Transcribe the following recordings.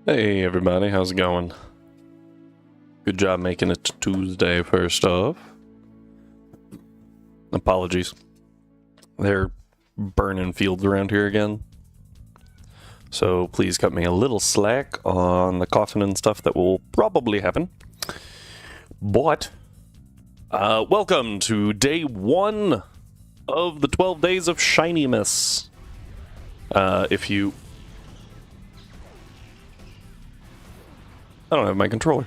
Hey everybody, how's it going? Good job making it to Tuesday first off. Apologies. They're burning fields around here again. So please cut me a little slack on the coughing and stuff that will probably happen. But, welcome to day 1 of the 12 days of Shininess. I don't have my controller.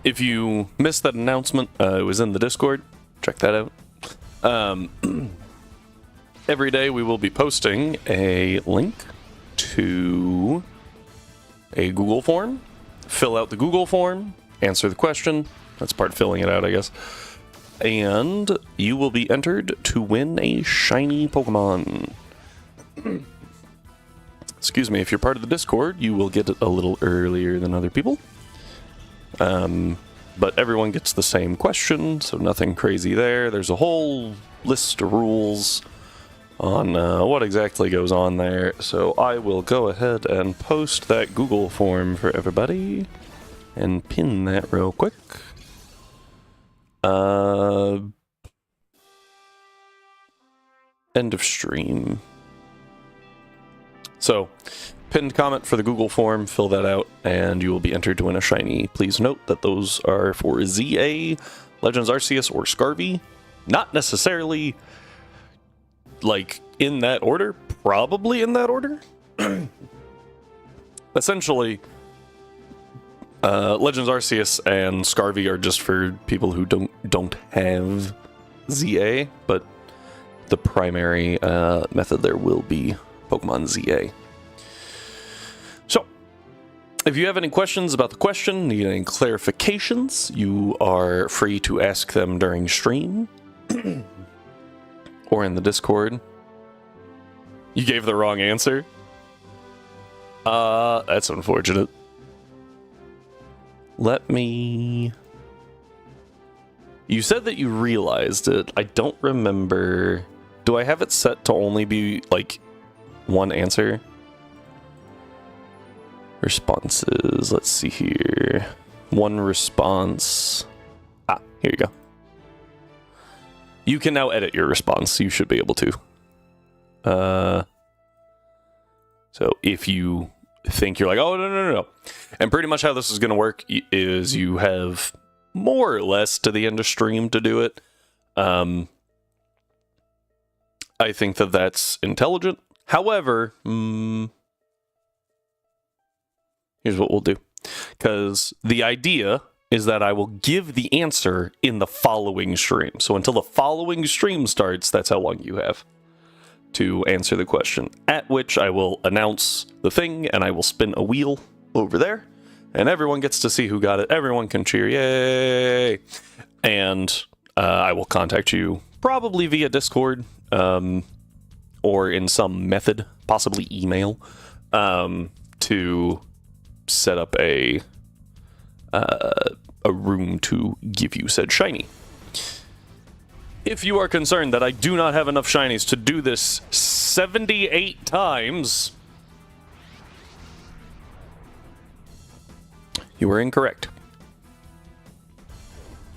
If you missed that announcement, it was in the Discord. Check that out. Every day we will be posting a link to a Google form. Fill out the Google form, answer the question. That's part of filling it out, I guess. And you will be entered to win a shiny Pokemon. Excuse me, if you're part of the Discord, you will get it a little earlier than other people. But everyone gets the same question, so nothing crazy there. There's a whole list of rules on what exactly goes on there. So I will go ahead and post that Google form for everybody and pin that real quick. End of stream. So, pinned comment for the Google form, fill that out, and you will be entered to win a shiny. Please note that those are for ZA, Legends Arceus, or Scarvy. Not necessarily, like, in that order. Probably in that order. Essentially, Legends Arceus and Scarvy are just for people who don't have ZA, but the primary method there will be Pokemon ZA. So, if you have any questions about the question, need any clarifications, you are free to ask them during stream or in the Discord. You gave the wrong answer? That's unfortunate. Let me... You said that you realized it. I don't remember... Do I have it set to only be, like, one answer? Responses. Let's see here. One response. Ah, here you go. You can now edit your response. You should be able to. So if you think you're like, oh, no. And pretty much how this is going to work is you have more or less to the end of stream to do it. I think that that's intelligent. However, here's what we'll do. Because the idea is that I will give the answer in the following stream. So until the following stream starts, that's how long you have to answer the question. At which I will announce the thing, and I will spin a wheel over there. And everyone gets to see who got it. Everyone can cheer, yay! And I will contact you, probably via Discord, or in some method, possibly email, to set up a room to give you said shiny. If you are concerned that I do not have enough shinies to do this 78 times, you are incorrect.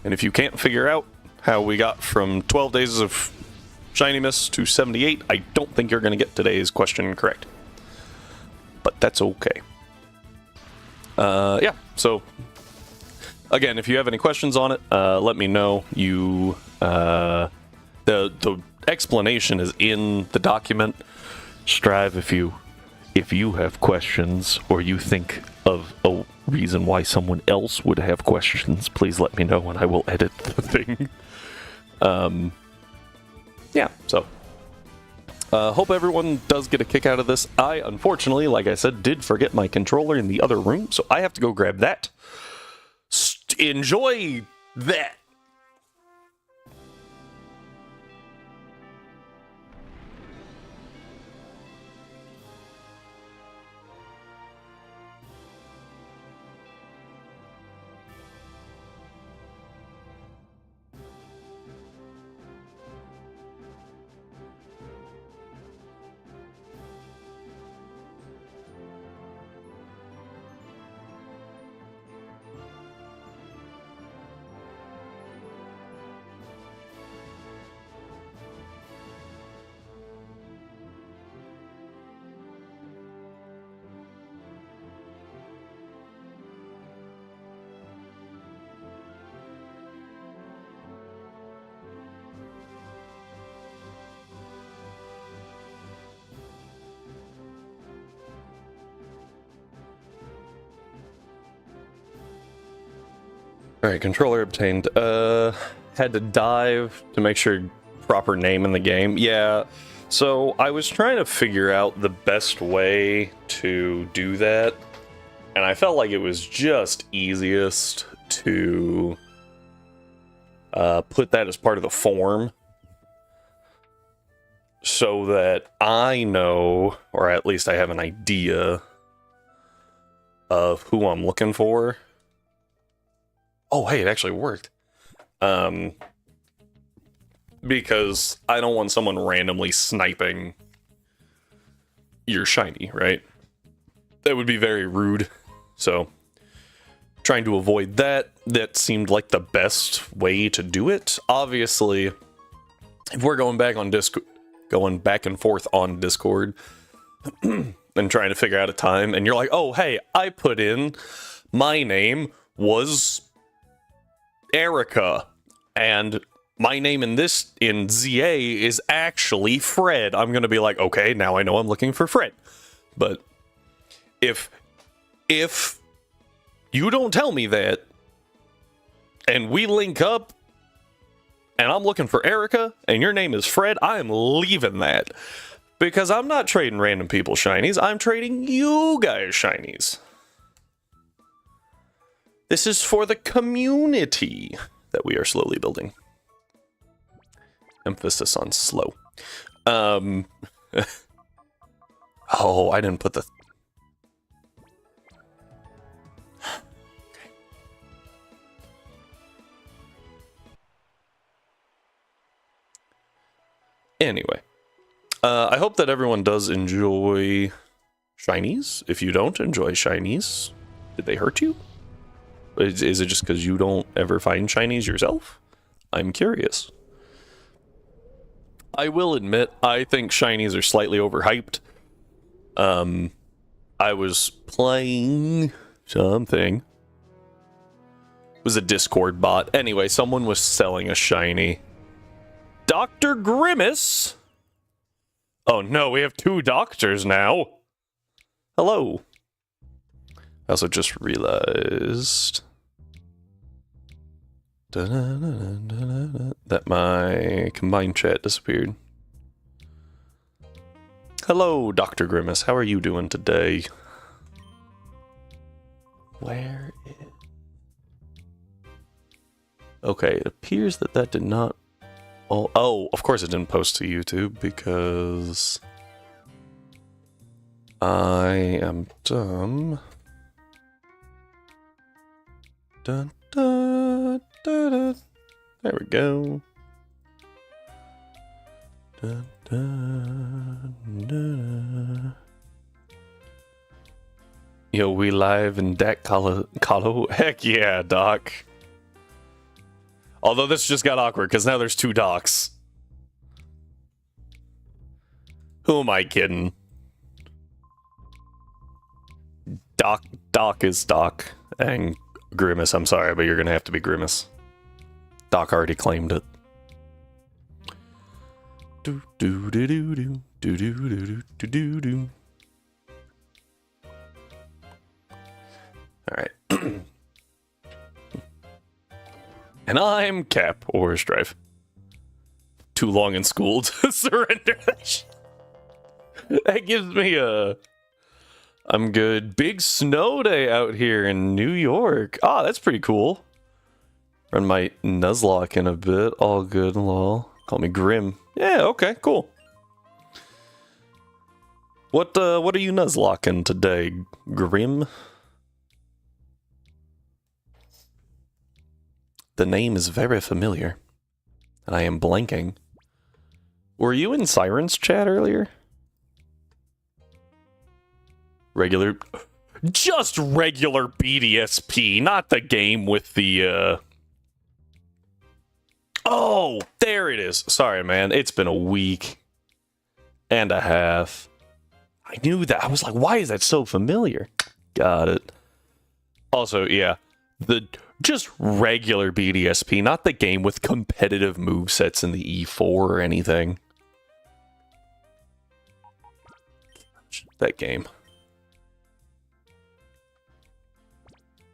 And if you can't figure out how we got from 12 days of Shininess to 78, I don't think you're going to get today's question correct. But that's okay. Yeah, so again, if you have any questions on it, let me know. You the explanation is in the document. Strive if you have questions or you think of a reason why someone else would have questions, please let me know and I will edit the thing. Yeah, so hope everyone does get a kick out of this. I, unfortunately, like I said, did forget my controller in the other room, so I have to go grab that. Enjoy that! Alright, controller obtained. Had to dive to make sure proper name in the game. Yeah, so I was trying to figure out the best way to do that, and I felt like it was just easiest to put that as part of the form so that I know, or at least I have an idea of who I'm looking for. Oh, hey, it actually worked. Because I don't want someone randomly sniping your shiny, right? That would be very rude. So, trying to avoid that, that seemed like the best way to do it. Obviously, if we're going back and forth on Discord and trying to figure out a time, and you're like, oh, hey, I put in my name was Erica, and my name in ZA is actually Fred. I'm gonna be like, okay, now I know I'm looking for Fred. But if you don't tell me that, and we link up, and I'm looking for Erica, and your name is Fred, I am leaving that. Because I'm not trading random people shinies, I'm trading you guys shinies. This is for the community that we are slowly building. Emphasis on slow. Oh, I didn't put the... Okay. Anyway. I hope that everyone does enjoy shinies. If you don't enjoy shinies, did they hurt you? Is it just because you don't ever find shinies yourself? I'm curious. I will admit, I think shinies are slightly overhyped. I was playing something. It was a Discord bot. Anyway, someone was selling a shiny. Dr. Grimace? Oh no, we have 2 doctors now. Hello. I also just realized that my combined chat disappeared. Hello, Dr. Grimace. How are you doing today? Where is... Okay, it appears that that did not... Oh, of course it didn't post to YouTube because... I am dumb. Dun, dun, dun, dun. There we go. Dun, dun, dun. Yo, we live in Dak Colo. Heck yeah, Doc. Although this just got awkward because now there's 2 Docs. Who am I kidding? Doc is Doc, and Grimace, I'm sorry, but you're gonna have to be Grimace. Doc already claimed it. Do do do do do do do do do do. All right. And I'm Cap or Strife. Too long in school to surrender. That gives me a... I'm good. Big snow day out here in New York. Ah, that's pretty cool. Run my Nuzlocke in a bit. All good, lol. Call me Grim. Yeah, okay, cool. What are you Nuzlocking today, Grim? The name is very familiar. And I am blanking. Were you in Siren's chat earlier? Regular... Just regular BDSP, not the game with the, Oh, there it is. Sorry, man. It's been a week and a half. I knew that. I was like, why is that so familiar? Got it. Also, yeah. The just regular BDSP, not the game with competitive movesets in the E4 or anything. That game.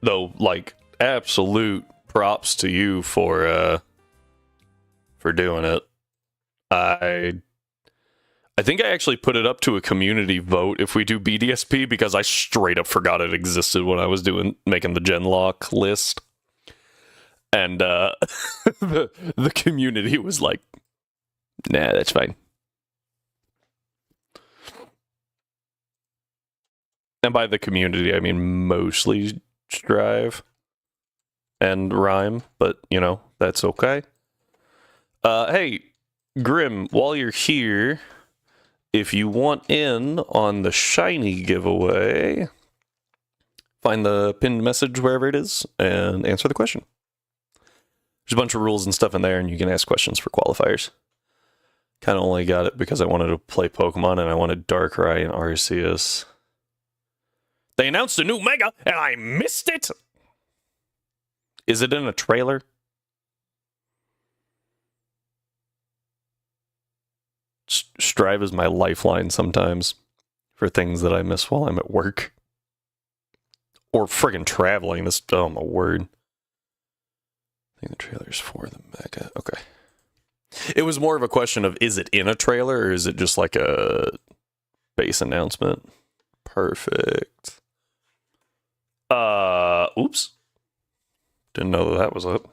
Though, like, absolute props to you for doing it. I think I actually put it up to a community vote if we do BDSP because I straight up forgot it existed when I was making the Genlocke list. And the community was like, nah, that's fine. And by the community, I mean mostly Strive and Rhyme, but, you know, that's okay. Hey, Grim, while you're here, if you want in on the shiny giveaway, find the pinned message wherever it is and answer the question. There's a bunch of rules and stuff in there, and you can ask questions for qualifiers. Kind of only got it because I wanted to play Pokemon, and I wanted Darkrai and Arceus. They announced a new Mega, and I missed it! Is it in a trailer? Strive is my lifeline sometimes for things that I miss while I'm at work. Or friggin' traveling. Oh my word. I think the trailer's for the Mega. Okay. It was more of a question of, is it in a trailer or is it just like a base announcement? Perfect. Oops. Didn't know that was up.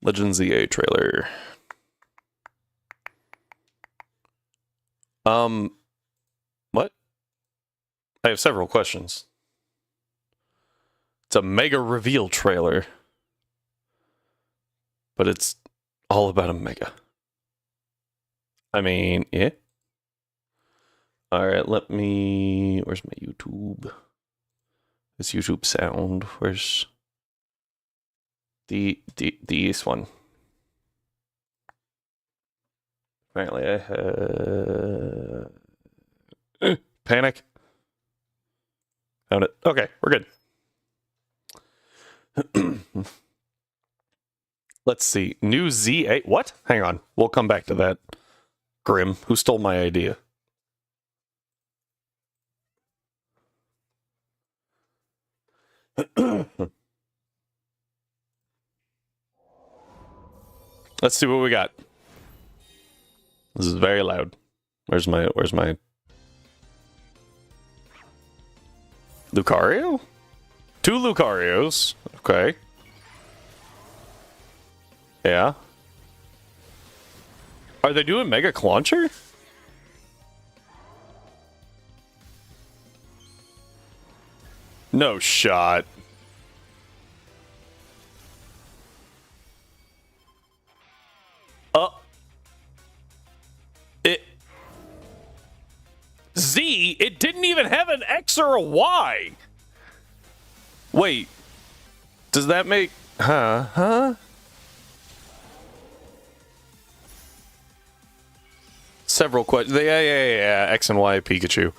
Legend ZA trailer. What? I have several questions. It's a mega reveal trailer. But it's all about a mega. I mean, yeah. Alright, where's my YouTube? This YouTube sound, where's this one? Apparently I had... Panic. Found it. Okay, we're good. Let's see. New Z8. What? Hang on. We'll come back to that. Grim, who stole my idea? Let's see what we got. This is very loud. Where's my Lucario? 2 Lucarios. Okay. Yeah. Are they doing Mega Clauncher? No shot. Z, it didn't even have an X or a Y. Wait. Does that make... Huh? Several questions. Yeah. X and Y Pikachu.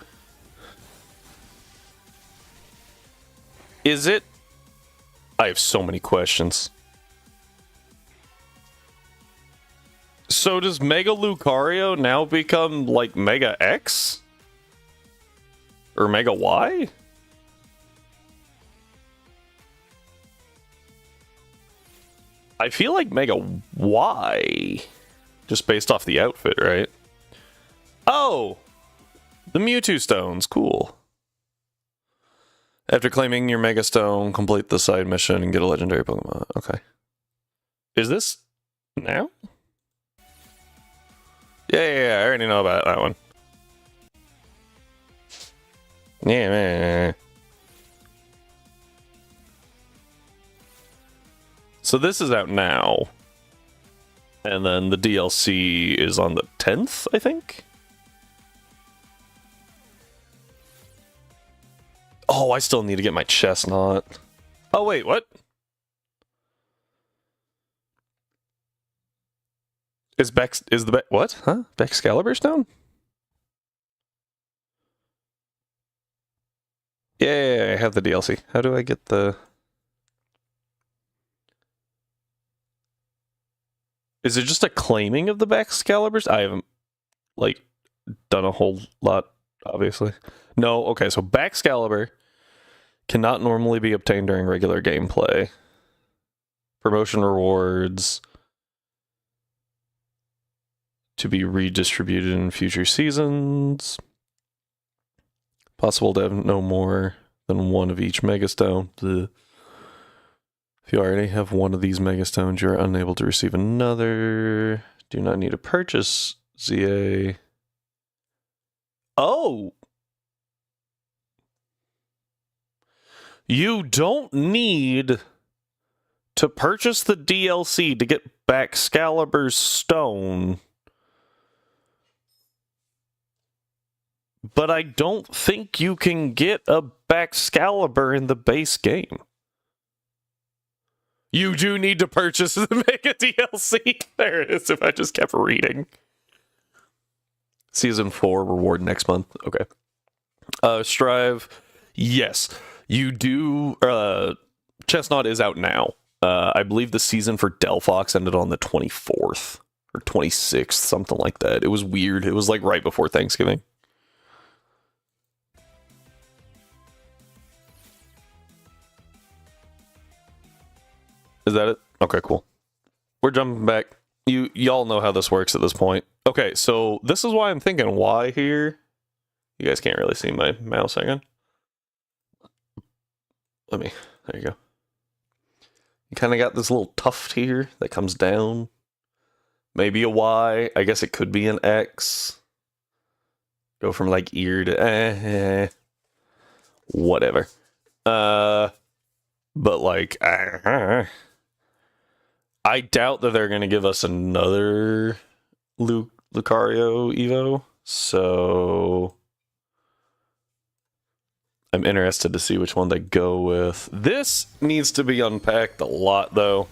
Is it... I have so many questions. So does Mega Lucario now become like Mega X? Or Mega Y? I feel like Mega Y. Just based off the outfit, right? Oh! The Mewtwo stones. Cool. After claiming your Mega Stone, complete the side mission and get a legendary Pokemon. Okay. Is this now? Yeah, I already know about that one. Yeah, man. So this is out now. And then the DLC is on the 10th, I think? Oh, I still need to get my Chestnut. Oh, wait, what? What? Huh? Excalibur Stone? Yeah, I have the DLC. How do I get the... Is it just a claiming of the Excaliburs? I haven't, like, done a whole lot, obviously. No, okay, so Baxcalibur cannot normally be obtained during regular gameplay. Promotion rewards to be redistributed in future seasons. Possible to have no more than one of each Megastone. If you already have one of these Megastones, you're unable to receive another. Do not need to purchase ZA. Oh! You don't need to purchase the DLC to get Baxcalibur's stone. But I don't think you can get a Baxcalibur in the base game. You do need to purchase the Mega DLC. There it is, if I just kept reading. Season 4 reward next month. Okay. Strive. Yes. You do. Chestnut is out now. I believe the season for Delphox ended on the 24th or 26th, something like that. It was weird. It was like right before Thanksgiving. Is that it? Okay, cool. We're jumping back. Y'all know how this works at this point. Okay, so this is why I'm thinking why here. You guys can't really see my mouse, hang on. There you go. You kind of got this little tuft here that comes down. Maybe a Y. I guess it could be an X. Go from like ear to whatever. But like I doubt that they're going to give us another Lucario Evo, so I'm interested to see which one they go with. This needs to be unpacked a lot, though.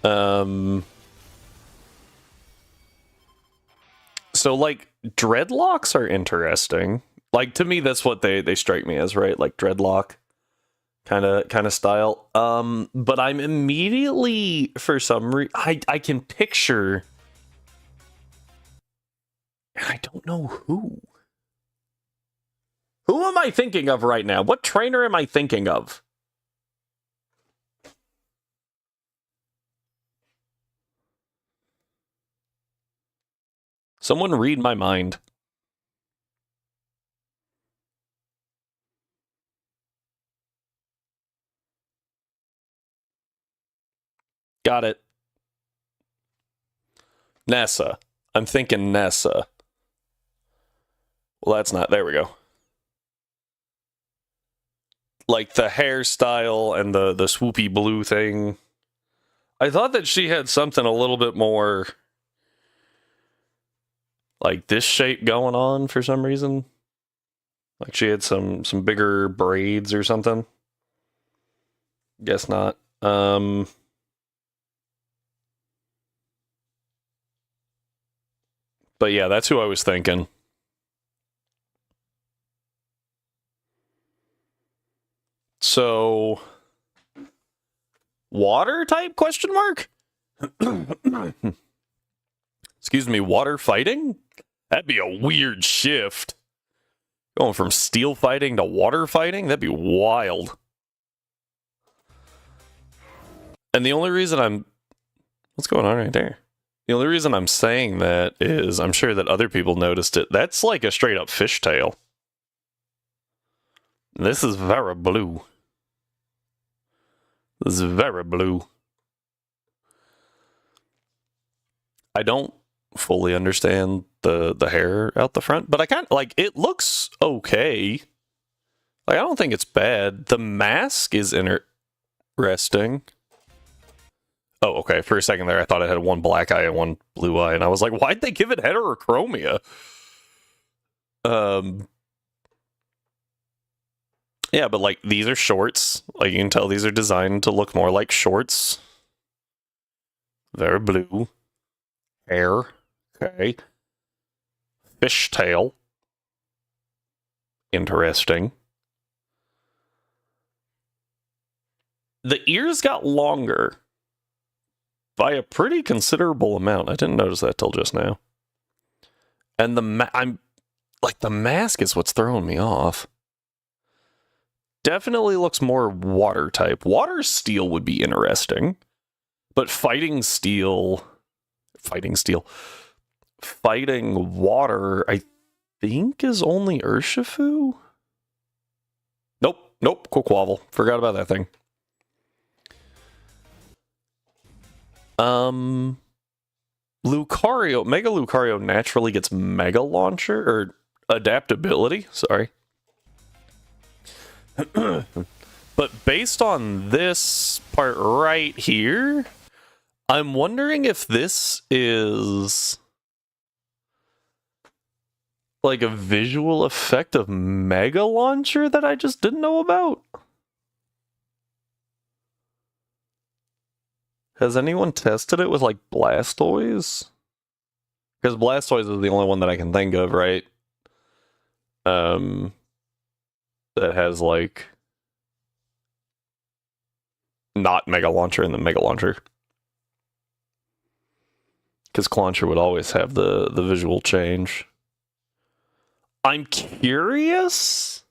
So, like, dreadlocks are interesting. Like, to me, that's what they strike me as, right? Like, dreadlock kind of style. But I'm immediately, for some reason, I can picture, I don't know who. Who am I thinking of right now? What trainer am I thinking of? Someone read my mind. Got it. Nessa. I'm thinking Nessa. Well, that's not. There we go. Like the hairstyle and the swoopy blue thing. I thought that she had something a little bit more like this shape going on for some reason. Like she had some bigger braids or something. Guess not. But yeah, that's who I was thinking. So, water type question mark? Excuse me, water fighting? That'd be a weird shift. Going from steel fighting to water fighting? That'd be wild. And the only reason I'm... What's going on right there? The only reason I'm saying that is I'm sure that other people noticed it. That's like a straight up fishtail. This is very blue. This is very blue. I don't fully understand the hair out the front, but I kind of like it looks okay. Like I don't think it's bad. The mask is interesting. Oh, okay. For a second there, I thought it had one black eye and one blue eye, and I was like, why'd they give it heterochromia? Yeah, but like these are shorts. Like you can tell these are designed to look more like shorts. Very blue. Hair. Okay. Fishtail. Interesting. The ears got longer by a pretty considerable amount. I didn't notice that till just now. And I'm like, the mask is what's throwing me off. Definitely looks more water type. Water steel would be interesting, but fighting water, I think is only Urshifu? Nope, Quaquaval. Forgot about that thing. Lucario, Mega Lucario naturally gets Mega Launcher, or adaptability, sorry. But based on this part right here, I'm wondering if this is like a visual effect of Mega Launcher that I just didn't know about. Has anyone tested it with like Blastoise? Because Blastoise is the only one that I can think of, right? That has like not Mega Launcher and the Mega Launcher. Because Clauncher would always have the visual change. I'm curious.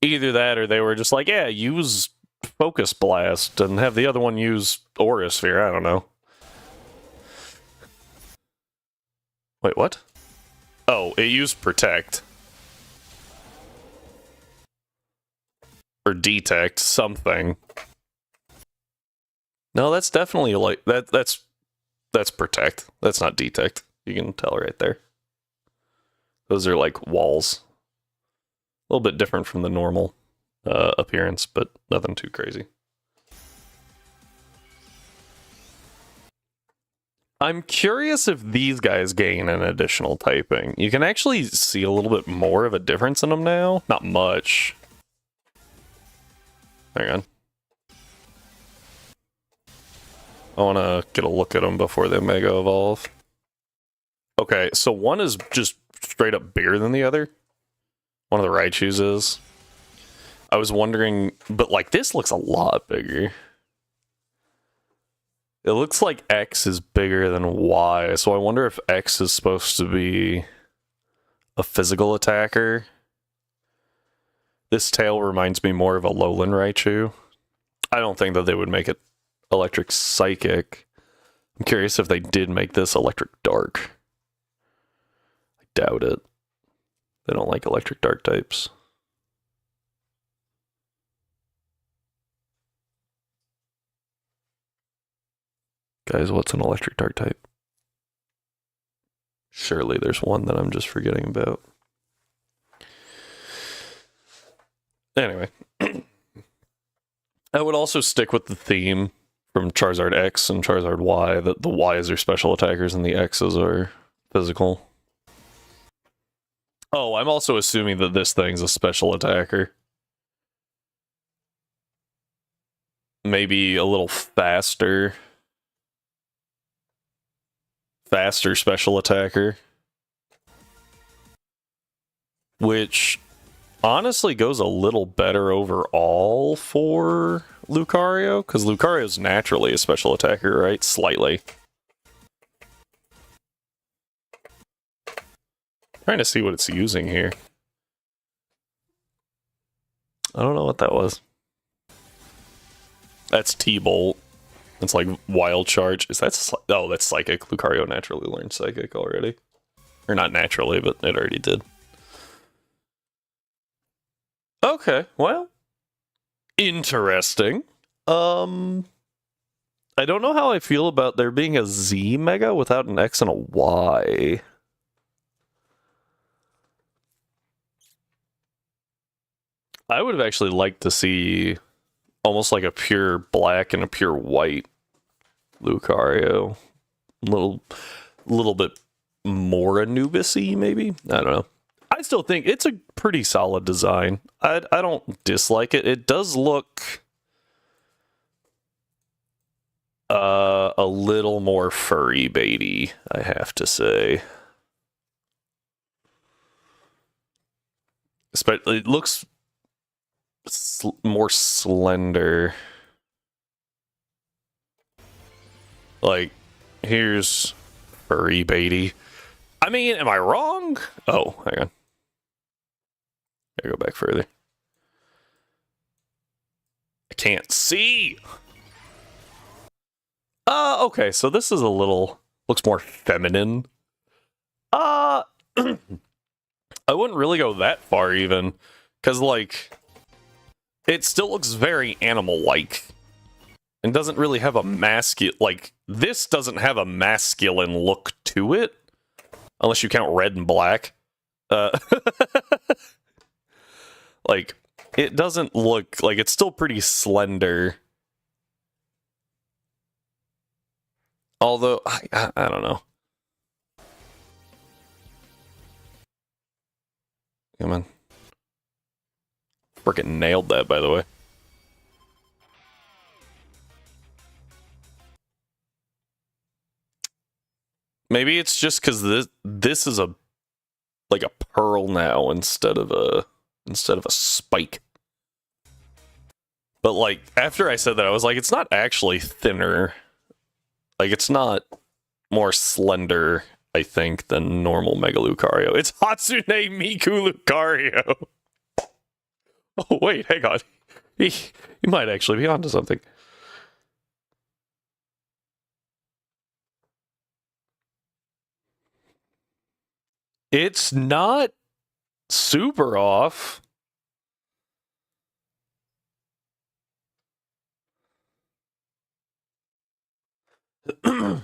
Either that or they were just like, yeah, use Focus Blast and have the other one use Aura Sphere. I don't know. Wait, what? Oh, it used Protect. Or Detect, something. No, that's definitely like that's Protect. That's not Detect. You can tell right there. Those are like walls. A little bit different from the normal appearance, but nothing too crazy. I'm curious if these guys gain an additional typing. You can actually see a little bit more of a difference in them now. Not much. Hang on. I want to get a look at them before they Mega Evolve. Okay, so one is just straight up bigger than the other. One of the Raichus is. I was wondering, but like this looks a lot bigger. It looks like X is bigger than Y, so I wonder if X is supposed to be a physical attacker. This tail reminds me more of a Lowland Raichu. I don't think that they would make it Electric Psychic. I'm curious if they did make this Electric Dark. I doubt it. They don't like Electric Dark types. Guys, what's an Electric Dark type? Surely there's one that I'm just forgetting about. Anyway. I would also stick with the theme from Charizard X and Charizard Y, that the Ys are special attackers and the X's are physical. Oh, I'm also assuming that this thing's a special attacker. Maybe a little faster. Faster special attacker. Which honestly goes a little better overall for Lucario, because Lucario's naturally a special attacker, right? Slightly. Trying to see what it's using here. I don't know what that was. That's T-Bolt. It's like Wild Charge. Is that... Oh, that's Psychic. Lucario naturally learned Psychic already. Or not naturally, but it already did. Okay, well. Interesting. I don't know how I feel about there being a Z Mega without an X and a Y. I would have actually liked to see almost like a pure black and a pure white Lucario. Little bit more Anubis-y, maybe? I don't know. I still think it's a pretty solid design. I don't dislike it. It does look a little more furry baity, I have to say. It looks more slender. Like, here's Furry baity. I mean, am I wrong? Oh, hang on. Gotta go back further. I can't see! Okay, so this is a little... looks more feminine. I wouldn't really go that far, even. Because, like... it still looks very animal-like. And doesn't really have a masculine... like, this doesn't have a masculine look to it. Unless you count red and black. Like, it doesn't look... like, it's still pretty slender. Although, I don't know. Come on. Frickin' nailed that, by the way. Maybe it's just because this is a like a pearl now instead of a spike. But like after I said that, I was like, it's not actually thinner. Like it's not more slender, I think, than normal Mega Lucario. It's Hatsune Miku Lucario. Oh wait, hang on. He might actually be onto something. It's not super off. I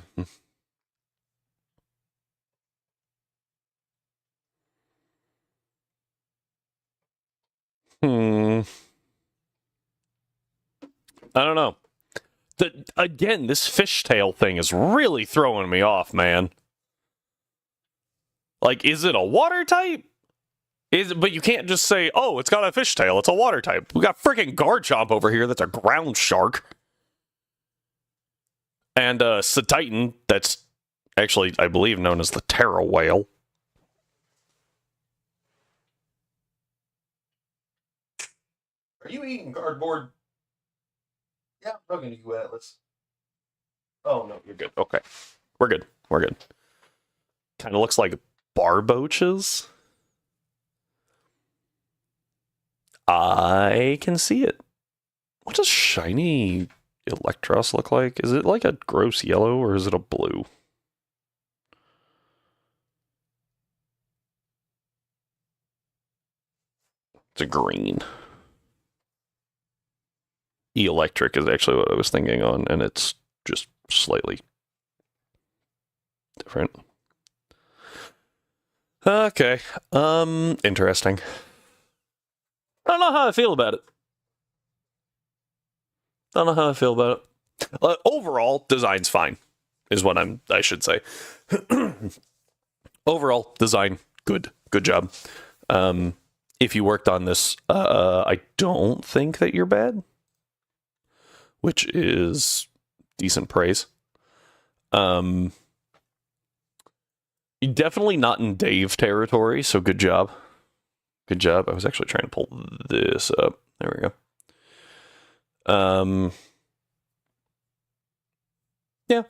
don't know. Again, this fishtail thing is really throwing me off, man. Like, is it a water type? But you can't just say, oh, it's got a fishtail, it's a water type. We got freaking Garchomp over here that's a ground shark. And Satitan, that's actually, I believe, known as the Terra Whale. Are you eating cardboard? Yeah, I'm talking to you, Atlas. Oh, no, you're good. Okay. We're good. We're good. Kind of looks like barboaches. I can see it. What does shiny Electros look like? Is it like a gross yellow or is it a blue? It's a green. Electric is actually what I was thinking on, and it's just slightly different. Okay. Interesting. I don't know how I feel about it. Don't know how I feel about it. Overall, design's fine, is what I should say. Overall, design, good. Good job. If you worked on this, I don't think that you're bad. Which is decent praise. You're definitely not in Dave territory, so good job. Good job. I was actually trying to pull this up. There we go. Yeah.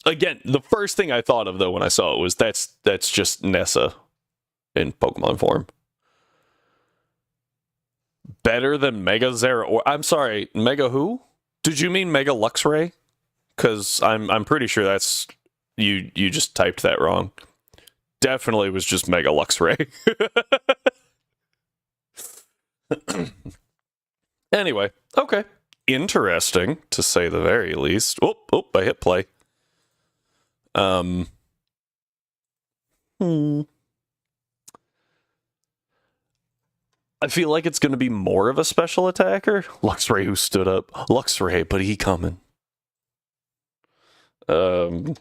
Again, the first thing I thought of though when I saw it was that's just Nessa in Pokemon form. Better than Mega Zera, or I'm sorry, Mega who? Did you mean Mega Luxray? Because I'm pretty sure that's you just typed that wrong. Definitely was just Mega Luxray. Anyway, okay. Interesting, to say the very least. Oh, I hit play. I feel like it's going to be more of a special attacker. Luxray who stood up. Luxray, but he coming. I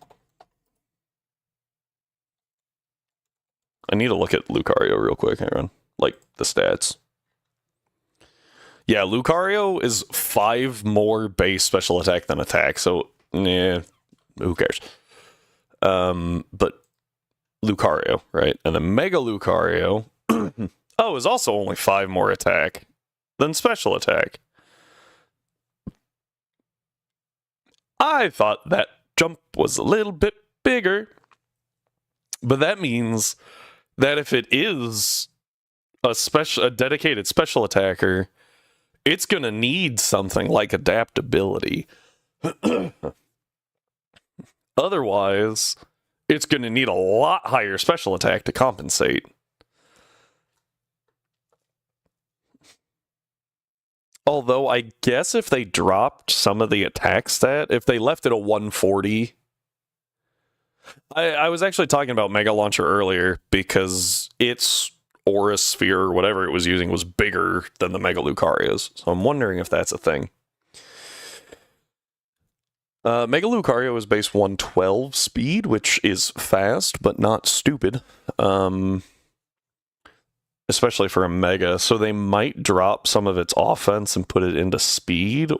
need to look at Lucario real quick. Hang on. Like, the stats. Yeah, Lucario is 5 more base special attack than attack, so, yeah, who cares? But Lucario, right? And then Mega Lucario... Oh, is also only 5 more attack than special attack. I thought that jump was a little bit bigger. But that means that if it is a dedicated special attacker, it's going to need something like adaptability. Otherwise, it's going to need a lot higher special attack to compensate. Although, I guess if they dropped some of the attack stat, if they left it a 140... I was actually talking about Mega Launcher earlier because its Aura Sphere, or whatever it was using, was bigger than the Mega Lucario's. So I'm wondering if that's a thing. Mega Lucario is base 112 speed, which is fast, but not stupid. Especially for a Mega, so they might drop some of its offense and put it into speed.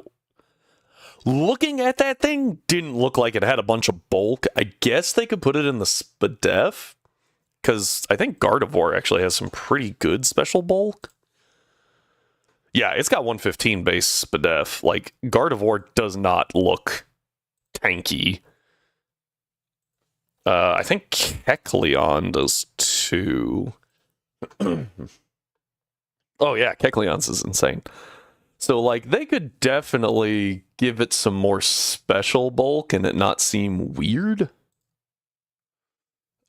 Looking at that thing, didn't look like it had a bunch of bulk. I guess they could put it in the Spadef, because I think Gardevoir actually has some pretty good special bulk. Yeah, it's got 115 base Spadef. Like, Gardevoir does not look tanky. I think Kecleon does too. Oh yeah, Kecleon's is insane. So like they could definitely give it some more special bulk and it not seem weird.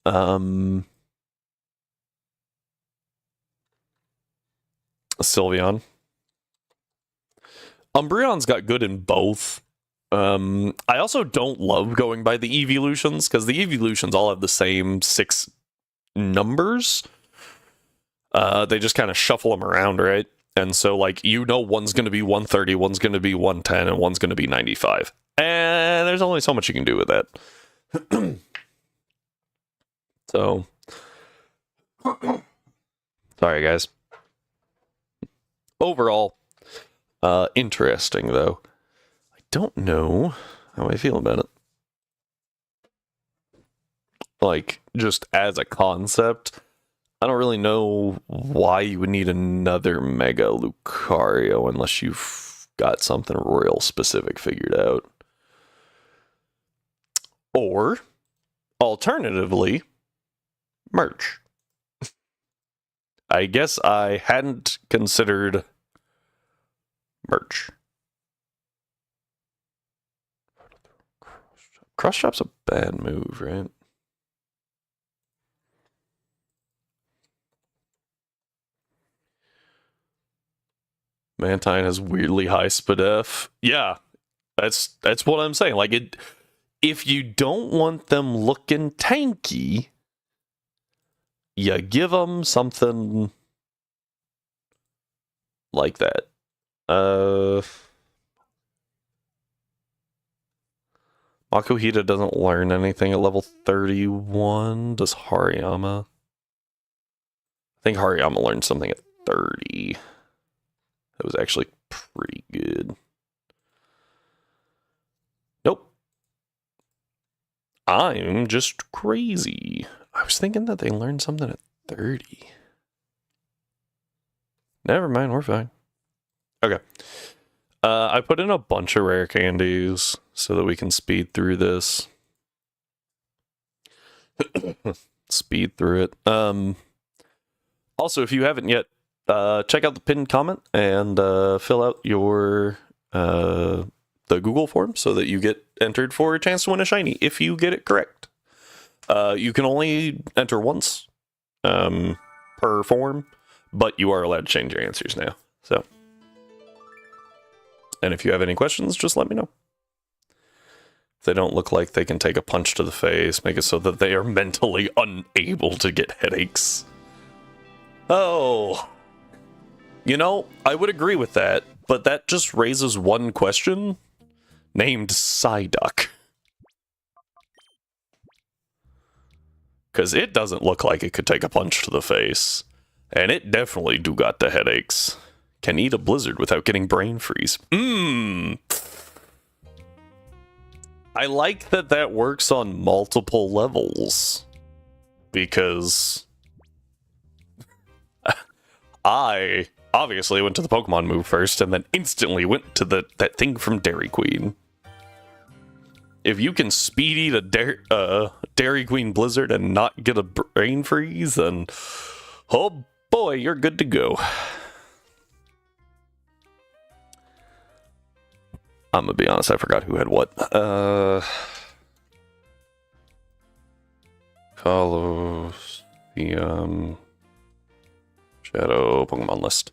Sylveon. Umbreon's got good in both. I also don't love going by the evolutions because the evolutions all have the same 6 numbers. They just kind of shuffle them around, right? And so, like, one's going to be 130, one's going to be 110, and one's going to be 95. And there's only so much you can do with that. So, sorry, guys. Overall, interesting, though. I don't know how I feel about it. Like, just as a concept, I don't really know why you would need another Mega Lucario unless you've got something royal specific figured out. Or, alternatively, merch. I guess I hadn't considered merch. Cross Chop's a bad move, right? Mantine has weirdly high Spadef. Yeah, that's what I'm saying. Like, if you don't want them looking tanky, you give them something like that. Makuhita doesn't learn anything at level 31. Does Hariyama? I think Hariyama learned something at 30. That was actually pretty good. Nope. I'm just crazy. I was thinking that they learned something at 30. Never mind, we're fine. Okay. I put in a bunch of rare candies so that we can speed through this. Speed through it. Also, if you haven't yet, check out the pinned comment and fill out your the Google form so that you get entered for a chance to win a shiny if you get it correct. You can only enter once per form, but you are allowed to change your answers now. So, and if you have any questions, just let me know. If they don't look like they can take a punch to the face, make it so that they are mentally unable to get headaches. Oh. You know, I would agree with that, but that just raises one question named Psyduck. Because it doesn't look like it could take a punch to the face. And it definitely do got the headaches. Can eat a blizzard without getting brain freeze. I like that that works on multiple levels. Because I obviously went to the Pokemon move first and then instantly went to that thing from Dairy Queen. if you can speed eat a Dairy Queen Blizzard and not get a brain freeze, then oh boy, you're good to go. I'm gonna be honest, I forgot who had what. Colosseum Shadow Pokemon list.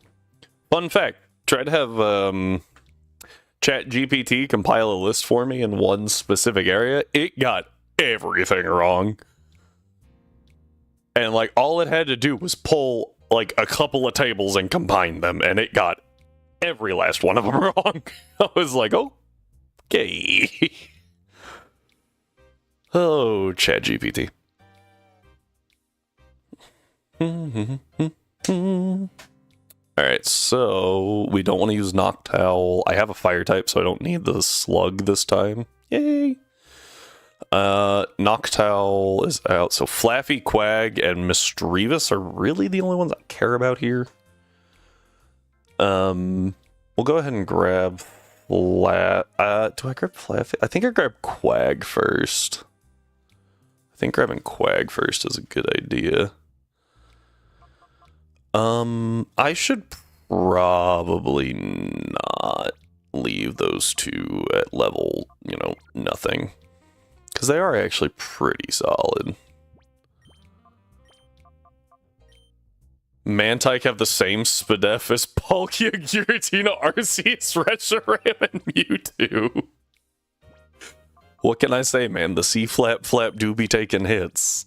Fun fact, tried to have Chat GPT compile a list for me in one specific area. It got everything wrong. And like all it had to do was pull like a couple of tables and combine them, and it got every last one of them wrong. I was like, okay. Oh, Chat GPT. Alright, so we don't want to use Noctowl. I have a fire type, so I don't need the slug this time. Yay! Noctowl is out, so Flaffy, Quag, and Misdreavus are really the only ones I care about here. We'll go ahead and grab do I grab Flaffy? I think I grab Quag first. I think grabbing Quag first is a good idea. I should probably not leave those two at level, nothing. Because they are actually pretty solid. Mantike have the same SPDEF as Palkia, Giratina, Arceus, Reshiram, and Mewtwo. What can I say, man? The C-Flap do be taking hits.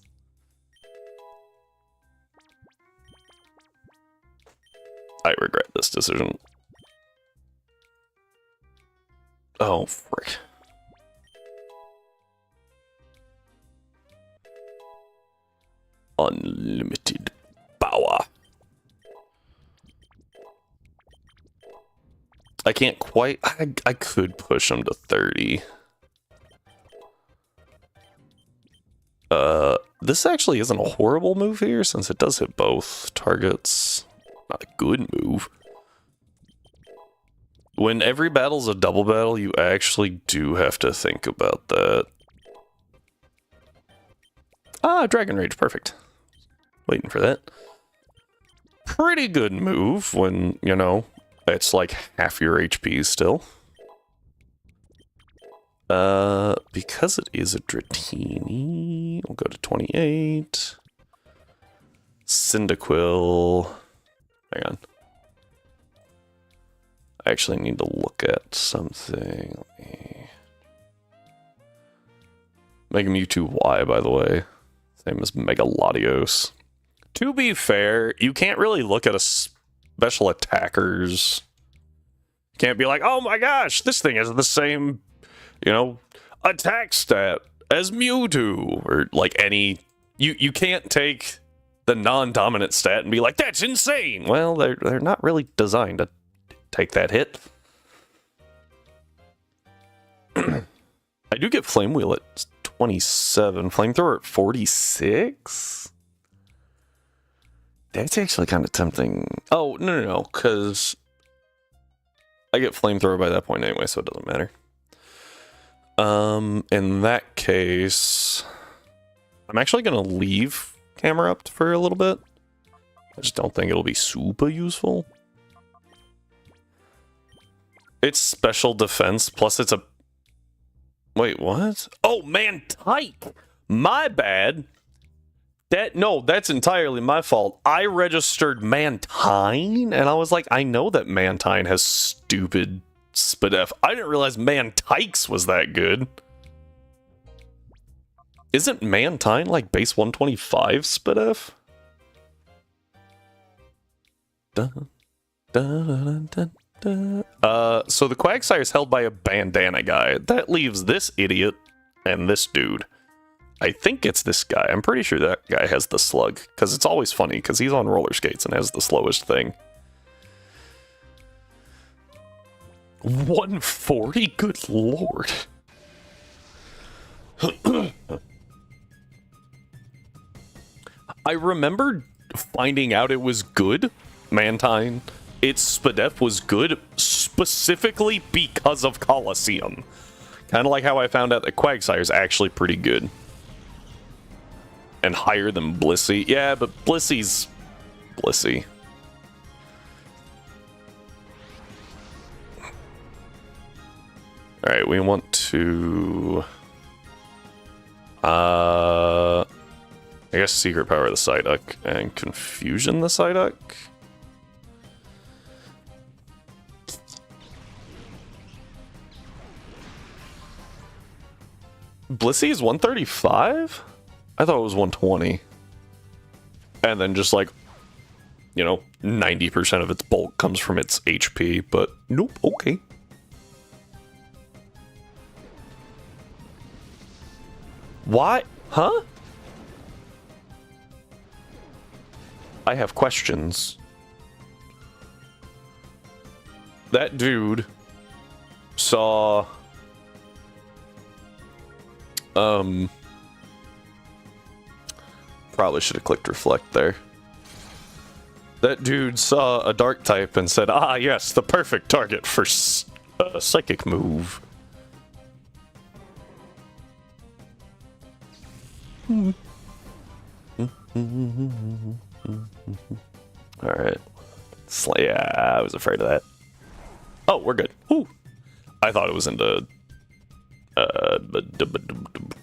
I regret this decision. Oh, frick. Unlimited power. I can't quite... I could push him to 30. This actually isn't a horrible move here, since it does hit both targets. Not a good move. When every battle's a double battle, you actually do have to think about that. Ah, Dragon Rage, perfect. Waiting for that. Pretty good move when, it's like half your HP still. Because it is a Dratini, we'll go to 28. Cyndaquil. Hang on. I actually need to look at something. Mega Mewtwo Y, by the way. Same as Mega Latios. To be fair, you can't really look at a special attackers. You can't be like, oh my gosh, this thing has the same, attack stat as Mewtwo. Or like any... You can't take the non-dominant stat and be like, that's insane! Well, they're not really designed to take that hit. I do get Flame Wheel at 27. Flamethrower at 46? That's actually kind of tempting. Oh, no, because I get Flamethrower by that point anyway, so it doesn't matter. In that case, I'm actually going to leave Camera up for a little bit. I just don't think it'll be super useful. It's special defense, plus it's a... Wait, what? Oh, Mantike! My bad! That's entirely my fault. I registered Mantine, and I was like, I know that Mantine has stupid SPDEF. I didn't realize Mantike's was that good. Isn't Mantine like base 125 SPDEF? So the Quagsire is held by a bandana guy. That leaves this idiot and this dude. I think it's this guy. I'm pretty sure that guy has the slug, because it's always funny, because he's on roller skates and has the slowest thing. 140? Good lord. I remember finding out it was good, Mantine. Its SPDEF was good specifically because of Colosseum. Kind of like how I found out that Quagsire is actually pretty good. And higher than Blissey. Yeah, but Blissy's Blissey. Alright, we want to... I guess Secret Power the Psyduck and Confusion the Psyduck. Blissey is 135? I thought it was 120. And then just like, you know, 90% of its bulk comes from its HP, but nope, okay. Why? Huh? I have questions. That dude saw... Probably should have clicked reflect there. That dude saw a dark type and said, ah, yes, the perfect target for a psychic move. Alright. Yeah, I was afraid of that. Oh, we're good. Ooh. I thought it was into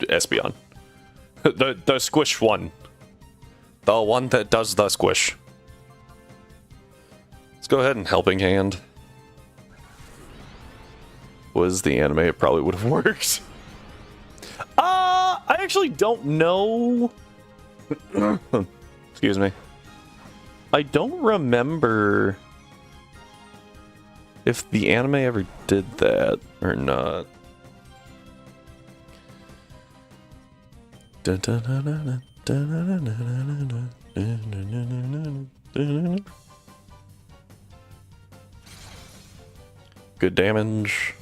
Espeon. The squish one. The one that does the squish. Let's go ahead and Helping Hand. Was the anime, it probably would have worked. I actually don't know. Excuse me. I don't remember if the anime ever did that or not. Good damage.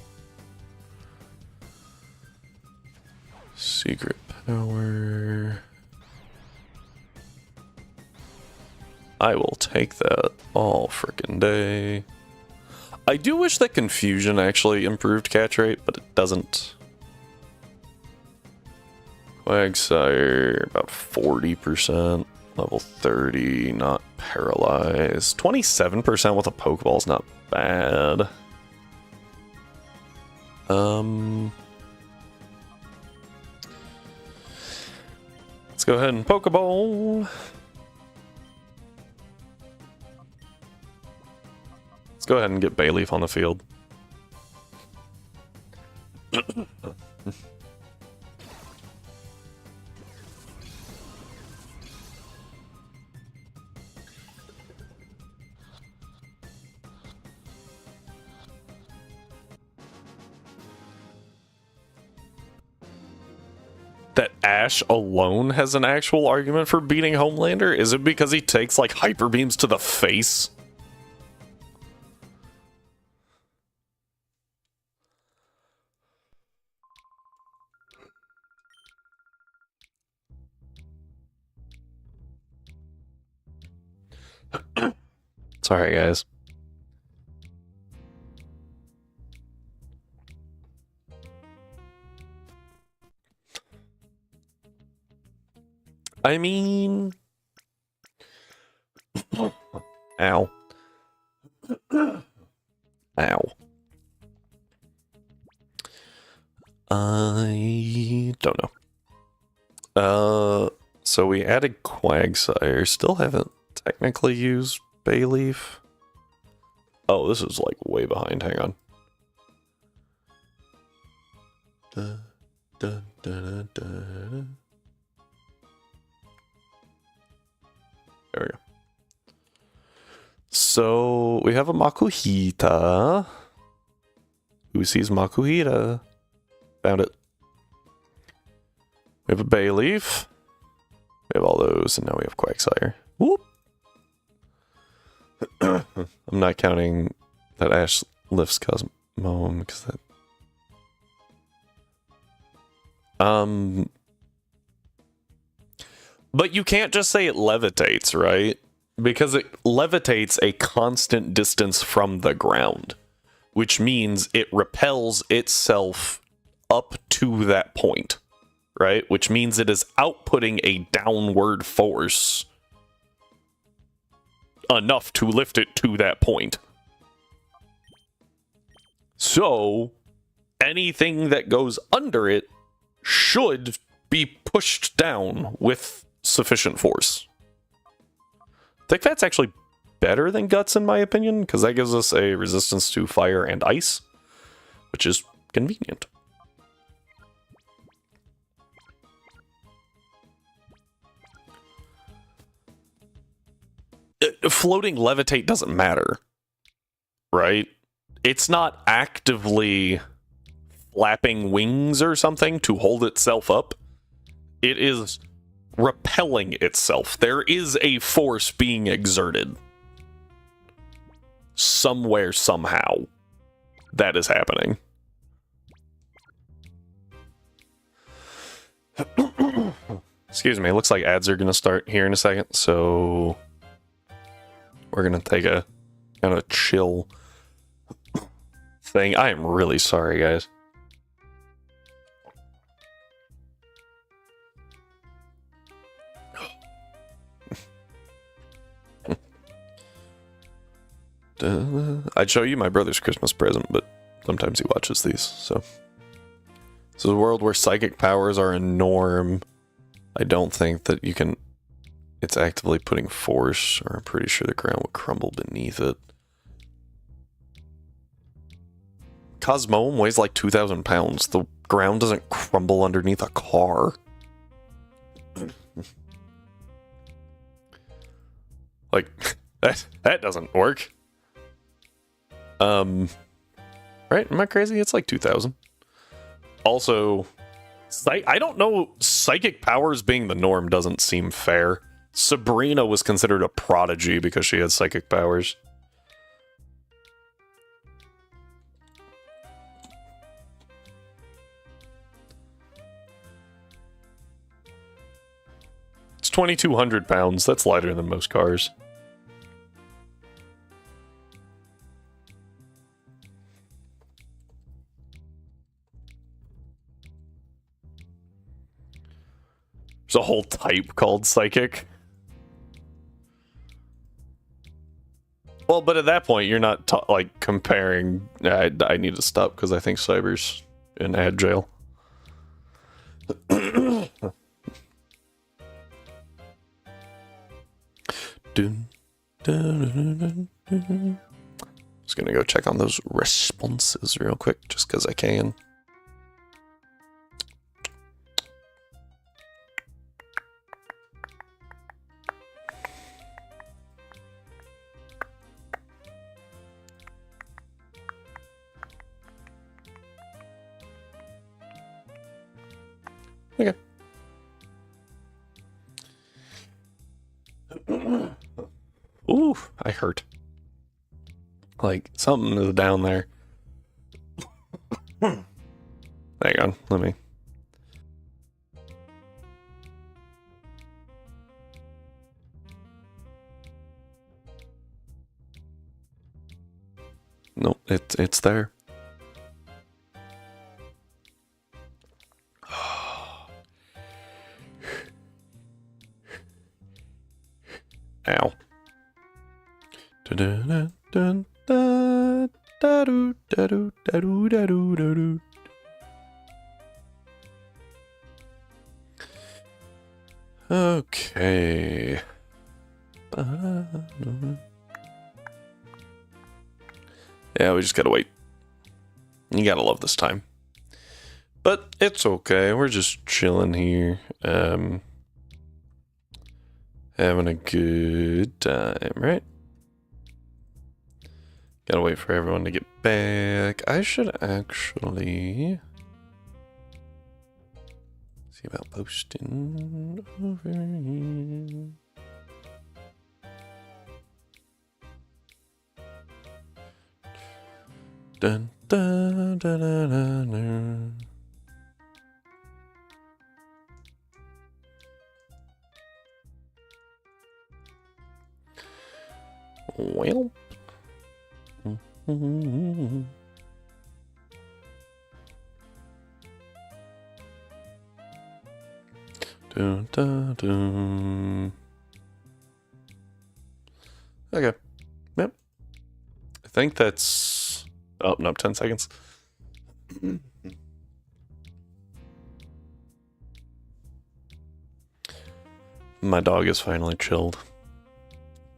Secret power. I will take that all frickin' day. I do wish that Confusion actually improved catch rate, but it doesn't. Quagsire, about 40%. Level 30, not paralyzed. 27% with a Pokeball's not bad. Let's go ahead and Pokeball. Let's go ahead and get Bayleaf on the field. That Ash alone has an actual argument for beating Homelander? Is it because he takes, like, Hyper Beams to the face? Sorry, guys. I mean... Ow. Ow. I don't know. So we added Quagsire. Still haven't technically used Bayleaf. Oh, this is like way behind. Hang on. There we go. So we have a Makuhita. Who sees Makuhita? Found it. We have a Bayleaf. We have all those, and now we have Quagsire. Whoop. I'm not counting that Ash lifts Cosmo because that. But you can't just say it levitates, right? Because it levitates a constant distance from the ground, which means it repels itself up to that point, right? Which means it is outputting a downward force enough to lift it to that point. So anything that goes under it should be pushed down with sufficient force. Thick Fat's actually better than Guts in my opinion, because that gives us a resistance to fire and ice, which is convenient. Floating levitate doesn't matter, right? It's not actively flapping wings or something to hold itself up. It is repelling itself. There is a force being exerted. Somewhere, somehow, that is happening. Excuse me, it looks like ads are going to start here in a second, so we're going to take a kind of chill thing. I am really sorry, guys. I'd show you my brother's Christmas present, but sometimes he watches these, so. This is a world where psychic powers are a norm. I don't think that you can... It's actively putting force, or I'm pretty sure the ground would crumble beneath it. Cosmoem weighs like 2,000 pounds. The ground doesn't crumble underneath a car. Like, that doesn't work. Right? Am I crazy? It's like 2,000. Also, I don't know, psychic powers being the norm doesn't seem fair. Sabrina was considered a prodigy because she had psychic powers. It's 2,200 pounds. That's lighter than most cars. There's a whole type called psychic. Well, but at that point, you're not like comparing. I need to stop because I think Cyber's in ad jail. Just gonna go check on those responses real quick, just because I can. Okay. Ooh, I hurt. Like, something is down there. Hang on, let me... Nope, it's there. Ow. Okay. Yeah, we just gotta wait. You gotta love this time. But it's okay, we're just chilling here. Having a good time, right? Gotta wait for everyone to get back. I should actually see about posting over here. Dun, dun, dun, dun, dun, dun. Well, Dun, dun, dun. Okay. Yep. I think that's... Oh, no, 10 seconds. My dog is finally chilled.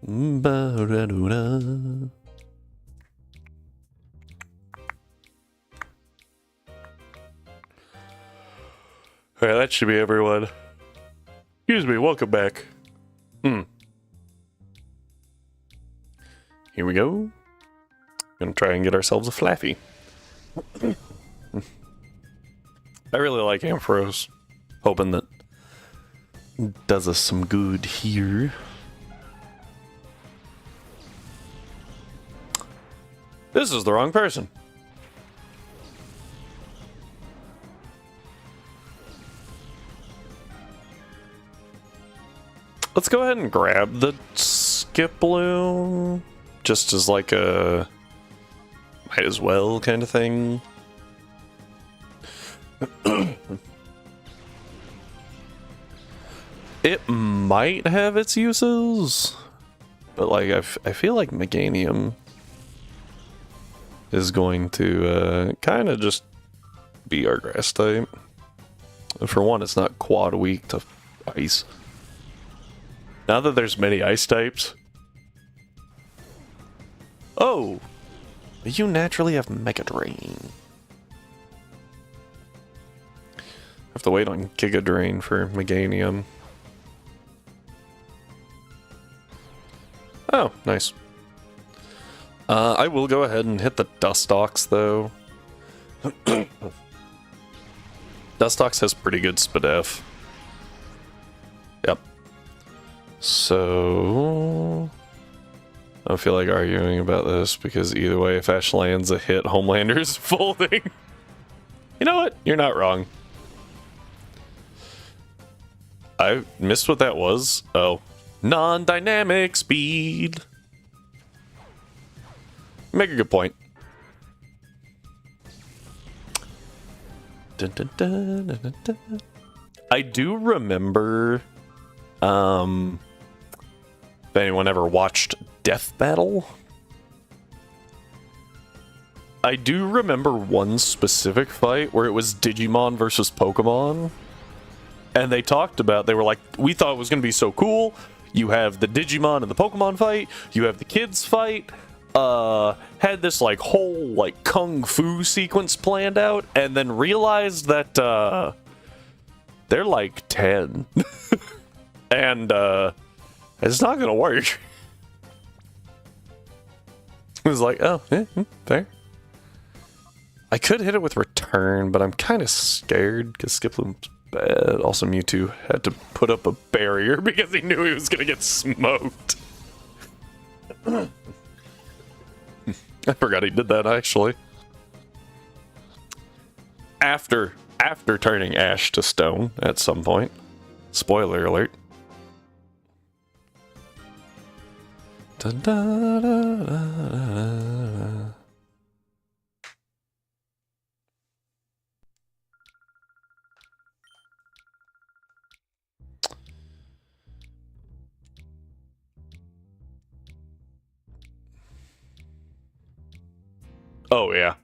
Ba-da-da-da. Alright, that should be everyone. Excuse me, welcome back. Here we go. Gonna try and get ourselves a Flaffy. I really like Ampharos. Hoping that does us some good here. This is the wrong person. Let's go ahead and grab the skip bloom. Just as like a might as well kind of thing. It might have its uses, but like I feel like Meganium is going to kind of just be our grass type. For one, it's not quad weak to ice. Now that there's many ice types. Oh, you naturally have Mega Drain. Have to wait on Giga Drain for Meganium. Oh, nice. I will go ahead and hit the Dustox, though. Dustox has pretty good Spadef. Yep. So... I don't feel like arguing about this, because either way, if Ash lands a hit, Homelander is folding. You know what? You're not wrong. I missed what that was. Oh. Non-dynamic speed. Make a good point. Dun, dun, dun, dun, dun, dun. I do remember, if anyone ever watched Death Battle, I do remember one specific fight where it was Digimon versus Pokemon, and they talked about, they were like, we thought it was going to be so cool. You have the Digimon and the Pokemon fight, you have the kids fight, had this like whole like kung fu sequence planned out, and then realized that they're like 10 and it's not gonna work. It was like, oh, yeah, fair. I could hit it with return, but I'm kind of scared because Skiploom's bad. Also, Mewtwo had to put up a barrier because he knew he was gonna get smoked. I forgot he did that, actually. After turning Ash to stone at some point. Spoiler alert. Dun, dun, dun, dun, dun. Oh, yeah.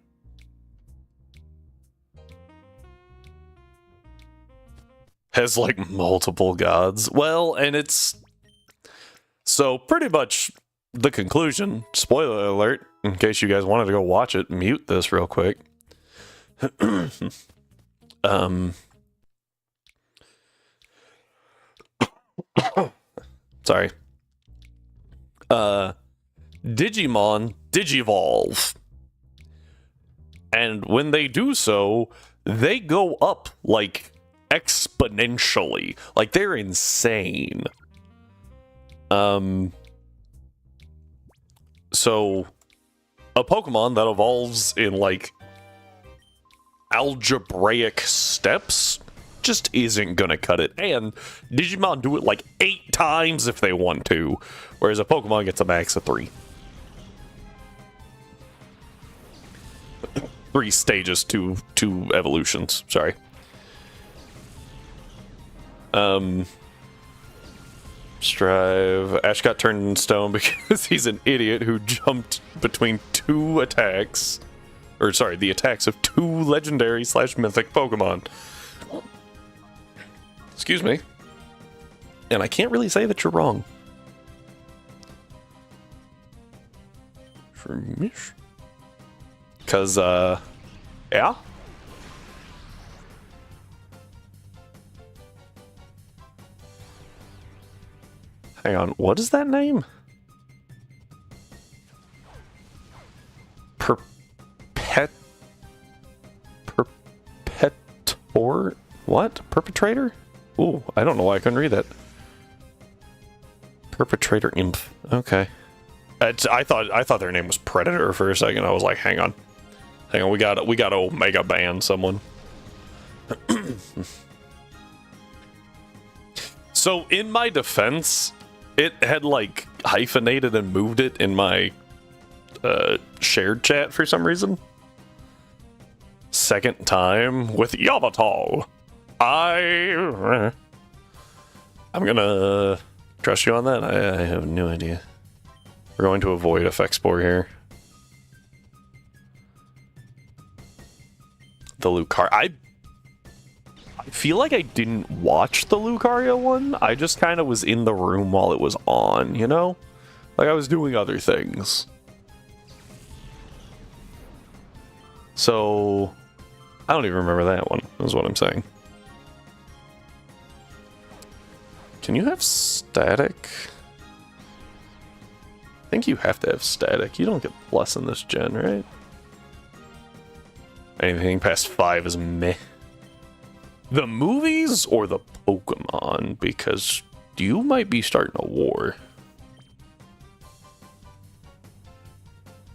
Has, like, multiple gods. Well, and it's... So, pretty much the conclusion, spoiler alert, in case you guys wanted to go watch it, mute this real quick. Sorry. Digimon digivolve. And when they do so, they go up, like, exponentially. Like, they're insane. So, a Pokemon that evolves in, like, algebraic steps just isn't gonna cut it. And Digimon do it, like, 8 times if they want to, whereas a Pokemon gets a max of 3. 3 stages, two evolutions, sorry. Strive. Ash got turned in stone because he's an idiot who jumped between two attacks. Or, sorry, the attacks of two legendary / mythic Pokemon. Excuse me. And I can't really say that you're wrong. Because, yeah? Hang on, what is that name? Perpetor? What? Perpetrator? Ooh, I don't know why I couldn't read that. Perpetrator Imp. Okay. I thought their name was Predator for a second. I was like, hang on, we gotta Omega ban someone. So in my defense, it had like hyphenated and moved it in my shared chat for some reason. Second time with Yavatal. I'm gonna trust you on that. I have no idea. We're going to avoid effect spore here. The Lucario. I feel like I didn't watch the Lucario one. I just kind of was in the room while it was on, you know? Like I was doing other things. So I don't even remember that one, is what I'm saying. Can you have static? I think you have to have static. You don't get plus in this gen, right? Anything past 5 is meh. The movies or the Pokemon? Because you might be starting a war.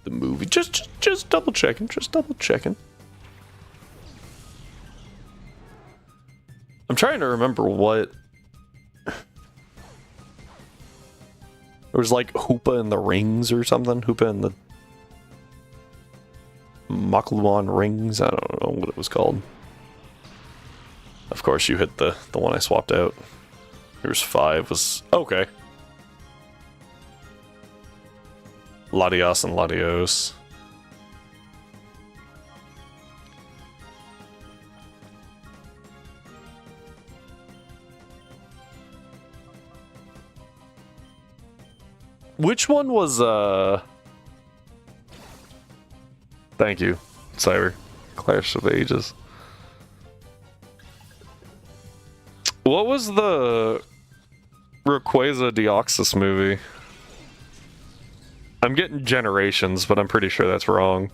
The movie. Just double checking. Just double checking. I'm trying to remember what. There was like Hoopa and the Rings or something. Hoopa and the Maklumon Rings. I don't know what it was called. Of course, you hit the one I swapped out. Here's 5 was okay. Latios and Latios. Which one was, Thank you, Cyber. Clash of Ages. What was the Rayquaza Deoxys movie? I'm getting Generations, but I'm pretty sure that's wrong.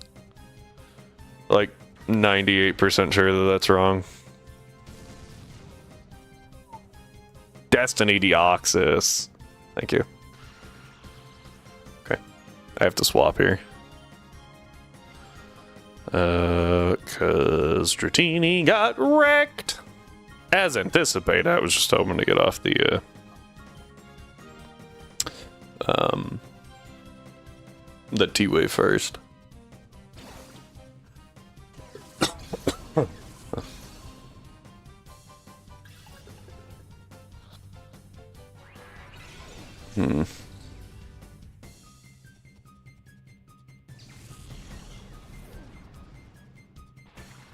Like, 98% sure that that's wrong. Destiny Deoxys. Thank you. I have to swap here. Cause Dratini got wrecked. As anticipated, I was just hoping to get off the T-Wave first.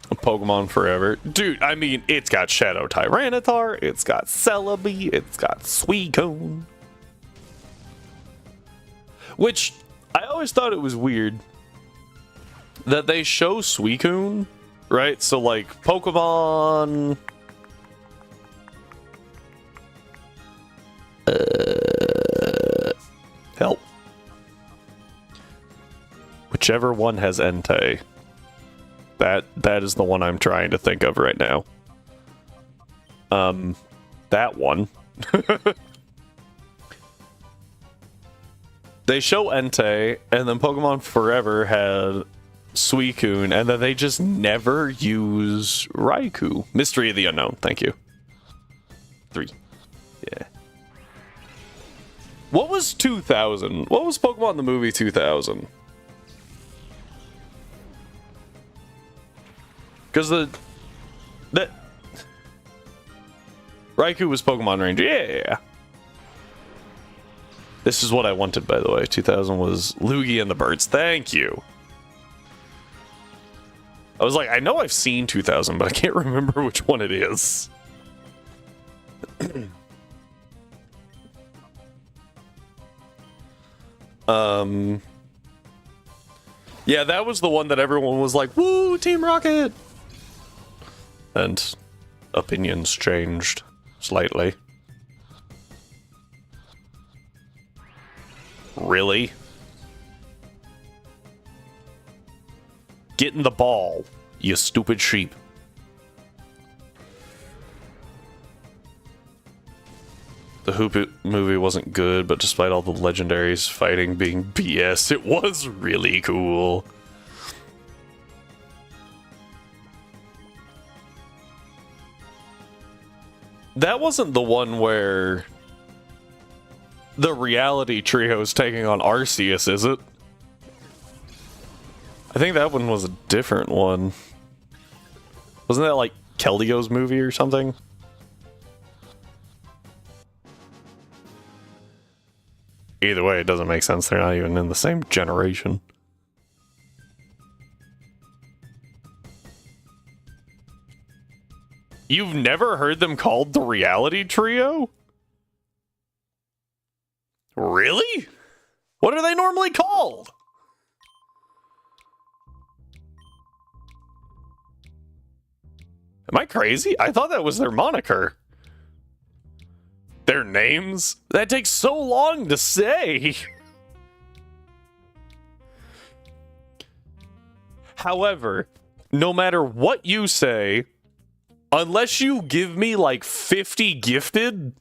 Pokemon Forever. Dude, I mean, it's got Shadow Tyranitar, it's got Celebi, it's got Suicune. Which, I always thought it was weird that they show Suicune, right? So, like, Pokemon... help. Whichever one has Entei. That is the one I'm trying to think of right now. That one. They show Entei, and then Pokemon Forever had Suicune, and then they just never use Raikou. Mystery of the Unknown, thank you. 3. Yeah. What was 2000? What was Pokemon the movie 2000? Because Raikou was Pokemon Ranger. Yeah. This is what I wanted, by the way. 2000 was Lugia and the Birds. Thank you. I was like, I know I've seen 2000, but I can't remember which one it is. Yeah, that was the one that everyone was like, woo, Team Rocket! And opinions changed slightly. Really? Get in the ball, you stupid sheep. The Hoop movie wasn't good, but despite all the legendaries fighting being BS, it was really cool. That wasn't the one where the reality trio is taking on Arceus, is it? I think that one was a different one. Wasn't that like Keldio's movie or something? Either way, it doesn't make sense. They're not even in the same generation. You've never heard them called the reality trio? Really? What are they normally called? Am I crazy? I thought that was their moniker. Their names? That takes so long to say. However, no matter what you say, unless you give me like 50 gifted,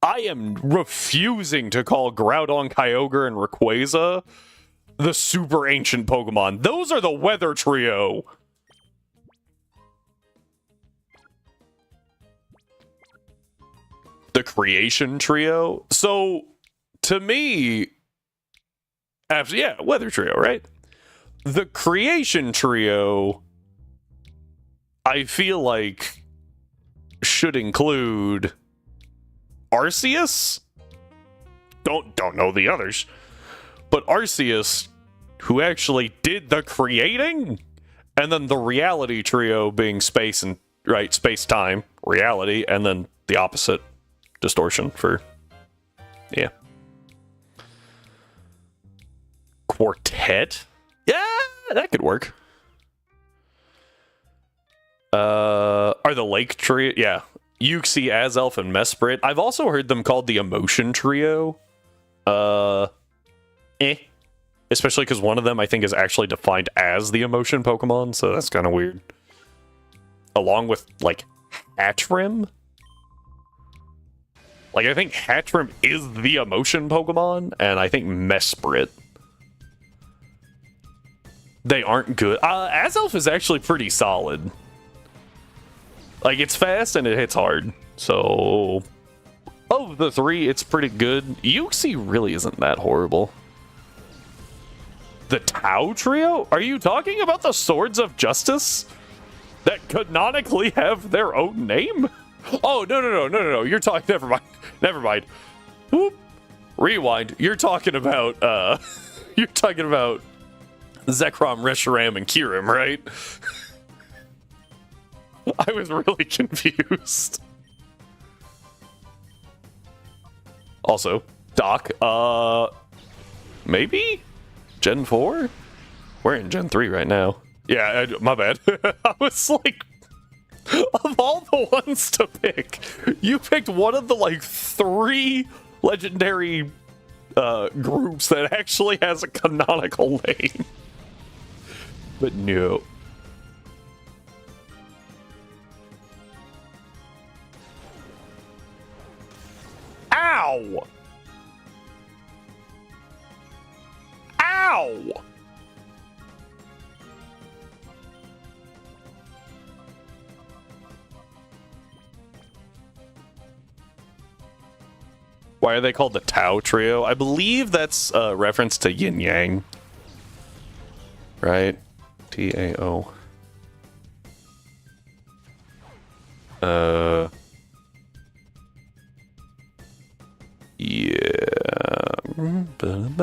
I am refusing to call Groudon, Kyogre, and Rayquaza the super ancient Pokemon. Those are the weather trio. The creation trio. So, to me, yeah, weather trio, right? The creation trio, I feel like, should include Arceus. Don't know the others, but Arceus, who actually did the creating, and then the reality trio being space and space-time reality, and then the opposite. Distortion for, yeah. Quartet? Yeah, that could work. Are the Lake Trio? Yeah. Uxie, Azelf, and Mesprit. I've also heard them called the Emotion Trio. Especially because one of them, I think, is actually defined as the Emotion Pokemon, so that's kind of weird. Along with, like, Hatchrim? Like, I think Hatchrim is the emotion Pokemon, and I think Mesprit. They aren't good. Azelf is actually pretty solid. Like, it's fast and it hits hard. So, of the three, it's pretty good. Uxie really isn't that horrible. The Tau Trio? Are you talking about the Swords of Justice? That canonically have their own name? Oh, no. You're talking, never mind. Whoop. Rewind. You're talking about Zekrom, Reshiram, and Kyurem, right? I was really confused. Also, Doc, maybe? Gen 4? We're in Gen 3 right now. Yeah, my bad. I was like, of all the ones to pick, you picked one of the, like, 3 legendary groups that actually has a canonical name. But no. Ow! Ow! Why are they called the Tau Trio? I believe that's a reference to Yin Yang. Right? T-A-O. about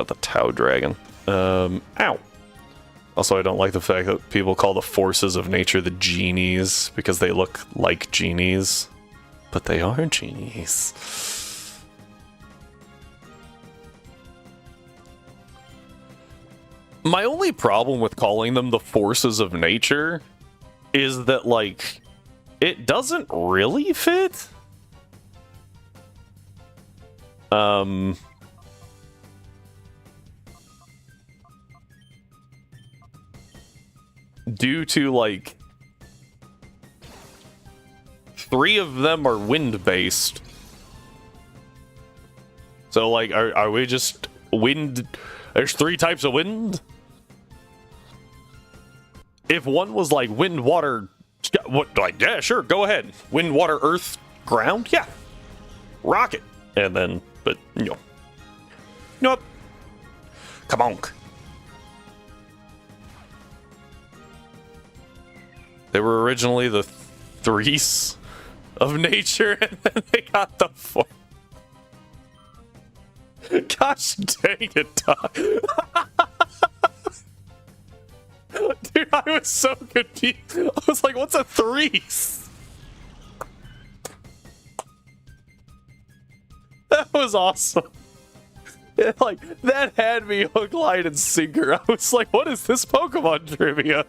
the Tau Dragon. Ow. Also, I don't like the fact that people call the forces of nature the genies because they look like genies. But they are genies. My only problem with calling them the forces of nature is that, like, it doesn't really fit. Due to, like, 3 of them are wind-based. So, like, are we just wind? There's 3 types of wind? If one was like wind, water, what? Like, yeah, sure, go ahead. Wind, water, earth, ground, yeah, rocket, and then, but nope. Come on. They were originally the 3s of nature, and then they got the 4. Gosh dang it, Doc. Dude, I was so confused. I was like, what's a 3s? That was awesome. It, like, that had me hook, line, and sinker. I was like, what is this Pokemon trivia?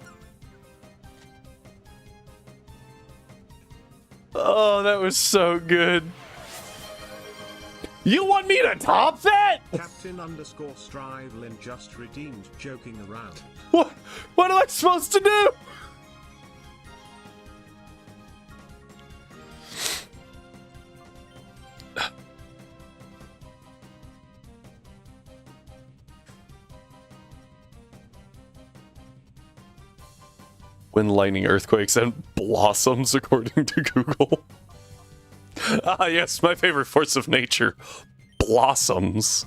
Oh, that was so good. You want me to top that? Captain_Strivelin just redeemed joking around. What am I supposed to do? Wind, lightning, earthquakes, and blossoms, according to Google. Ah, yes, my favorite force of nature. Blossoms.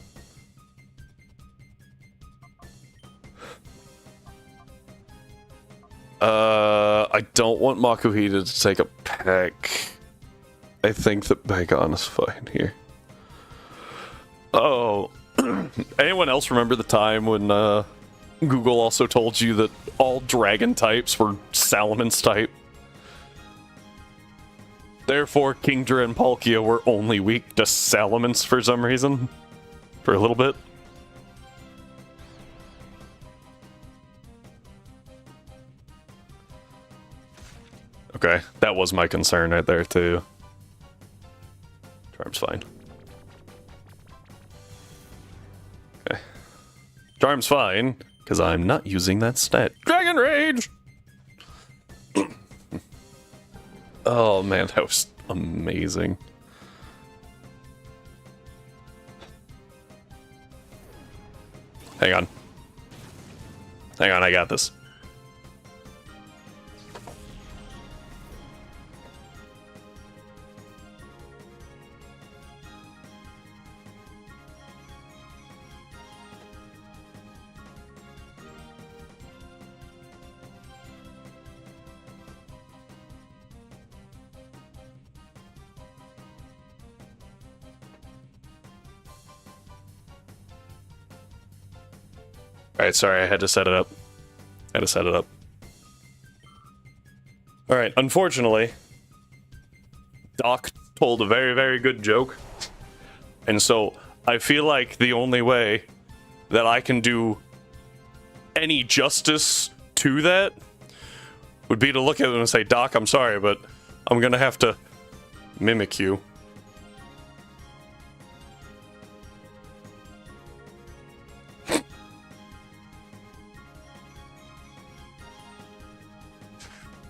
I don't want Makuhita to take a peck. I think that Bagon is fine here. Oh, anyone else remember the time when Google also told you that all dragon types were Salamence type? Therefore, Kingdra and Palkia were only weak to Salamence for some reason. For a little bit. Okay, that was my concern right there, too. Charm's fine. Okay. Charm's fine, because I'm not using that stat. Dragon Rage! Oh man, that was amazing. Hang on. Hang on, I got this. Alright, sorry, I had to set it up. Alright, unfortunately, Doc told a very, very good joke. And so, I feel like the only way that I can do any justice to that would be to look at him and say, Doc, I'm sorry, but I'm gonna have to mimic you.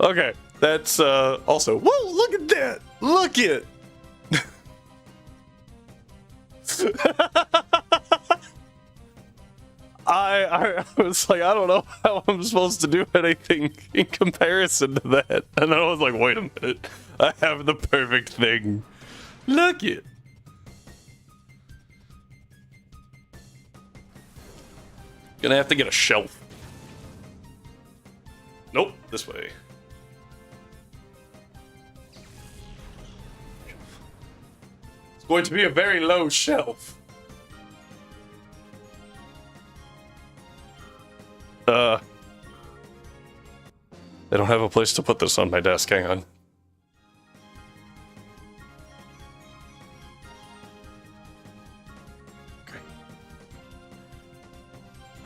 Okay, that's also. Whoa! Look at that! Look it! I was like, I don't know how I'm supposed to do anything in comparison to that, and then I was like, wait a minute, I have the perfect thing. Look it. Gonna have to get a shelf. Nope, this way. It's going to be a very low shelf. I don't have a place to put this on my desk, hang on.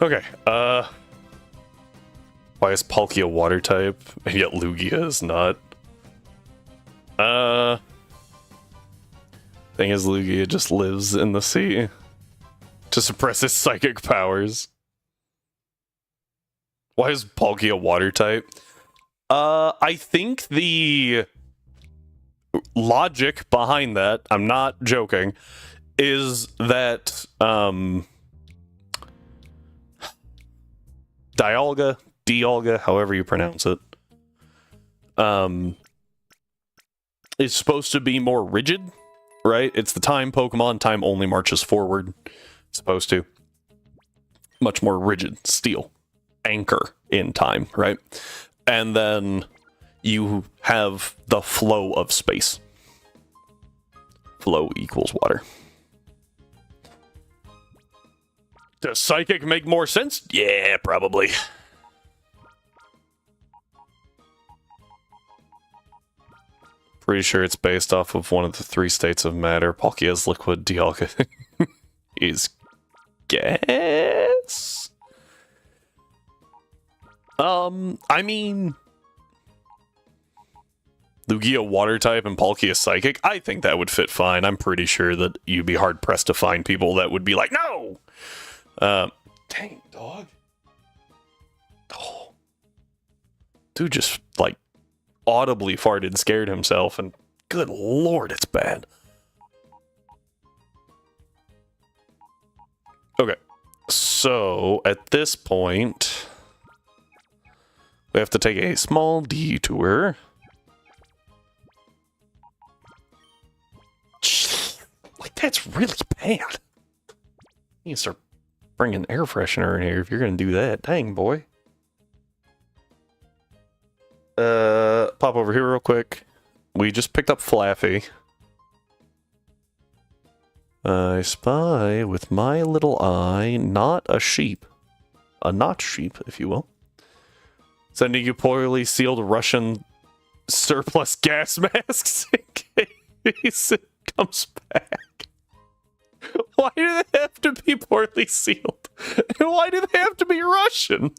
Okay, why is Palkia water type, and yet Lugia is not? Thing is, Lugia just lives in the sea to suppress his psychic powers. Why is Palkia water type? I think the logic behind that, I'm not joking, is that, Dialga, however you pronounce it, is supposed to be more rigid, right? It's the time Pokemon, time only marches forward. It's supposed to. Much more rigid, steel, anchor in time, right? And then you have the flow of space. Flow equals water. Does Psychic make more sense? Yeah, probably. Pretty sure it's based off of one of the 3 states of matter. Palkia is liquid, Dialga is gas? I mean... Lugia water type and Palkia psychic? I think that would fit fine. I'm pretty sure that you'd be hard-pressed to find people that would be like, no! Dang, dog. Oh. Dude just, like, audibly farted and scared himself, and good lord, it's bad. Okay, so at this point, we have to take a small detour. Like, that's really bad. You need to start bringing air freshener in here if you're gonna do that. Dang, boy. Pop over here real quick. We just picked up Flaffy. I spy with my little eye not a sheep. A not sheep, if you will. Sending you poorly sealed Russian surplus gas masks in case it comes back. Why do they have to be poorly sealed? And why do they have to be Russian?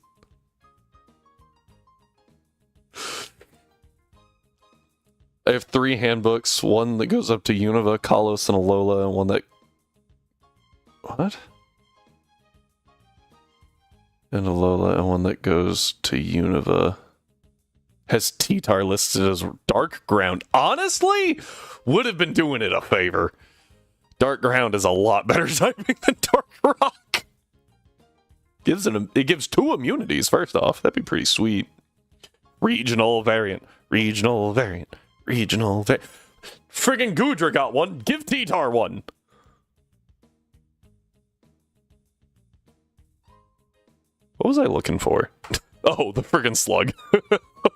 I have 3 handbooks, one that goes up to Unova, Kalos, and Alola, and one that... What? And Alola, and one that goes to Unova. Has T-Tar listed as Dark Ground. Honestly, would have been doing it a favor. Dark Ground is a lot better typing than Dark Rock. It gives 2 immunities, first off. That'd be pretty sweet. Regional variant. Regional variant. Regional variant. Friggin' Goodra got one. Give T-Tar one. What was I looking for? Oh, the friggin' slug.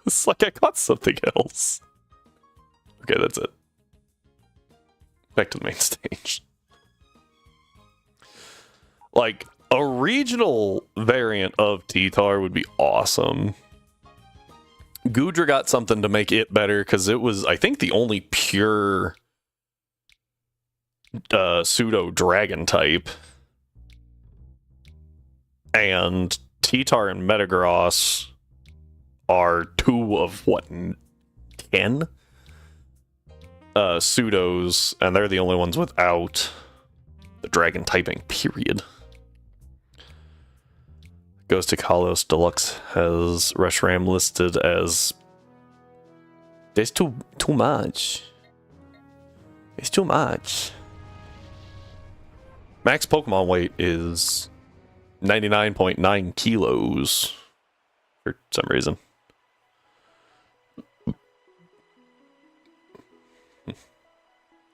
It's like I caught something else. Okay, that's it. Back to the main stage. Like, a regional variant of T-Tar would be awesome. Goodra got something to make it better, because it was, I think, the only pure pseudo-dragon type. And T-Tar and Metagross are 2 of, what, 10? Pseudos, and they're the only ones without the dragon typing, period. Goes to Kalos. Deluxe has Reshiram listed as... There's too much. It's too much. Max Pokemon weight is 99.9 kilos for some reason.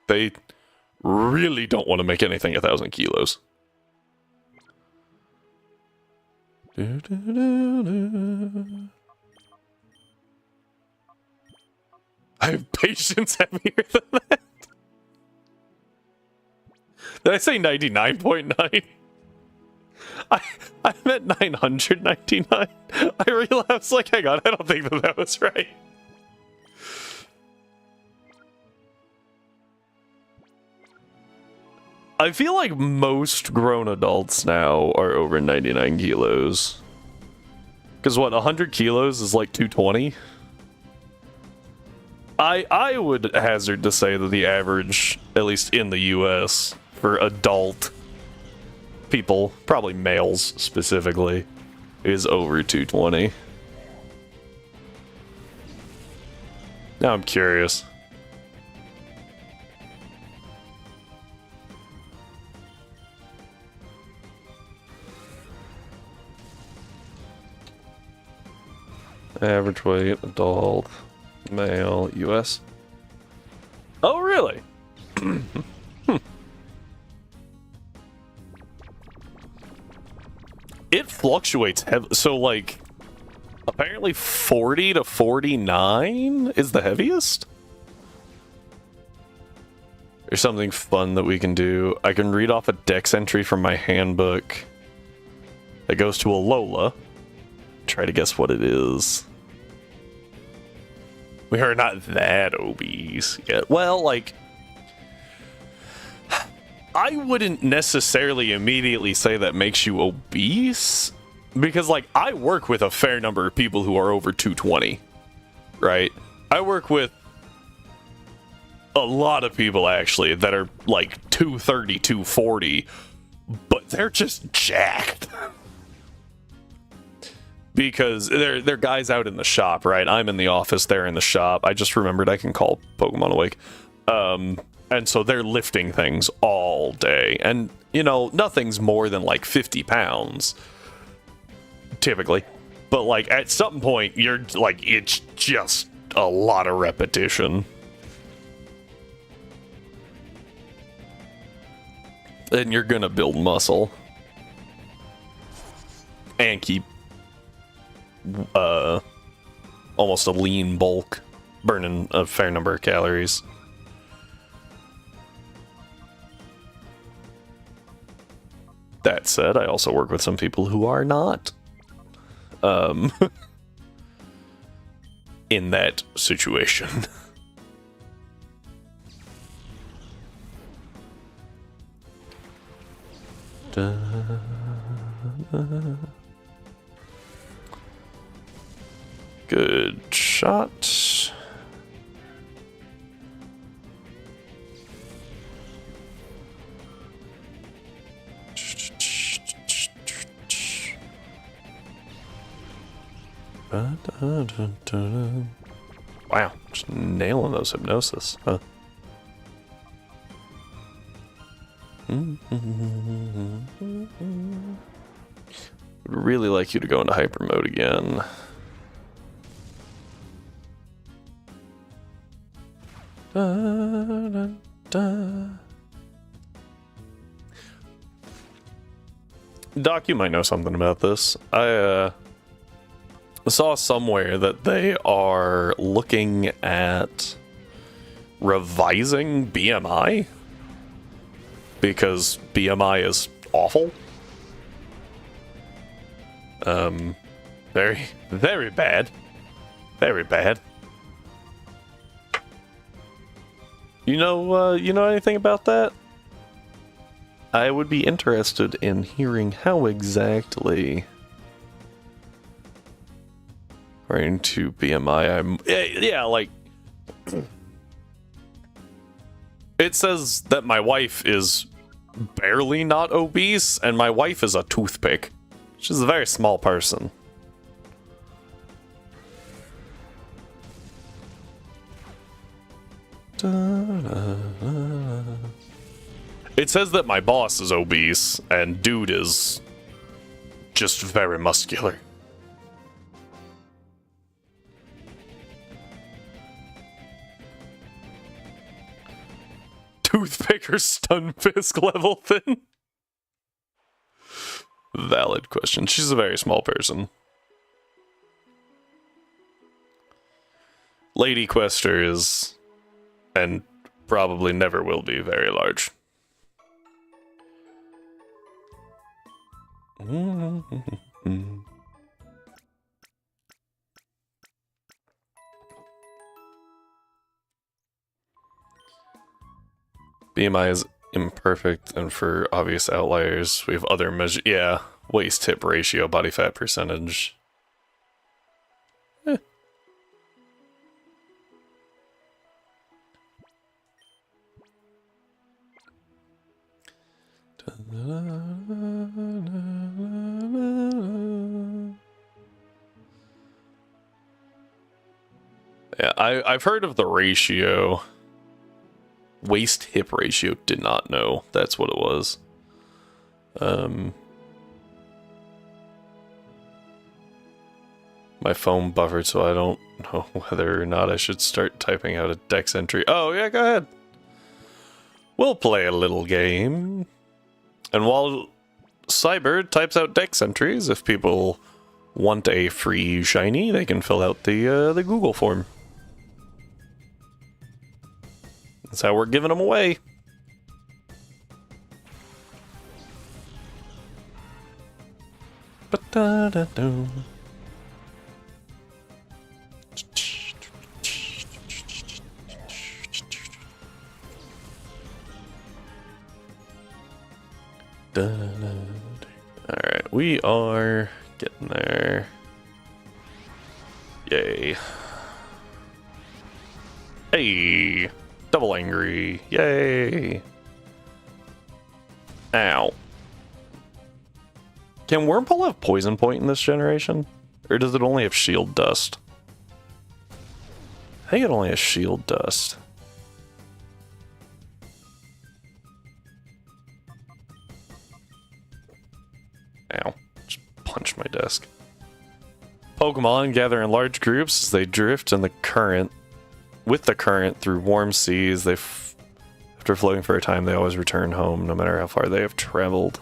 They really don't want to make anything 1,000 kilos. I have patience heavier than that. Did I say 99.9? I meant 999. I relapsed like, hang on, I don't think that was right. I feel like most grown adults now are over 99 kilos. Because what, 100 kilos is like 220? I would hazard to say that the average, at least in the US, for adult people, probably males specifically, is over 220. Now I'm curious. Average weight, adult, male, US. Oh, really? It fluctuates heavily. So, like, apparently 40 to 49 is the heaviest? There's something fun that we can do. I can read off a dex entry from my handbook that goes to a Lola. Try to guess what it is. We are not that obese yet. Well, like, I wouldn't necessarily immediately say that makes you obese, because, like, I work with a fair number of people who are over 220, right? I work with a lot of people, actually, that are, like, 230, 240, but they're just jacked. Because they're guys out in the shop, right? I'm in the office, they're in the shop. I just remembered I can call Pokemon Awake. And so they're lifting things all day. And, you know, nothing's more than like 50 pounds, typically. But, like, at some point, you're, like, it's just a lot of repetition. And you're gonna build muscle. And keep almost a lean bulk, burning a fair number of calories. That said, I also work with some people who are not in that situation. Good shot. Wow, just nailing those hypnosis, huh? Would really like you to go into hyper mode again. Doc, you might know something about this. I saw somewhere that they are looking at revising BMI because BMI is awful. Very, very bad. Very bad. You know anything about that? I would be interested in hearing how exactly. According to BMI, yeah, like it says that my wife is barely not obese, and my wife is a toothpick. She's a very small person. It says that my boss is obese, and dude is just very muscular. Toothpick or Stunfisk level thin? Valid question. She's a very small person. Lady Quester is, and probably never will be, very large. BMI is imperfect, and for obvious outliers, we have other measures. Yeah, waist hip ratio, body fat percentage. Yeah, I've heard of the ratio. Waist hip ratio, did not know that's what it was. My phone buffered, so I don't know whether or not I should start typing out a dex entry. Oh yeah, go ahead. We'll play a little game. And while Cybird types out dex entries, if people want a free shiny, they can fill out the Google form. That's how we're giving them away. Ba-da-da-doo. Alright, we are getting there. Yay. Hey! Double angry. Yay! Ow. Can Wormpole have Poison Point in this generation? Or does it only have Shield Dust? I think it only has Shield Dust. Ow. Just punch my desk. Pokemon gather in large groups as they drift in the current. With the current through warm seas, after floating for a time, they always return home, no matter how far they have traveled.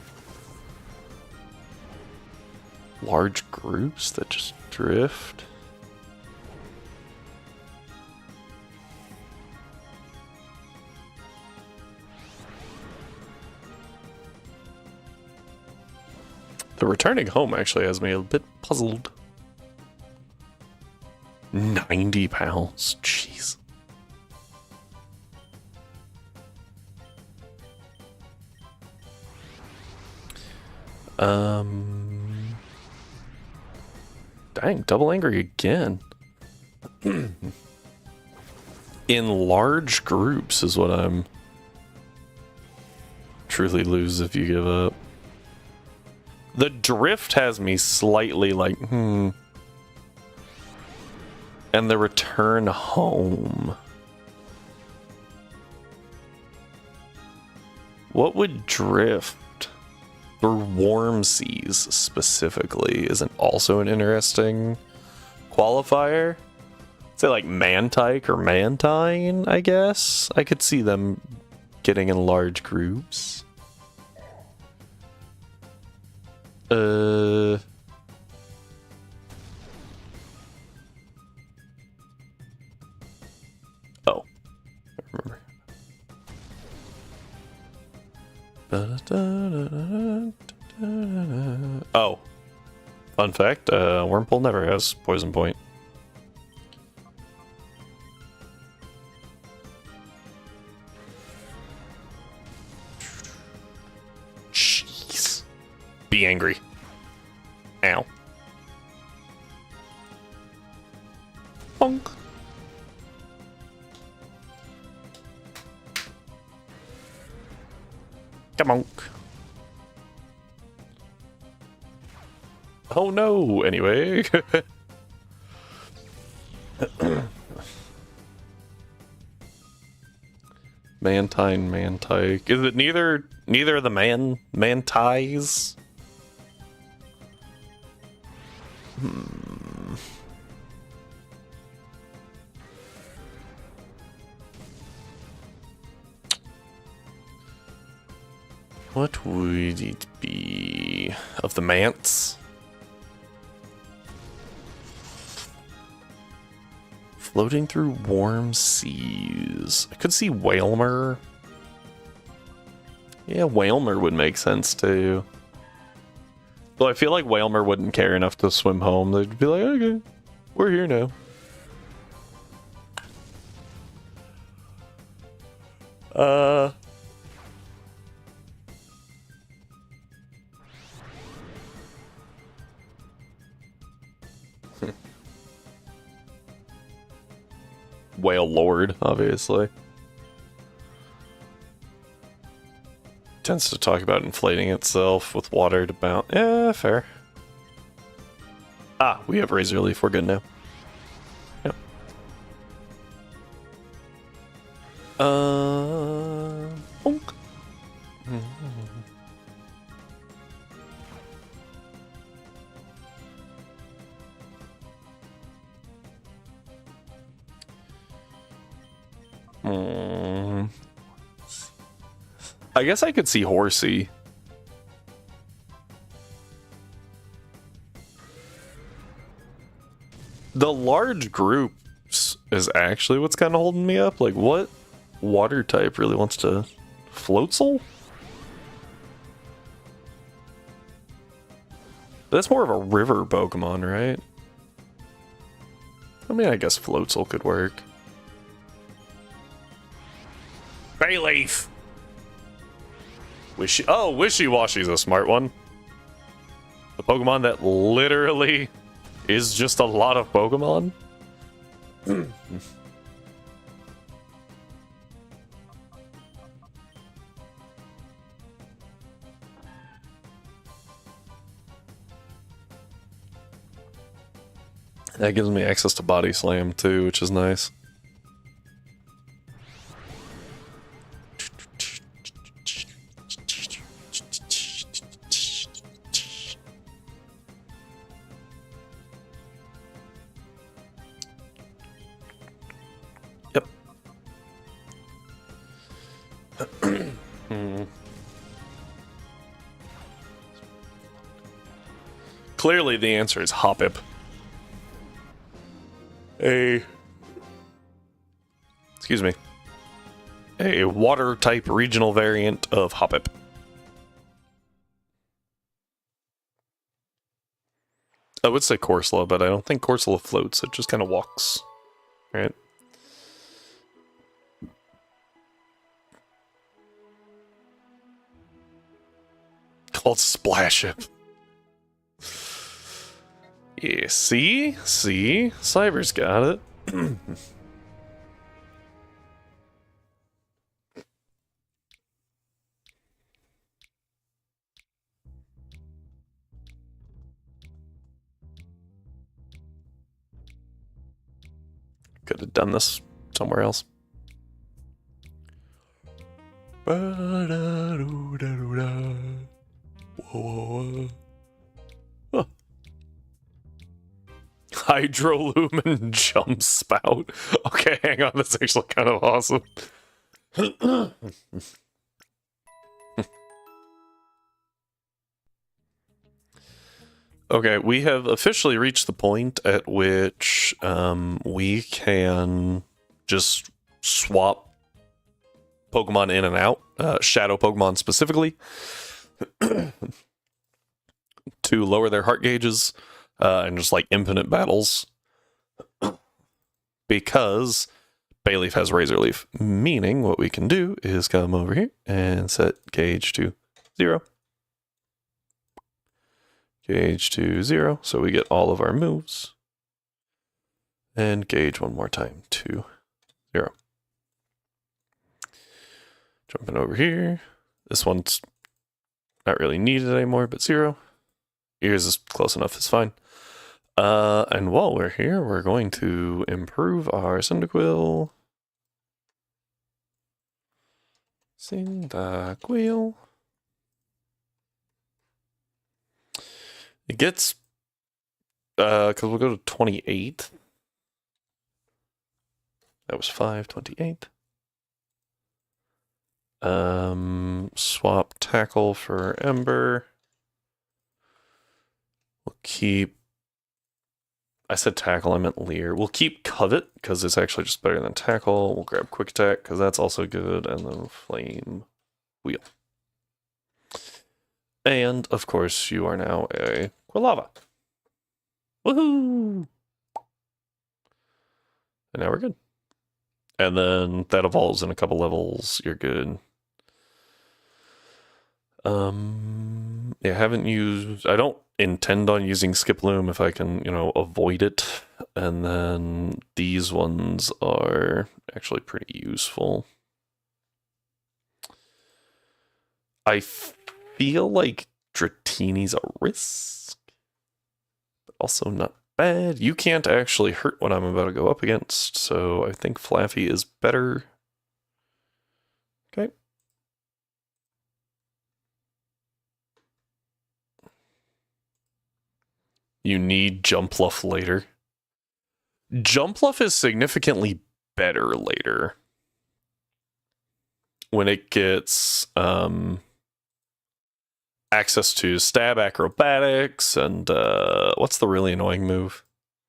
Large groups that just drift? The returning home actually has me a bit puzzled. 90 pounds, jeez. Dang, double angry again. In large groups is what I'm truly lose if you give up. The drift has me slightly like, And the return home. What would drift for warm seas specifically isn't also an interesting qualifier? Say like Mantike or Mantine, I guess. I could see them getting in large groups. Oh. I remember. Oh. Fun fact, Wormpole never has Poison Point. Jeez. Be angry. Ow. Bonk. Come on. Oh no, anyway. Mantine, Mantike. Is it neither of the Manties? What would it be? Of the Mants? Floating through warm seas. I could see Whalmer. Yeah, Whalmer would make sense too. Though I feel like Whalmer wouldn't care enough to swim home. They'd be like, okay, we're here now. Whale Lord, obviously. Tends to talk about inflating itself with water to bounce. Yeah, fair. Ah, we have Razor Leaf. We're good now. Yep. Bonk. I guess I could see Horsey. The large groups is actually what's kind of holding me up. Like, what water type really wants to Floatzel? That's more of a river Pokemon, right? I mean, I guess Floatzel could work. Bayleaf! Wishy-Washy's a smart one. The Pokemon that literally is just a lot of Pokemon. That gives me access to Body Slam too, which is nice. Yep. Clearly the answer is Hoppip. A water type regional variant of Hoppip. I would say Corsola, but I don't think Corsola floats. It just kind of walks, right? Called Splaship. Yeah, see? Cyber's got it. Could have done this somewhere else. Whoa. Huh. Hydrolumen Jump Spout. Okay, hang on, that's actually kind of awesome. Okay, we have officially reached the point at which we can just swap Pokemon in and out, Shadow Pokemon specifically, to lower their heart gauges and just like infinite battles. Because Bayleaf has Razor Leaf, meaning what we can do is come over here and set gauge to 0. Gauge to 0, so we get all of our moves. And gauge one more time to 0. Jumping over here. This one's not really needed anymore, but 0. Ears is close enough, it's fine. And while we're here, we're going to improve our Cyndaquil. It gets, because we'll go to 28. That was 5, 28. Swap Tackle for Ember. We'll keep, I said tackle, I meant leer. We'll keep covet, because it's actually just better than tackle. We'll grab quick attack, because that's also good. And then flame wheel. And, of course, you are now a Quilava. Woohoo! And now we're good. And then that evolves in a couple levels. You're good. Yeah, I don't intend on using Skip Loom if I can, avoid it. And then these ones are actually pretty useful. I feel like Dratini's a risk, but also not bad. You can't actually hurt what I'm about to go up against, so I think Flaffy is better. Okay. You need Jumpluff later. Jumpluff is significantly better later. When it gets access to stab acrobatics and what's the really annoying move?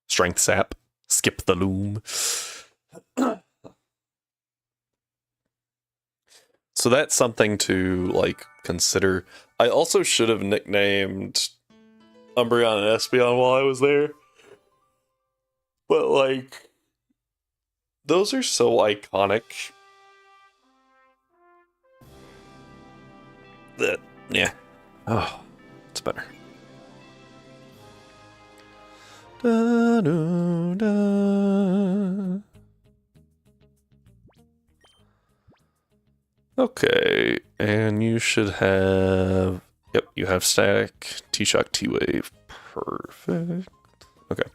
Strength sap. Skip the loom. So that's something to consider. I also should have nicknamed Umbreon and Espeon while I was there. But those are so iconic that yeah. Oh, it's better. Da, da, da. Okay, and you should have... Yep, you have static, T-Shock, T-Wave. Perfect. Okay.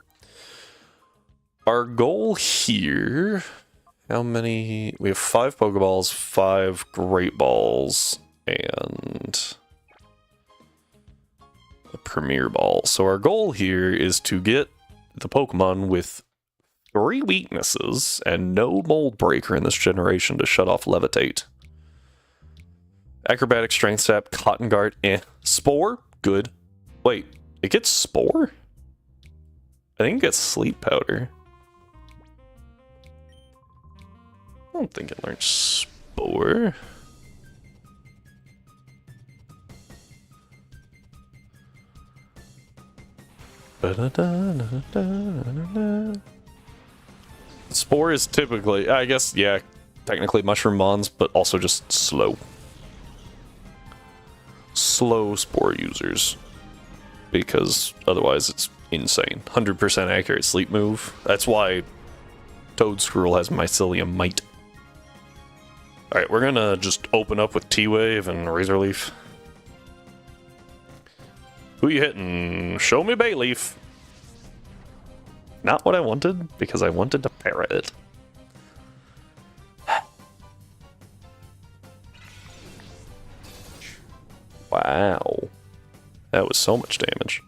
Our goal here... How many... We have 5 Pokeballs, 5 Great Balls, and... a Premier Ball. So our goal here is to get the Pokemon with 3 weaknesses and no Mold Breaker in this generation to shut off Levitate. Acrobatic, Strength Sap, Cotton Guard, Spore, good. Wait, it gets Spore? I think it gets Sleep Powder. I don't think it learns Spore. Spore is typically, I guess, yeah, technically Mushroom Mons, but also just slow. Slow Spore users. Because otherwise it's insane. 100% accurate sleep move. That's why Toedscruel has Mycelium Might. Alright, we're gonna just open up with T-Wave and Razor Leaf. Who you hitting? Show me Bayleaf. Not what I wanted, because I wanted to para it. Wow. That was so much damage.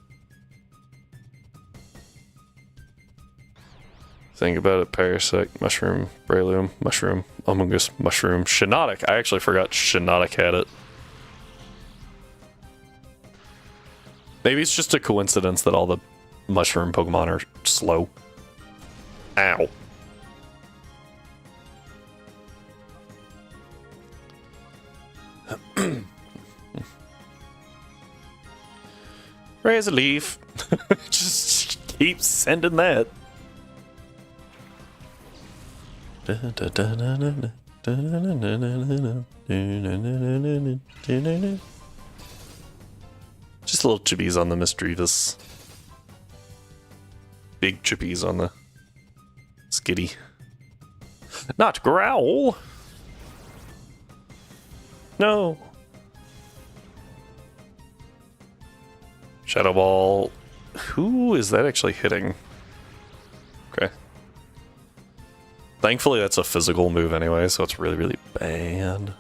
Think about it, Parasect, Mushroom, Breloom, Mushroom, Amoonguss, Mushroom, Shiinotic. I actually forgot Shiinotic had it. Maybe it's just a coincidence that all the mushroom Pokemon are slow. Ow. Razor Leaf. Just keep sending that. Just little chippies on the Misdreavus. Big chippies on the Skitty. Not Growl! No! Shadow Ball. Who is that actually hitting? Okay. Thankfully that's a physical move anyway, so it's really, really bad.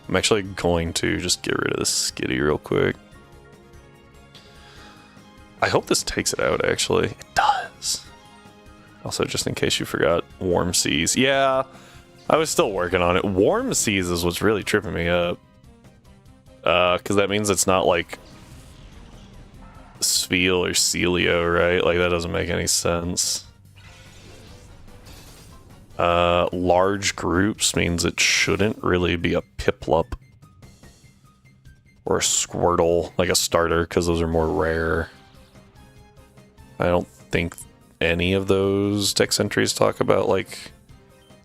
I'm actually going to just get rid of this Skitty real quick. I hope this takes it out, actually. It does. Also, just in case you forgot, Warm Seas. Yeah, I was still working on it. Warm Seas is what's really tripping me up. Because that means it's not, like, Spiel or Celio, right? Like, that doesn't make any sense. Large groups means it shouldn't really be a Piplup. Or a Squirtle, like a starter, because those are more rare. I don't think any of those text entries talk about, like,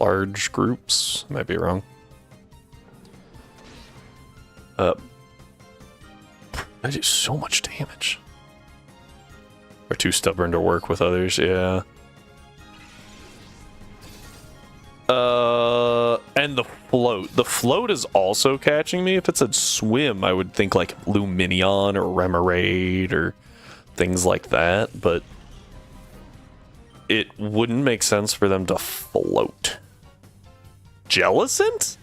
large groups. Might be wrong. I do so much damage. Or too stubborn to work with others, yeah. And the float. The float is also catching me. If it said swim, I would think like Luminion or Remoraid or things like that, but it wouldn't make sense for them to float. Jellicent?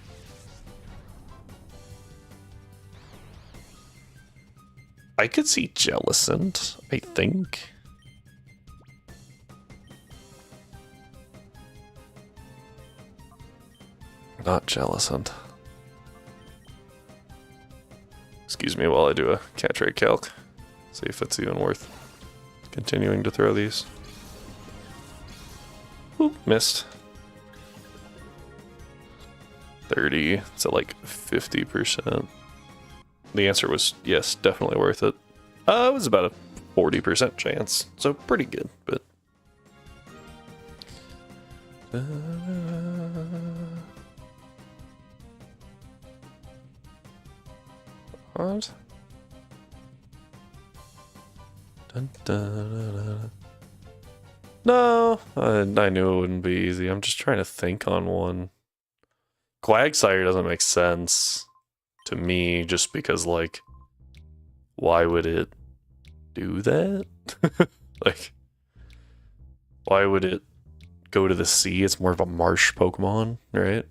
I could see Jellicent, I think. Not Jellicent. Excuse me while I do a catch rate calc. See if it's even worth continuing to throw these. Oop, missed. 30, it's at like 50%. The answer was yes, definitely worth it. It was about a 40% chance, so pretty good, but... What? Dun, dun, dun, dun. No, I knew it wouldn't be easy. I'm just trying to think on one. Quagsire doesn't make sense to me, just because, like, why would it do that? Like, why would it go to the sea? It's more of a marsh Pokemon, right?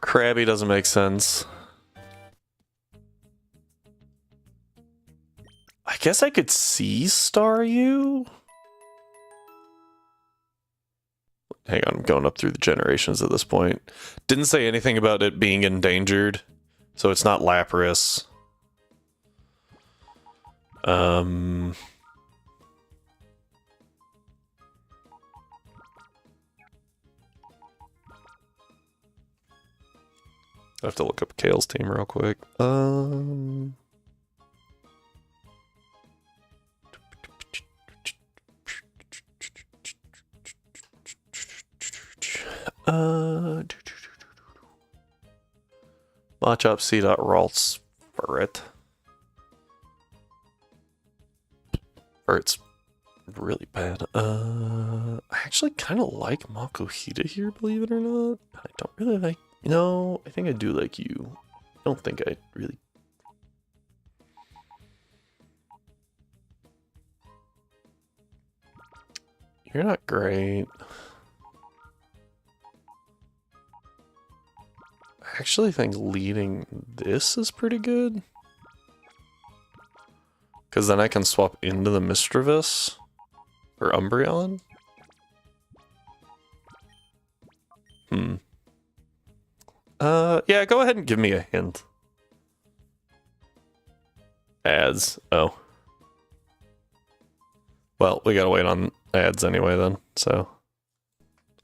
Krabby doesn't make sense. I guess I could see Staryu. Hang on, I'm going up through the generations at this point. Didn't say anything about it being endangered, so it's not Lapras. I have to look up Kale's team real quick. Machop C. Ralts Ferret. Ferret's really bad. I actually kind of like Makuhita here, believe it or not. I don't really like. No, I think I do like you. I don't think I really. You're not great. I actually think leading this is pretty good. Because then I can swap into the Mischievous or Umbreon. Yeah, go ahead and give me a hint. Ads. Oh. Well, we gotta wait on ads anyway then, so.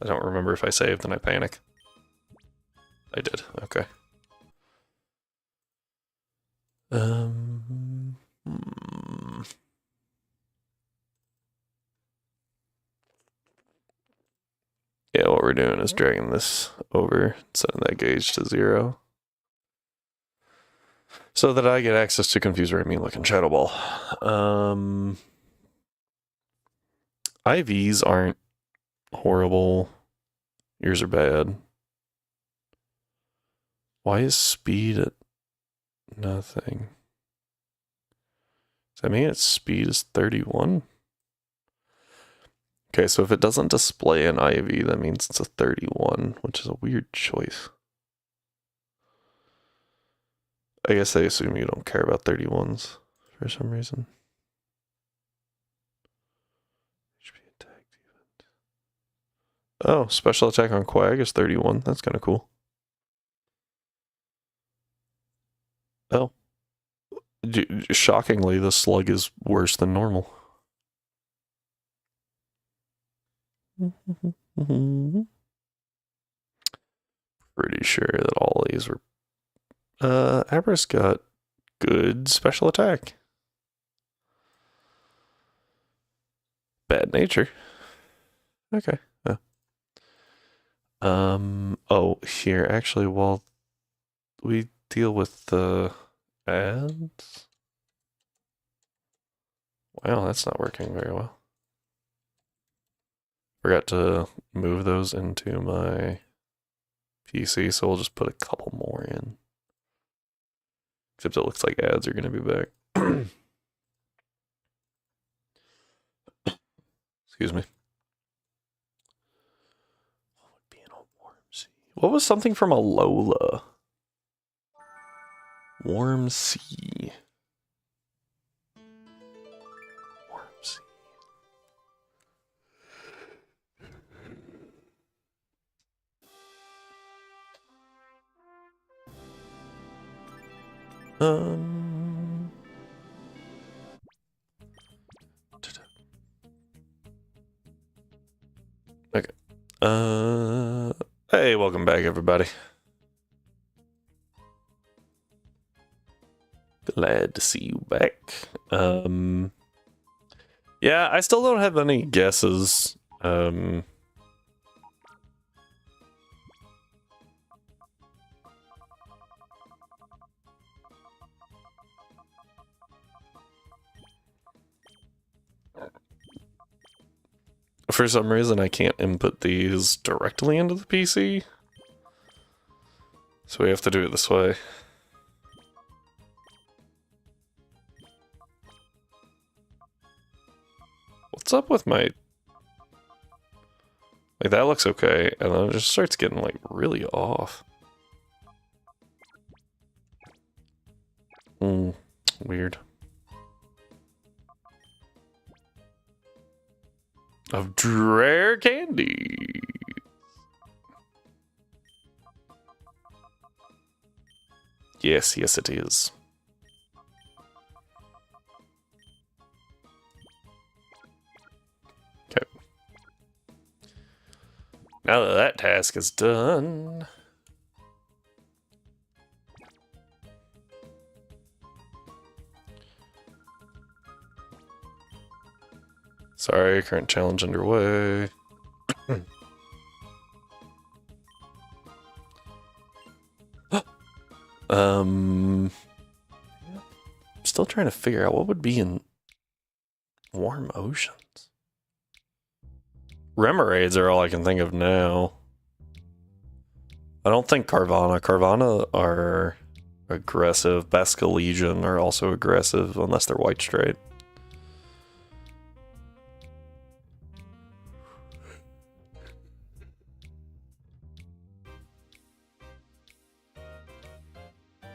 I don't remember if I saved and I panic. I did, okay. Yeah, what we're doing is dragging this over, setting that gauge to 0. So that I get access to Confuse Raimi looking Shadow Ball. IVs aren't horrible. Yours are bad. Why is speed at nothing? Does that mean its speed is 31? Okay, so if it doesn't display an IV, that means it's a 31, which is a weird choice. I guess I assume you don't care about 31s for some reason. HP attack defense. Oh, special attack on Quag is 31. That's kind of cool. Oh. Shockingly, the slug is worse than normal. Pretty sure that all these were... Abras got good special attack. Bad nature. Okay. Oh, here, actually, while we deal with the ads... Wow, that's not working very well. Forgot to move those into my PC, so we'll just put a couple more in. Except it looks like ads are going to be back. Excuse me. What would be in a warm sea? What was something from Alola? Warm sea. Warm sea. Okay. Hey, welcome back, everybody. Glad to see you back. Yeah, I still don't have any guesses. For some reason, I can't input these directly into the PC. So we have to do it this way. What's up with my... Like, that looks okay, and then it just starts getting, like, really off. Weird. Of rare candy. Yes, yes it is. Okay. Now that that task is done... Sorry, current challenge underway. Still trying to figure out what would be in warm oceans. Remoraid's are all I can think of now. I don't think Carvana. Carvana are aggressive. Bascalegion are also aggressive, unless they're white straight.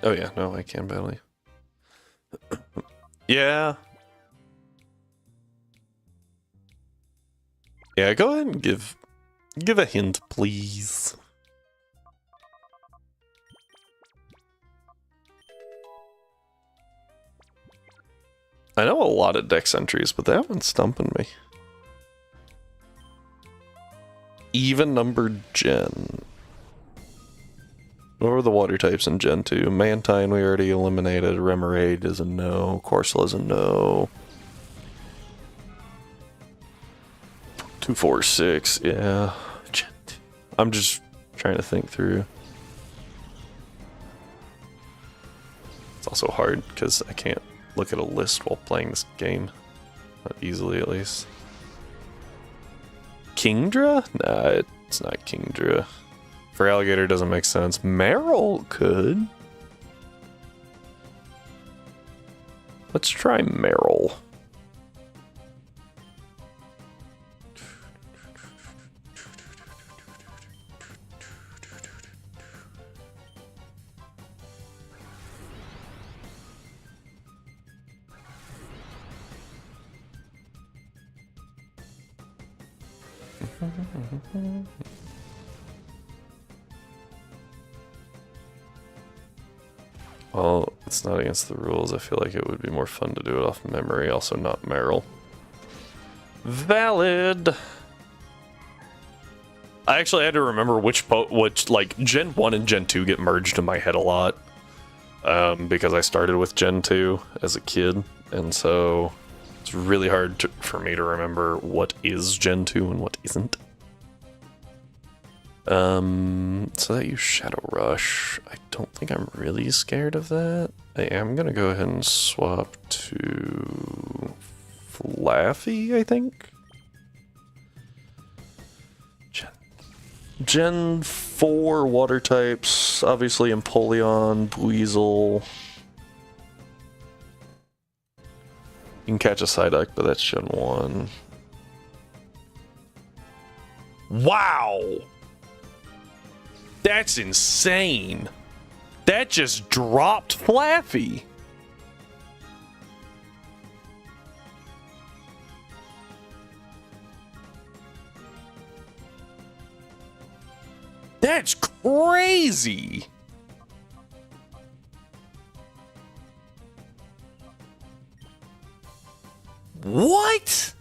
Oh yeah, no, I can barely. Yeah. Yeah, go ahead and give a hint, please. I know a lot of dex entries, but that one's stumping me. Even numbered Gen. What were the water types in Gen 2? Mantine we already eliminated. Remoraid is a no. Corsola is a no. 246, yeah. I'm just trying to think through. It's also hard because I can't look at a list while playing this game. Not easily, at least. Kingdra? Nah, it's not Kingdra. For alligator doesn't make sense. Meryl could. Let's try Meryl. Well, it's not against the rules. I feel like it would be more fun to do it off memory. Also not Meryl. Valid! I actually had to remember which like, Gen 1 and Gen 2 get merged in my head a lot. Because I started with Gen 2 as a kid. And so it's really hard for me to remember what is Gen 2 and what isn't. So that you Shadow Rush. I don't think I'm really scared of that. I am gonna go ahead and swap to Flaffy, I think. Gen 4 water types, obviously Empoleon, Buizel. You can catch a Psyduck, but that's Gen 1. Wow! That's insane! That just dropped Flaffy! That's crazy! What?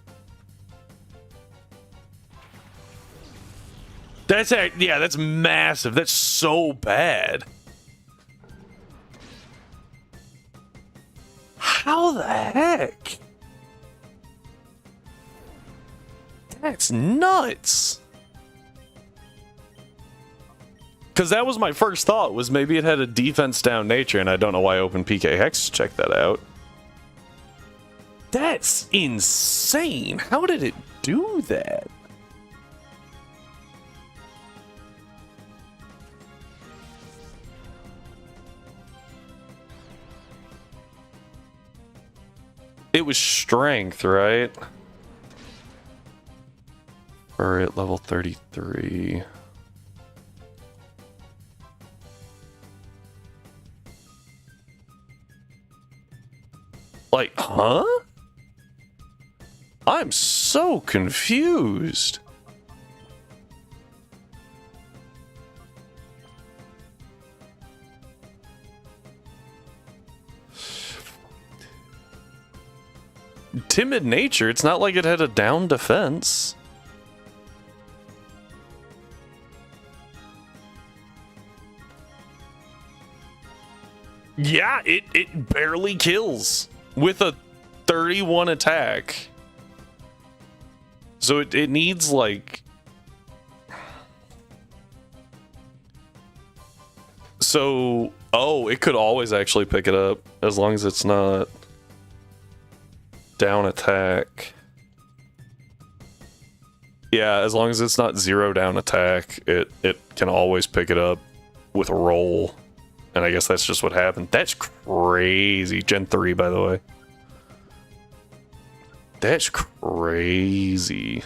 Yeah, that's massive. That's so bad. How the heck? That's nuts. Because that was my first thought, was maybe it had a defense down nature, and I don't know why I opened PK Hex to check that out. That's insane. How did it do that? It was strength, right? Or at level 33. Like, huh? I'm so confused. Timid nature, it's not like it had a down defense. Yeah, it barely kills with a 31 attack. So it needs like... So, oh, it could always actually pick it up as long as it's not down attack. Yeah, as long as it's not 0 down attack, it can always pick it up with a roll. And I guess that's just what happened. That's crazy. Gen 3, by the way. That's crazy.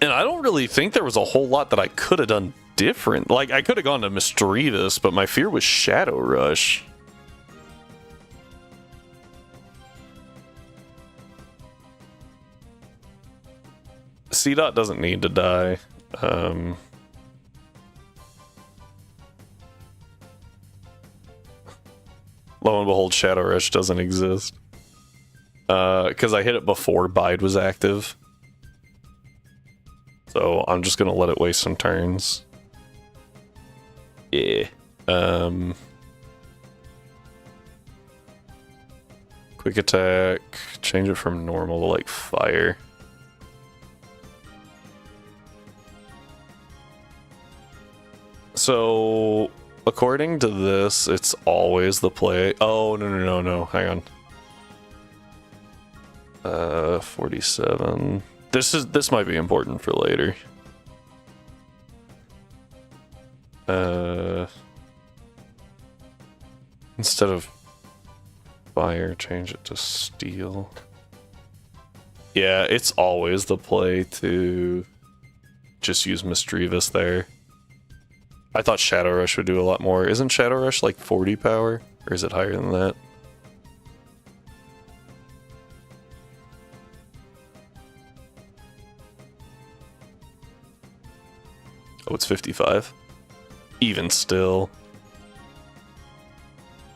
And I don't really think there was a whole lot that I could have done different. Like, I could have gone to Misdreavus, but my fear was Shadow Rush. C-Dot doesn't need to die. Lo and behold, Shadow Rush doesn't exist. Because I hit it before Bide was active. So I'm just gonna let it waste some turns. Yeah. Quick attack. Change it from normal to like fire. So, according to this, it's always the play. Oh, no. Hang on. 47. This might be important for later. Instead of fire, change it to steel. Yeah, it's always the play to just use Misdreavus there. I thought Shadow Rush would do a lot more. Isn't Shadow Rush like 40 power? Or is it higher than that? Oh, it's 55. Even still.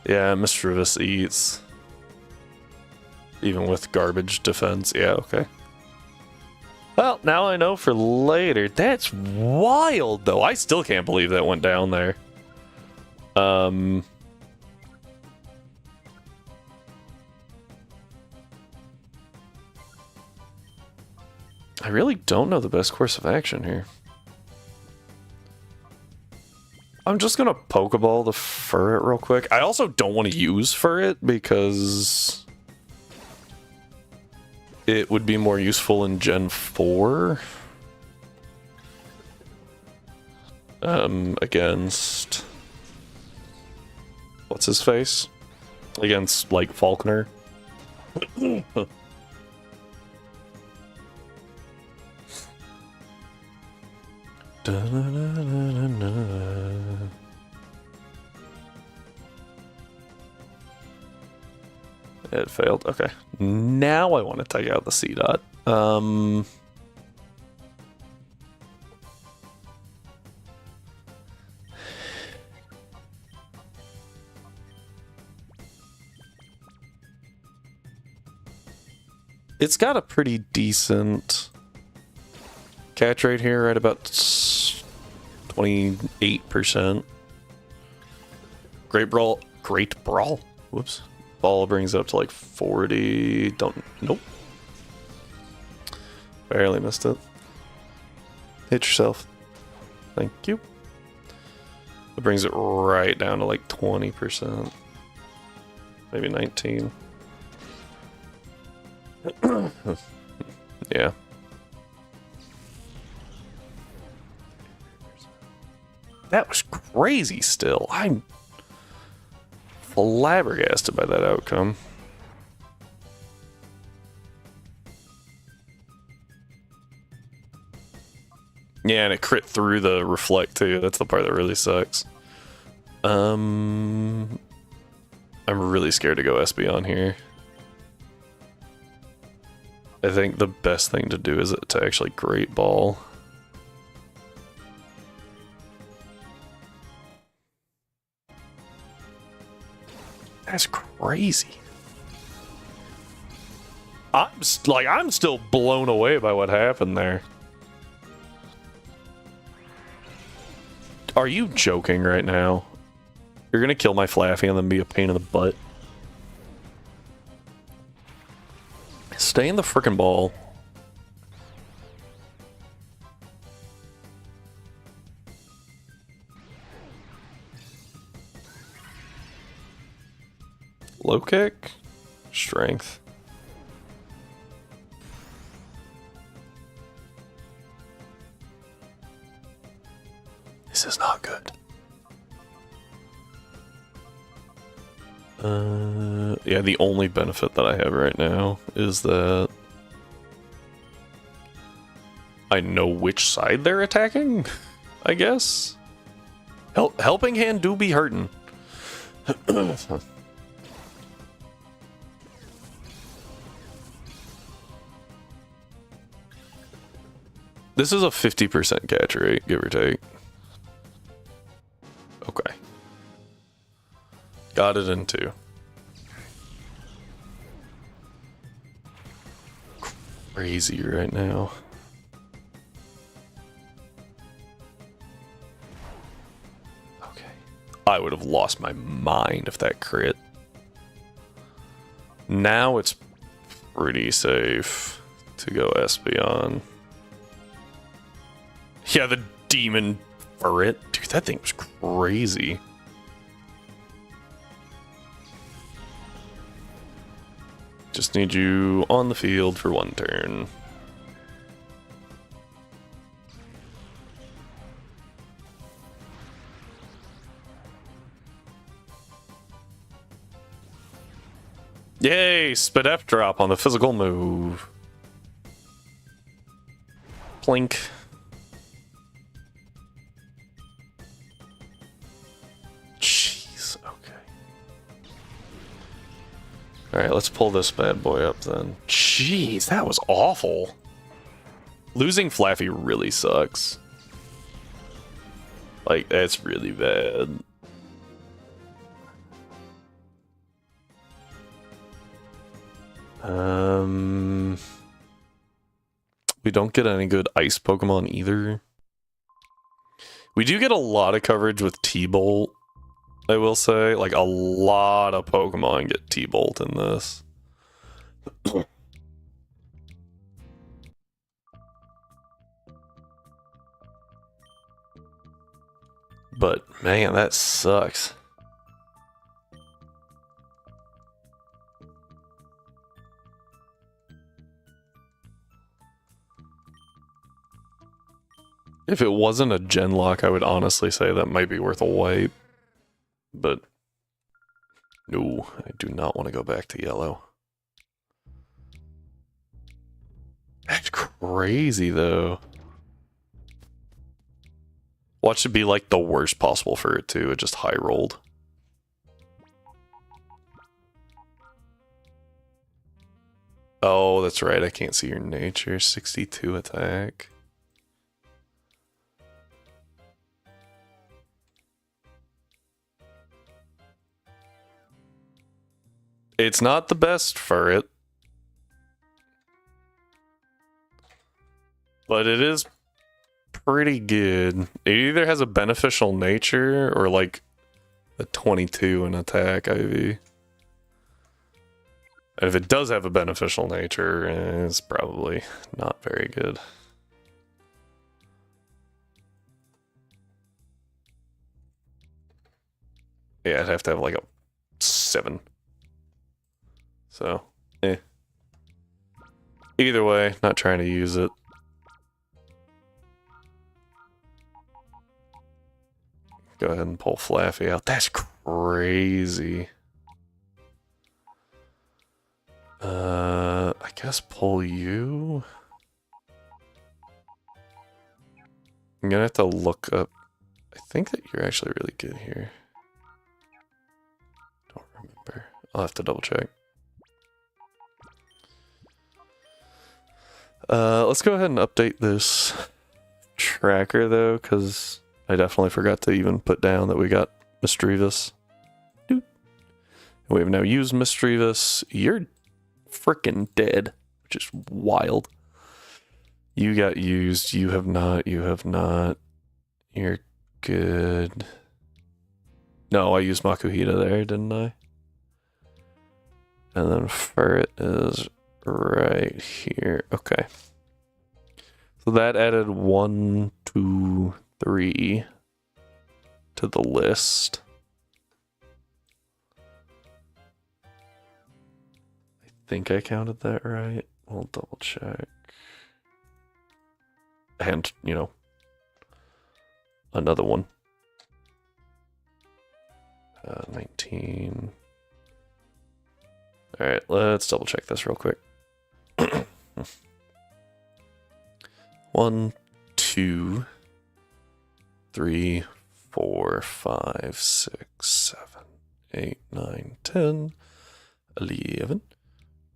Yeah, Mischievous eats. Even with garbage defense. Yeah, okay. Well, now I know for later. That's wild, though. I still can't believe that went down there. I really don't know the best course of action here. I'm just gonna Pokeball the Furret real quick. I also don't want to use Furret because it would be more useful in Gen 4. Against... what's his face? Against, like, Falconer. It failed. Okay. Now I want to take out the C-Dot. It's got a pretty decent catch rate here, right about 28%. Great Brawl. Whoops. Ball brings it up to like 40. Nope. Barely missed it. Hit yourself. Thank you. It brings it right down to like 20%. Maybe 19. Yeah. That was crazy still. I'm flabbergasted by that outcome. Yeah, and it crit through the reflect too. That's the part that really sucks. I'm really scared to go Espeon here. I think the best thing to do is to actually Great Ball. That's crazy. I'm still blown away by what happened there. Are you joking right now? You're gonna kill my Flaffy and then be a pain in the butt. Stay in the frickin' ball. Low kick? Strength. This is not good. Yeah, the only benefit that I have right now is that I know which side they're attacking, I guess. Helping Hand do be hurting. This is a 50% catch rate, give or take. Okay. Got it in 2. Crazy right now. Okay. I would have lost my mind if that crit. Now it's pretty safe to go Espeon. Yeah, the demon Furret. Dude, that thing was crazy. Just need you on the field for 1 turn. Yay! Spidef drop on the physical move. Plink. Jeez, okay. Alright, let's pull this bad boy up then. Jeez, that was awful. Losing Flaffy really sucks. Like, that's really bad. We don't get any good ice Pokemon either. We do get a lot of coverage with T-Bolt, I will say. Like, a lot of Pokemon get T-Bolt in this. But, man, that sucks. If it wasn't a Genlocke, I would honestly say that might be worth a wipe. But, no, I do not want to go back to yellow. That's crazy, though. Watch it be like the worst possible for it, too. It just high rolled. Oh, that's right. I can't see your nature. 62 attack. It's not the best for it. But it is pretty good. It either has a beneficial nature or like a 22 in attack IV. And if it does have a beneficial nature, it's probably not very good. Yeah, I'd have to have like a 7. So, eh. Either way, not trying to use it. Go ahead and pull Flaffy out. That's crazy. I guess pull you. I'm gonna have to look up. I think that you're actually really good here. Don't remember. I'll have to double check. Let's go ahead and update this tracker though, because I definitely forgot to even put down that we got Misdreavus. We have now used Misdreavus. You're freaking dead, which is wild. You got used. You have not. You have not. You're good. No, I used Makuhita there, didn't I? And then Ferret is right here. Okay. So that added 1, 2, 3 to the list. I think I counted that right. We'll double check. And, you know, another one. 19. All right, let's double check this real quick. 1, 2, 3, 4, 5, 6, 7, 8, 9, 10, 11,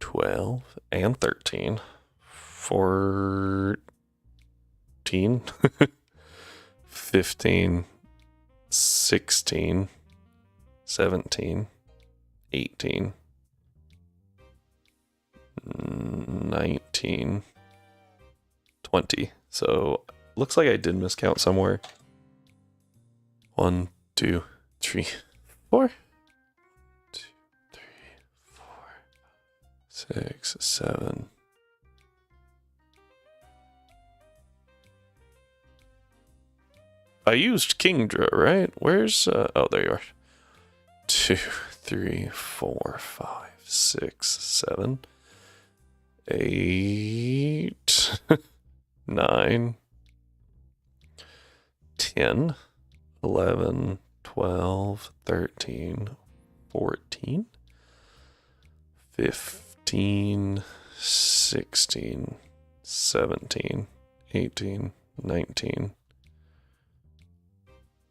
12, and 13. 14, 15, 16, 17, 18, 19, 20. So looks like I did miscount somewhere. 1, 2, 3, 4. 2, 3, 4, 6, 7. I used Kingdra, right? Where's oh, there you are. 2, 3, 4, 5, 6, 7, 8, 9, 10, 11, 12, 13, 14, 15, 16, 17, 18, 19,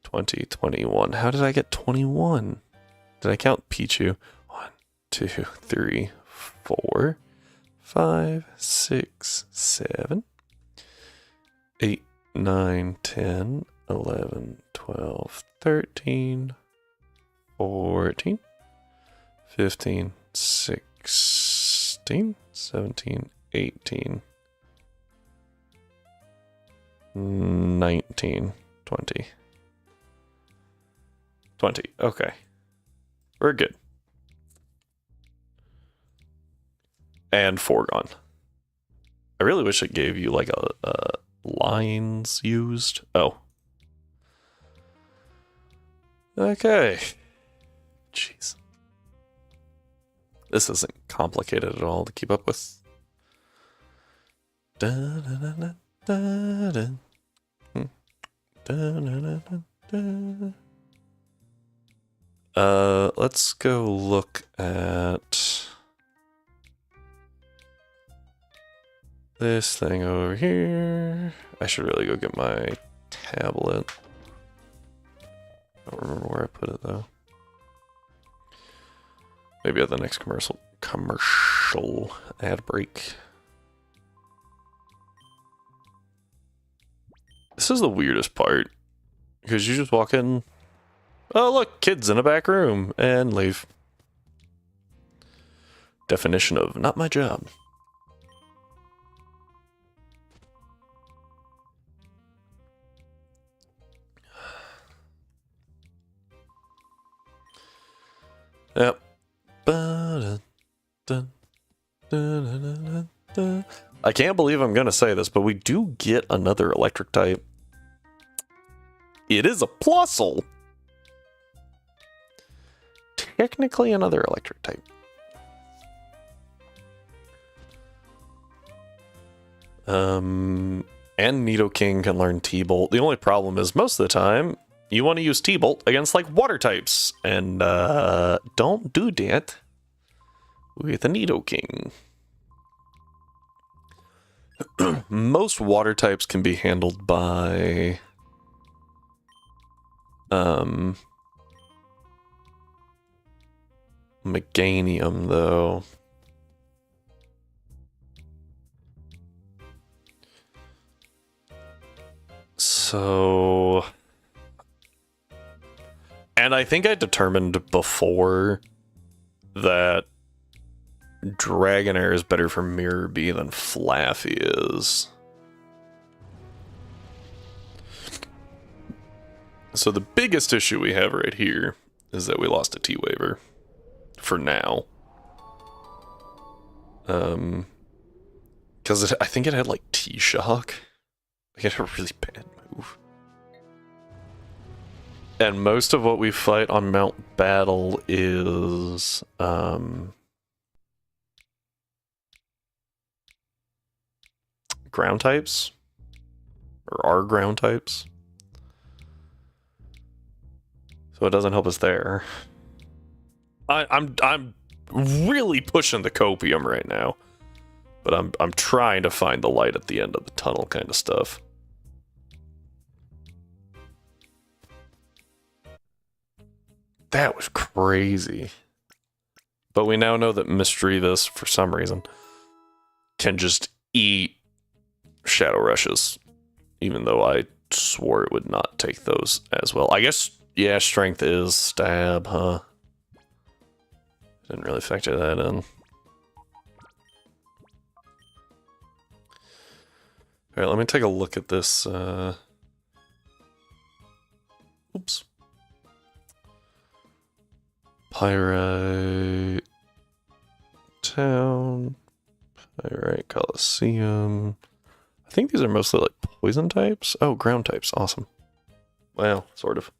20, 21. How did I get 21? Did I count Pichu? 1, 2, 3, 4, 5, 6, 7, 8, 9, 10, 11, 12, 13, 14, 15, 16, 17, 18, 19, 20. 20. Okay. We're good. And foregone. I really wish it gave you like a lines used. Oh. Okay. Jeez. This isn't complicated at all to keep up with. Let's go look at this thing over here. I should really go get my tablet. I don't remember where I put it though. Maybe at the next commercial ad break. This is the weirdest part, because you just walk in, oh look, kids in a back room, and leave. Definition of not my job. Yep. I can't believe I'm gonna say this, but we do get another electric type. It is a Plusle. Technically another electric type. And Nidoking can learn T-Bolt. The only problem is most of the time you want to use T-Bolt against like water types, and don't do that with a Nidoking. Most water types can be handled by Meganium, though. So, and I think I determined before that Dragonair is better for Mirror Bee than Flaffy is. So the biggest issue we have right here is that we lost a T-Waver. For now. Because I think it had like T-Shock. Like it had a really bad move. And most of what we fight on Mount Battle is ground types, or are ground types, so it doesn't help us there. I'm really pushing the copium right now, but I'm trying to find the light at the end of the tunnel kind of stuff. That was crazy. But we now know that Misdreavus, for some reason, can just eat Shadow Rushes, even though I swore it would not take those as well. I guess, yeah, Strength is Stab, huh? Didn't really factor that in. Alright, let me take a look at this. Oops. Pyrite Town. Pyrite Colosseum. I think these are mostly like poison types. Oh, ground types. Awesome. Well, sort of.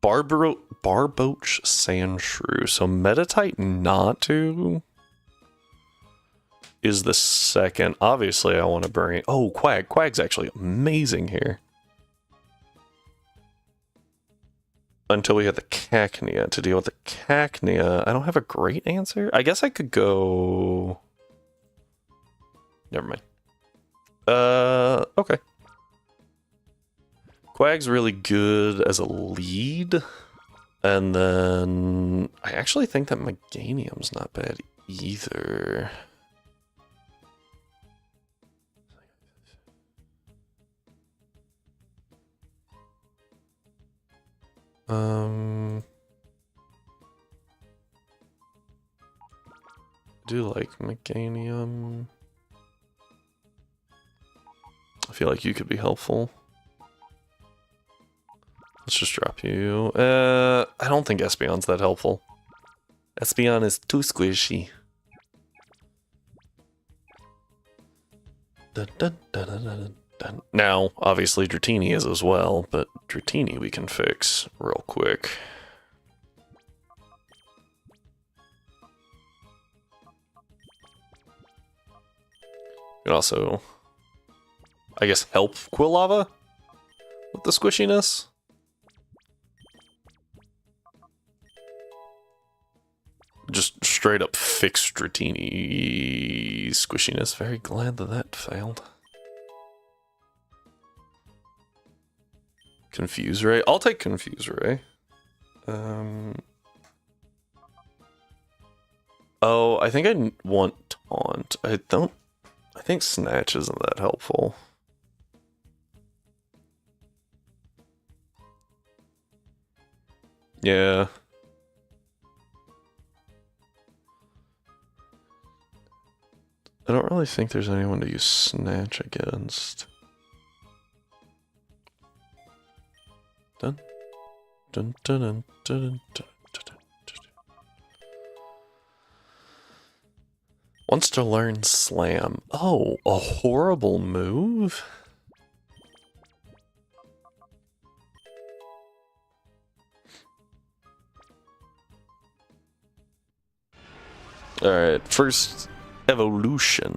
Barboach Sandshrew. So Metatite Natu is the second. Obviously, I want to bring... Oh, Quag. Quag's actually amazing here. Until we had the Cacnea. To deal with the Cacnea, I don't have a great answer. I guess I could go... Never mind. Okay. Quag's really good as a lead. And then I actually think that Meganium's not bad either. Do like Meganium. I feel like you could be helpful. Let's just drop you. I don't think Espeon's that helpful. Espeon is too squishy. Dun, dun, dun, dun, dun, dun. Now, obviously, Dratini is as well, but Dratini we can fix real quick. You can also, I guess, help Quilava with the squishiness. Just straight up fix Dratini squishiness. Very glad that that failed. Confuse Ray. I'll take Confuse Ray. Oh, I think I want Taunt. I think Snatch isn't that helpful. Yeah. I don't really think there's anyone to use Snatch against. Dun, dun, dun, dun, dun, dun, dun, dun. Wants to learn Slam. Oh, a horrible move? Alright, first evolution.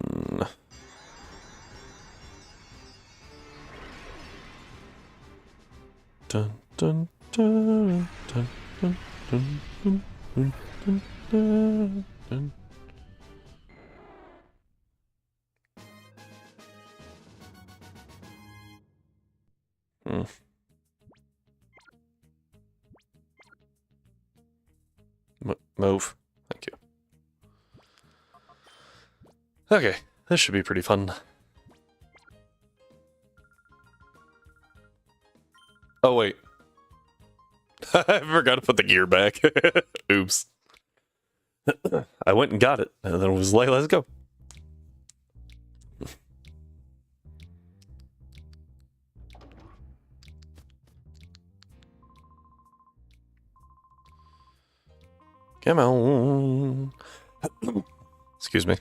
Dun, dun, dun, dun, dun, dun, dun, dun, dun, dun, dun. Move. Thank you. Okay, this should be pretty fun. Oh, wait. I forgot to put the gear back. Oops. I went and got it, and then it was like, let's go. Come on. Excuse me.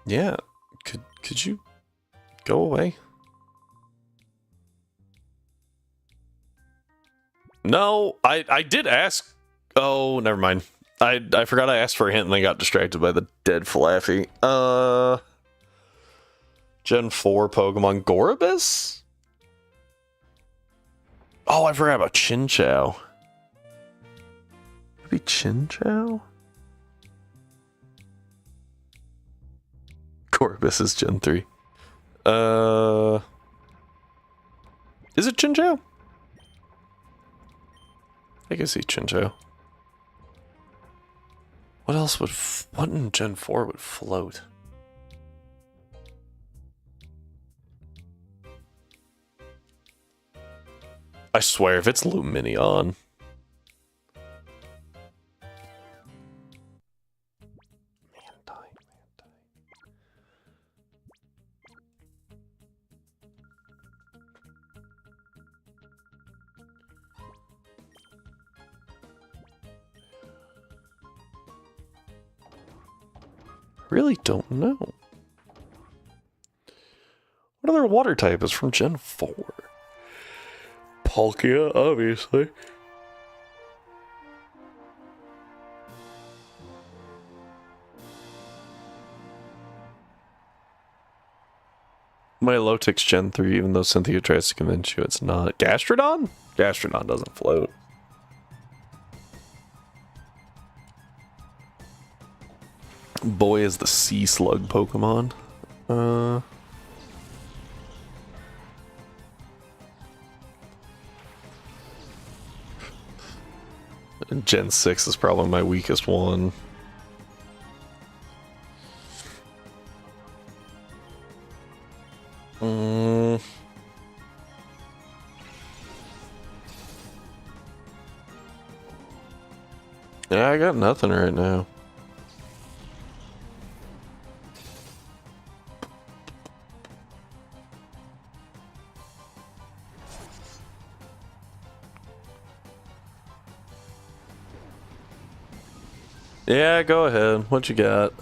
Yeah, could you go away? No, I did ask. Oh, never mind. I forgot I asked for a hint and I got distracted by the dead Flaffy. Gen 4 Pokemon Gorobus? Oh, I forgot about Chinchou. Maybe Chinchou? Gorobus is Gen 3. Is it Chinchou? I can see Chinchou. What else would... what in Gen 4 would float? I swear, if it's Lumineon... Really don't know. What other water type is from Gen 4? Palkia, obviously. Milotic's Gen 3, even though Cynthia tries to convince you it's not. Gastrodon? Gastrodon doesn't float. Boy is the sea slug Pokemon. Gen 6 is probably my weakest one. Mm. Yeah, I got nothing right now. Yeah, go ahead. What you got?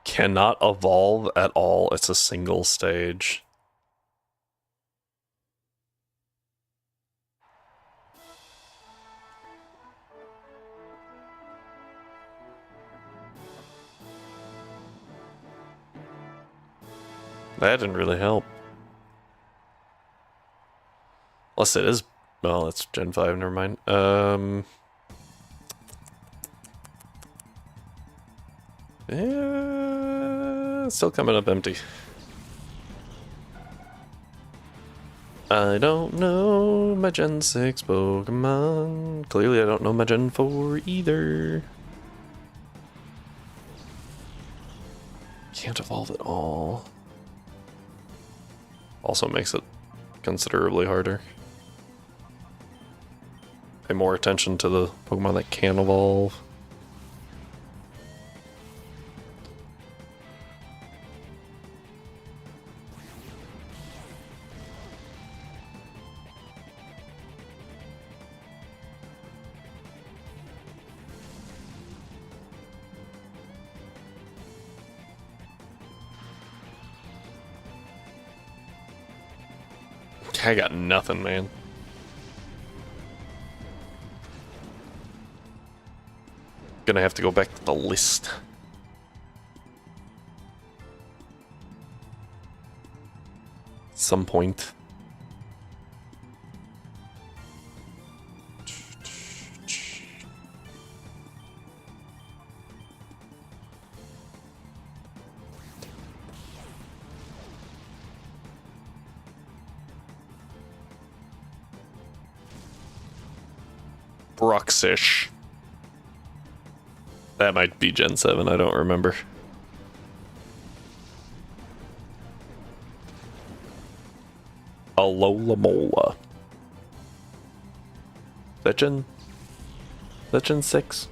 Cannot evolve at all. It's a single stage. That didn't really help. Unless it is... Well, it's Gen 5, never mind. Yeah... Still coming up empty. I don't know my Gen 6 Pokemon. Clearly I don't know my Gen 4 either. Can't evolve at all. Also makes it considerably harder. Pay more attention to the Pokemon that can evolve. I got nothing, man. Gonna have to go back to the list. Some point. Bruxish. That might be Gen 7, I don't remember. Alola. Is that Gen 6?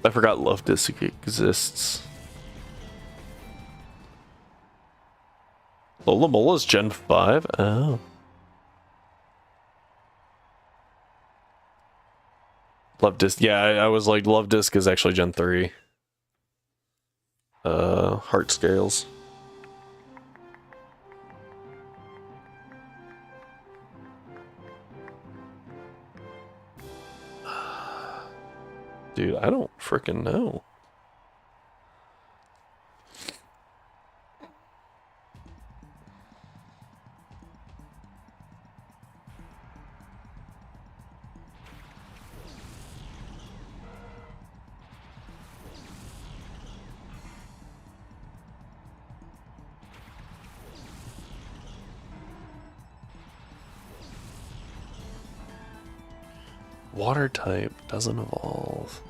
I forgot Love Disc exists. Alola is Gen 5? Oh. Love Disc. Yeah, I was like, Love Disc is actually Gen 3. Heart Scales. Dude, I don't frickin' know. Water type doesn't evolve.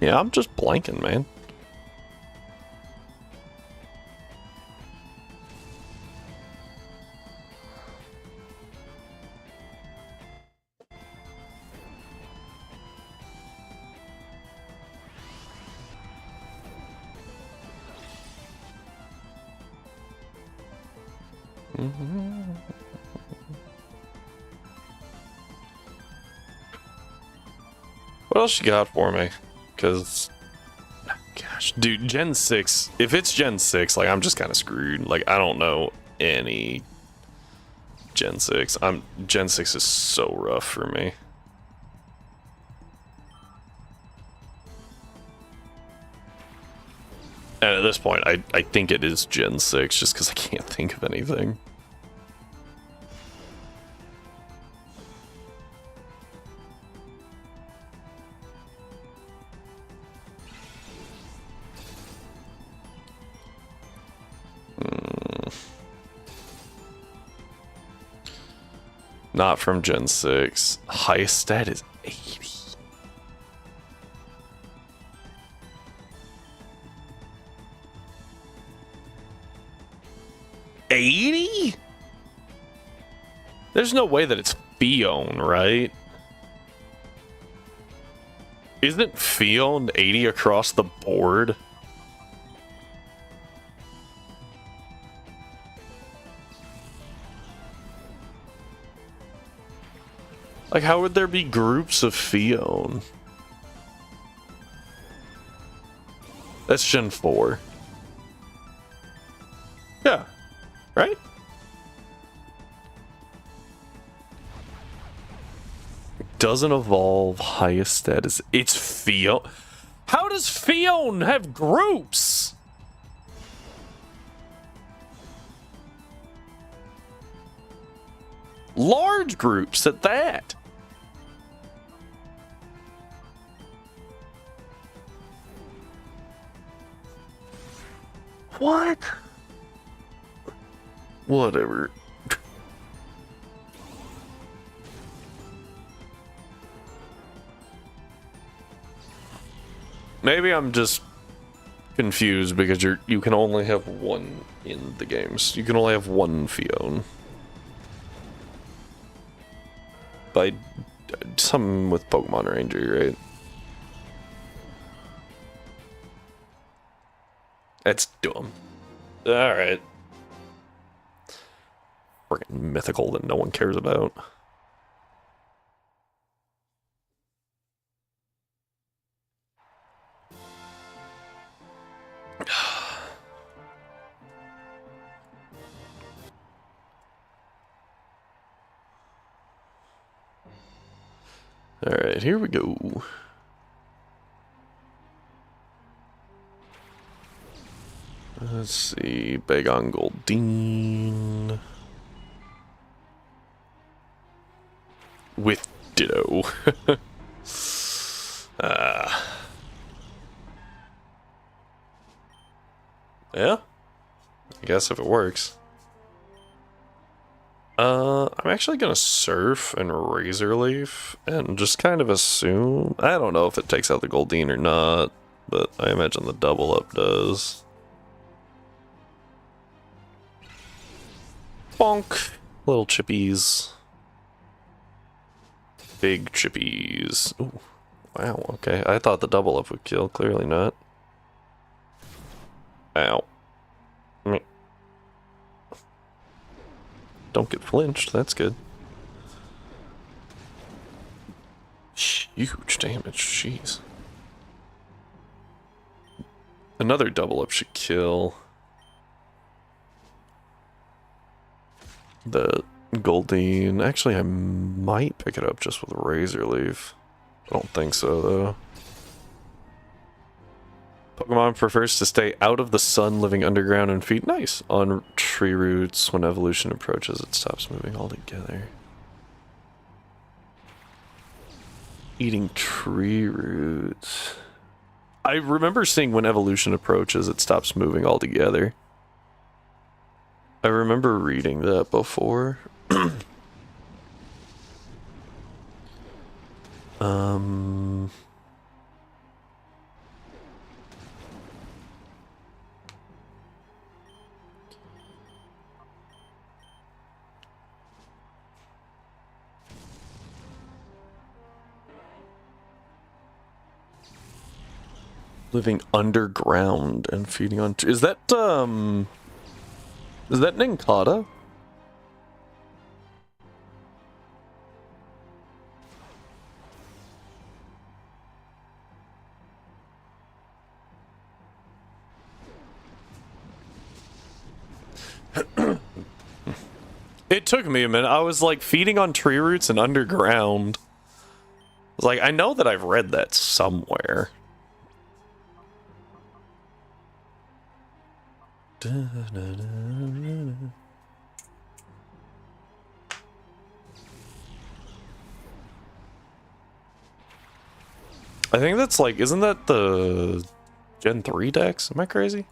Yeah, I'm just blanking, man. What else you got for me? Because Gosh, dude, Gen 6, if it's Gen 6, like, I'm just kind of screwed. Like, I don't know any Gen 6. Gen 6 is so rough for me. And at this point, I think it is Gen 6, just because I can't think of anything. Not from Gen 6. Highest stat is 80. 80? There's no way that it's Fion, right? Isn't Fion 80 across the board? Like, how would there be groups of Fion? That's Gen 4. Yeah. Right? Doesn't evolve, highest status. It's Fion. How does Fion have groups? Large groups at that. What? Whatever. Maybe I'm just confused because you can only have one in the games. You can only have one Fion. By something with Pokemon Ranger, right? That's dumb. Alright. Freaking mythical that no one cares about. Alright, here we go. Let's see. Bagon Goldeen. With Ditto. Yeah? I guess if it works. I'm actually gonna Surf and Razor Leaf and just kind of assume. I don't know if it takes out the Goldeen or not, but I imagine the double up does. Bonk. Little chippies. Big chippies. Ooh. Wow, okay. I thought the double up would kill, clearly not. Ow. Meh. Don't get flinched, that's good. Huge damage, jeez. Another double up should kill. The Goldeen. Actually, I might pick it up just with a Razor Leaf. I don't think so, though. Pokemon prefers to stay out of the sun, living underground and feed nice on tree roots. When evolution approaches, it stops moving altogether. Eating tree roots. I remember seeing when evolution approaches, it stops moving altogether. I remember reading that before. Living underground and feeding on... Is that Nincada? It took me a minute. I was like feeding on tree roots and underground. I was like, I know that I've read that somewhere. I think that's like, isn't that the Gen 3 decks? Am I crazy?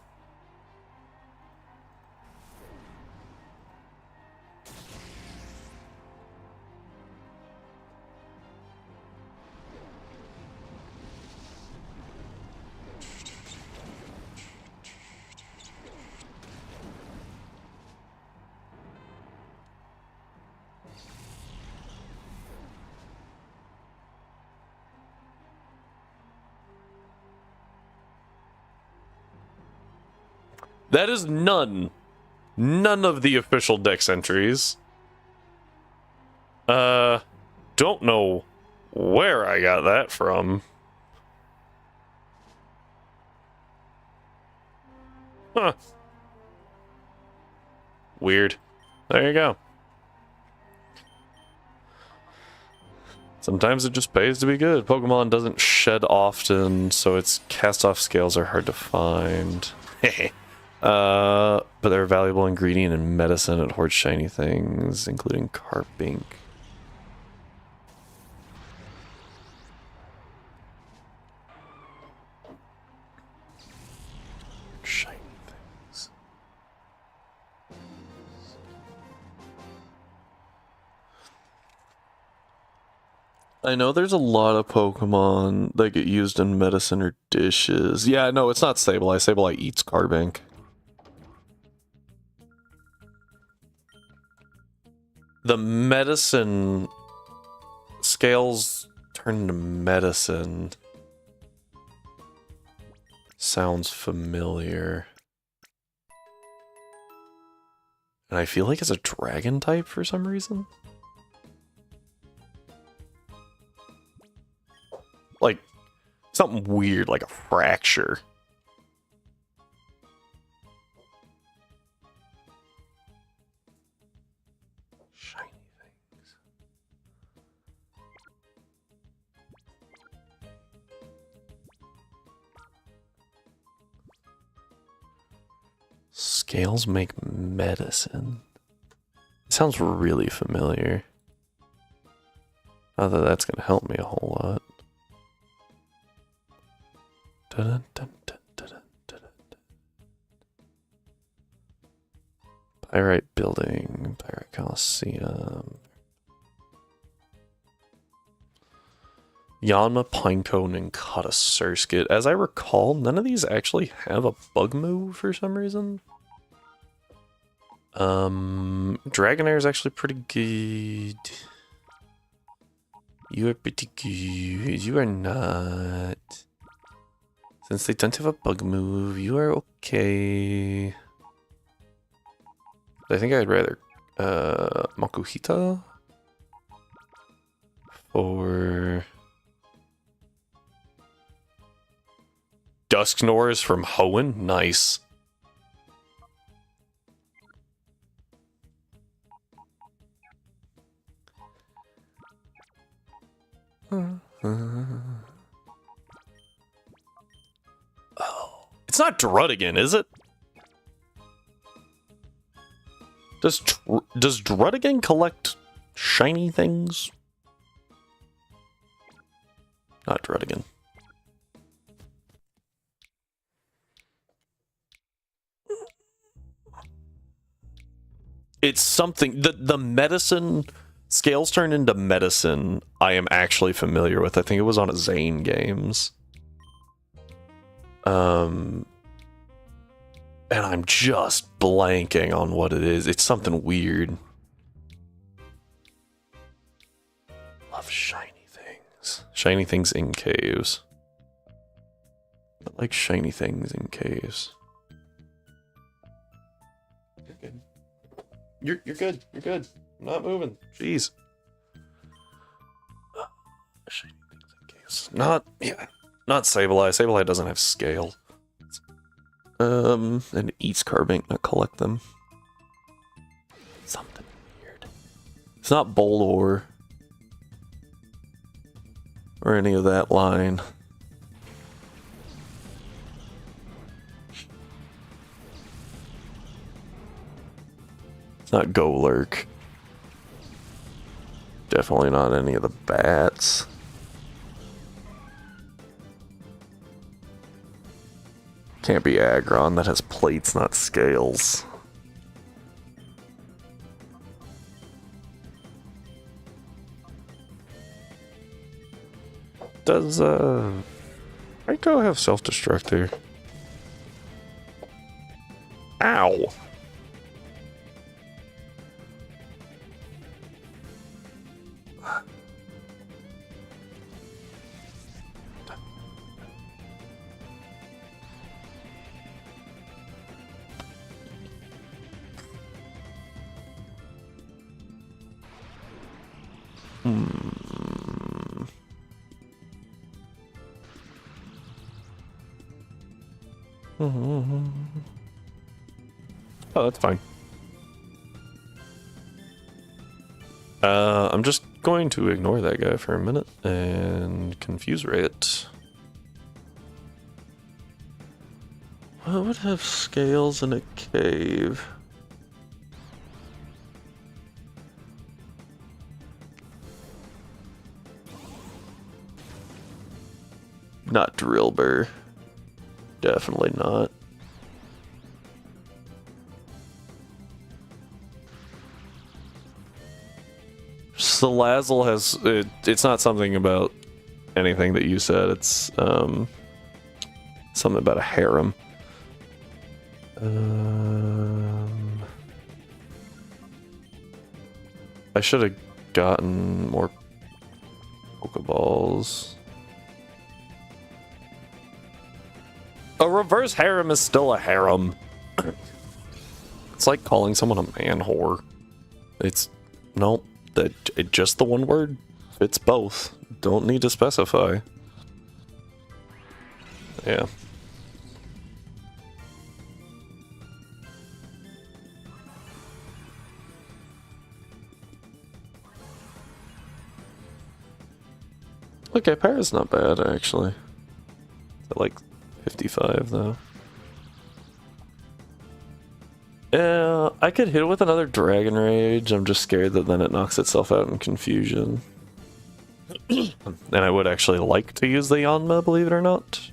That is none of the official dex entries. Don't know where I got that from. Huh. Weird. There you go. Sometimes it just pays to be good. Pokemon doesn't shed often, so its cast-off scales are hard to find. But they're a valuable ingredient in medicine. It hoards shiny things, including carp ink. Shiny things. I know there's a lot of Pokemon that get used in medicine or dishes. Yeah, no, it's not Sableye. Sableye eats carb ink. The medicine scales turn into medicine. Sounds familiar. And I feel like it's a dragon type for some reason. Like something weird, like a fracture. Scales make medicine. It sounds really familiar. Not that that's gonna help me a whole lot. Dun, dun, dun, dun, dun, dun, dun. Pyrite building, Pyrite Colosseum. Yanma, Pinecone, and SirQuester-ed. As I recall, none of these actually have a bug move for some reason. Dragonair is actually pretty good. You are pretty good. You are not. Since they don't have a bug move, you are okay. I think I'd rather Makuhita or Dusknoir is from Hoenn. Nice. Oh, it's not Druddigan, is it? Does Druddigan collect shiny things? Not Druddigan. It's something. The medicine scales turn into medicine. I am actually familiar with. I think it was on a Zane Games. And I'm just blanking on what it is. It's something weird. Love shiny things. Shiny things in caves. I like shiny things in caves. You're good. You're good. You're good. I'm not moving. Jeez. Shiny things in caves. Not Sableye. Sableye doesn't have scale. And it eats carbink, not collect them. Something weird. It's not Bolor. Or any of that line. It's not Golurk. Definitely not any of the bats. Can't be Aggron, that has plates, not scales. Does, Raikou have self-destruct here? Ow! Oh, that's fine. I'm just going to ignore that guy for a minute and confuse Riot. What would have scales in a cave? Not Drillbur. Definitely not. Salazzle has it's not something about anything that you said. It's something about a harem. I should have gotten more Pokeballs. A reverse harem is still a harem. It's like calling someone a man whore. It's nope. Just the one word fits both. Don't need to specify. Yeah. Okay, Para's not bad actually. Is it like 55 though? Yeah, I could hit it with another Dragon Rage. I'm just scared that then it knocks itself out in confusion. And I would actually like to use the Yanma, believe it or not.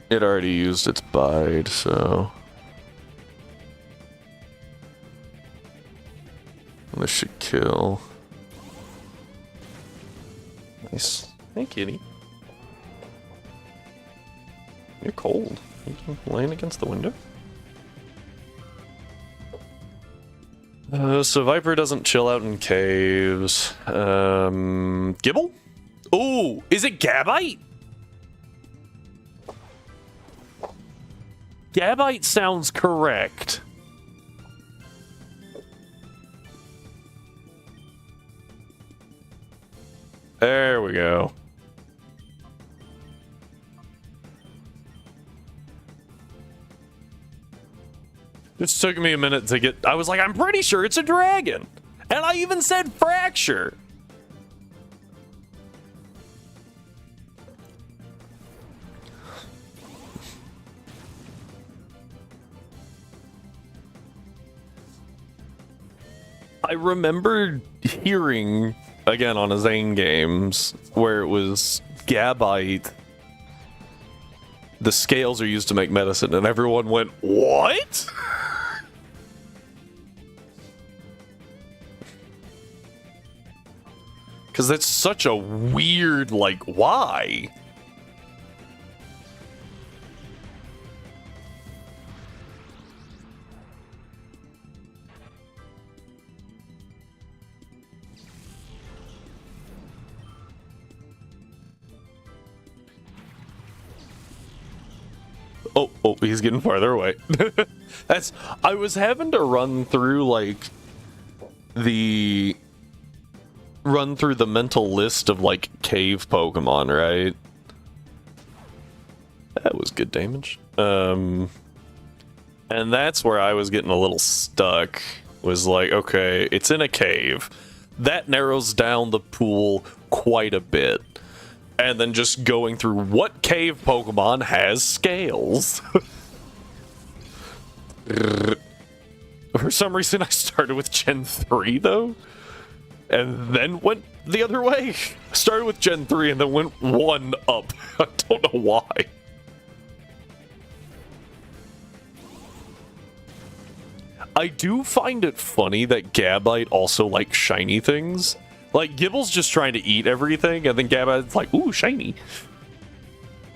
It already used its bide, so... This should kill. Nice. Hey, kitty. You're cold. You can laying against the window. So Viper doesn't chill out in caves. Gibble? Ooh, is it Gabite? Gabite sounds correct. There we go. It took me a minute to get... I was like, I'm pretty sure it's a dragon. And I even said fracture. I remember hearing... again on a Zane games where it was Gabite, the scales are used to make medicine, and everyone went, what? Because that's such a weird, like, why? Oh, he's getting farther away. I was having to run through, like, the run through the mental list of, like, cave Pokemon, right? That was good damage. And that's where I was getting a little stuck. Was like, okay, it's in a cave. That narrows down the pool quite a bit. And then just going through what cave Pokemon has scales. For some reason, I started with Gen 3, though. And then went the other way. I started with Gen 3 and then went one up. I don't know why. I do find it funny that Gabite also likes shiny things. Like, Gibble's just trying to eat everything, and then Gabite's like, ooh, shiny.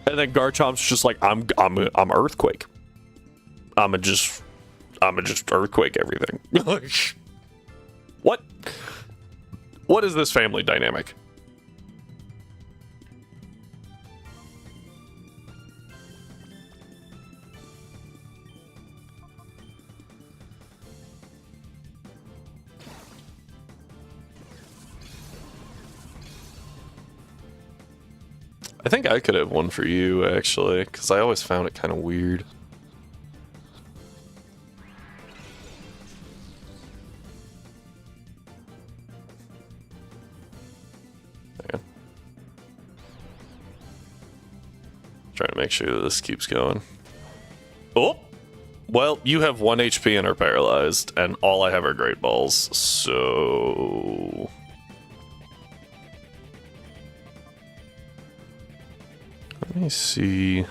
And then Garchomp's just like, I'm Earthquake. I'ma just Earthquake everything. What? What is this family dynamic? I think I could have one for you, actually, because I always found it kind of weird. Hang on. Trying to make sure that this keeps going. Oh! Well, you have 1 HP and are paralyzed, and all I have are Great Balls, so... Let me see.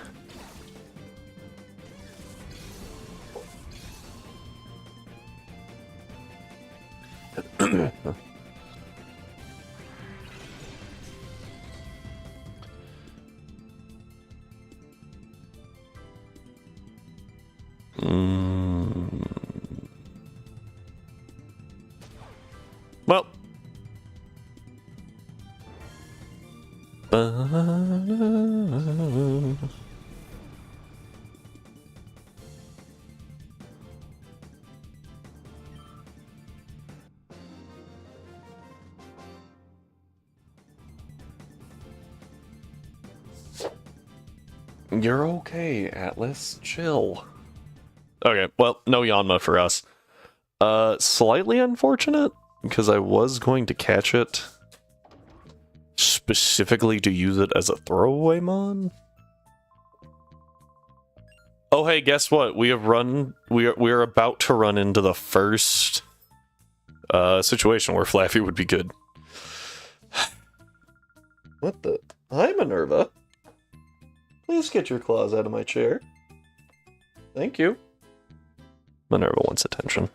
Well. You're okay, Atlas. Chill. Okay, well, no Yanma for us. Slightly unfortunate, because I was going to catch it specifically to use it as a throwaway mon. Oh, hey, guess what? We are about to run into the first situation where Flaffy would be good. What the? Hi, Minerva. Please get your claws out of my chair. Thank you. Minerva wants attention.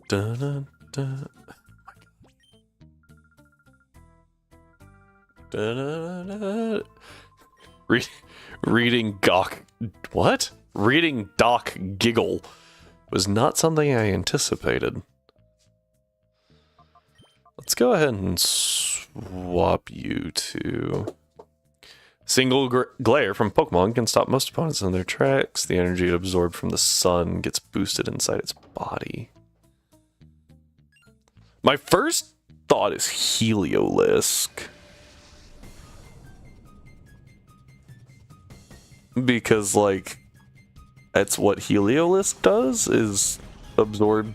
Dun, dun, dun. Dun, dun, dun, dun. Reading Doc... What? Reading Doc giggle was not something I anticipated. Let's go ahead and swap you to... Single glare from Pokemon can stop most opponents in their tracks. The energy absorbed from the sun gets boosted inside its body. My first thought is Heliolisk. Because, like, that's what Heliolisk does, is absorb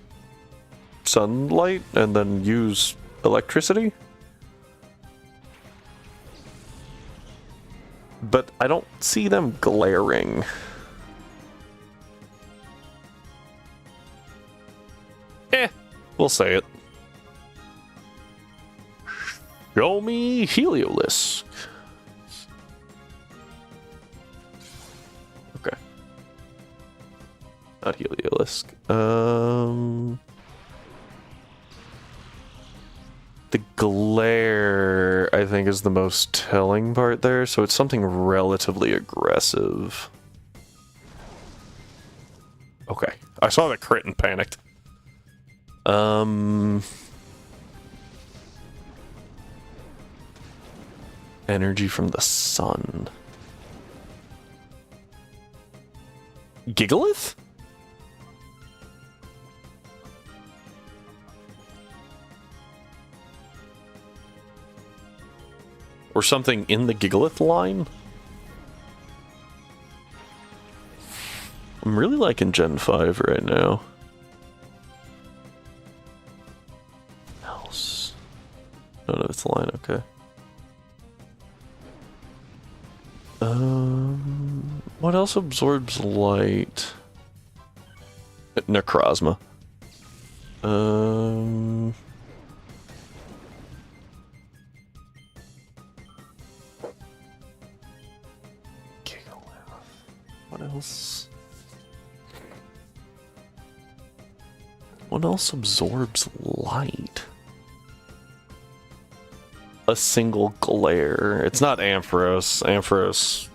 sunlight and then use electricity. But I don't see them glaring. We'll say it. Show me Heliolisk. Okay. Not Heliolisk. The glare, I think, is the most telling part there, so it's something relatively aggressive. Okay. I saw the crit and panicked. Energy from the sun. Gigalith? Or something in the Gigalith line? I'm really liking Gen 5 right now. Else. None of its line, okay. What else absorbs light? Necrozma. What else? What else absorbs light? A single glare. It's not Ampharos. Ampharos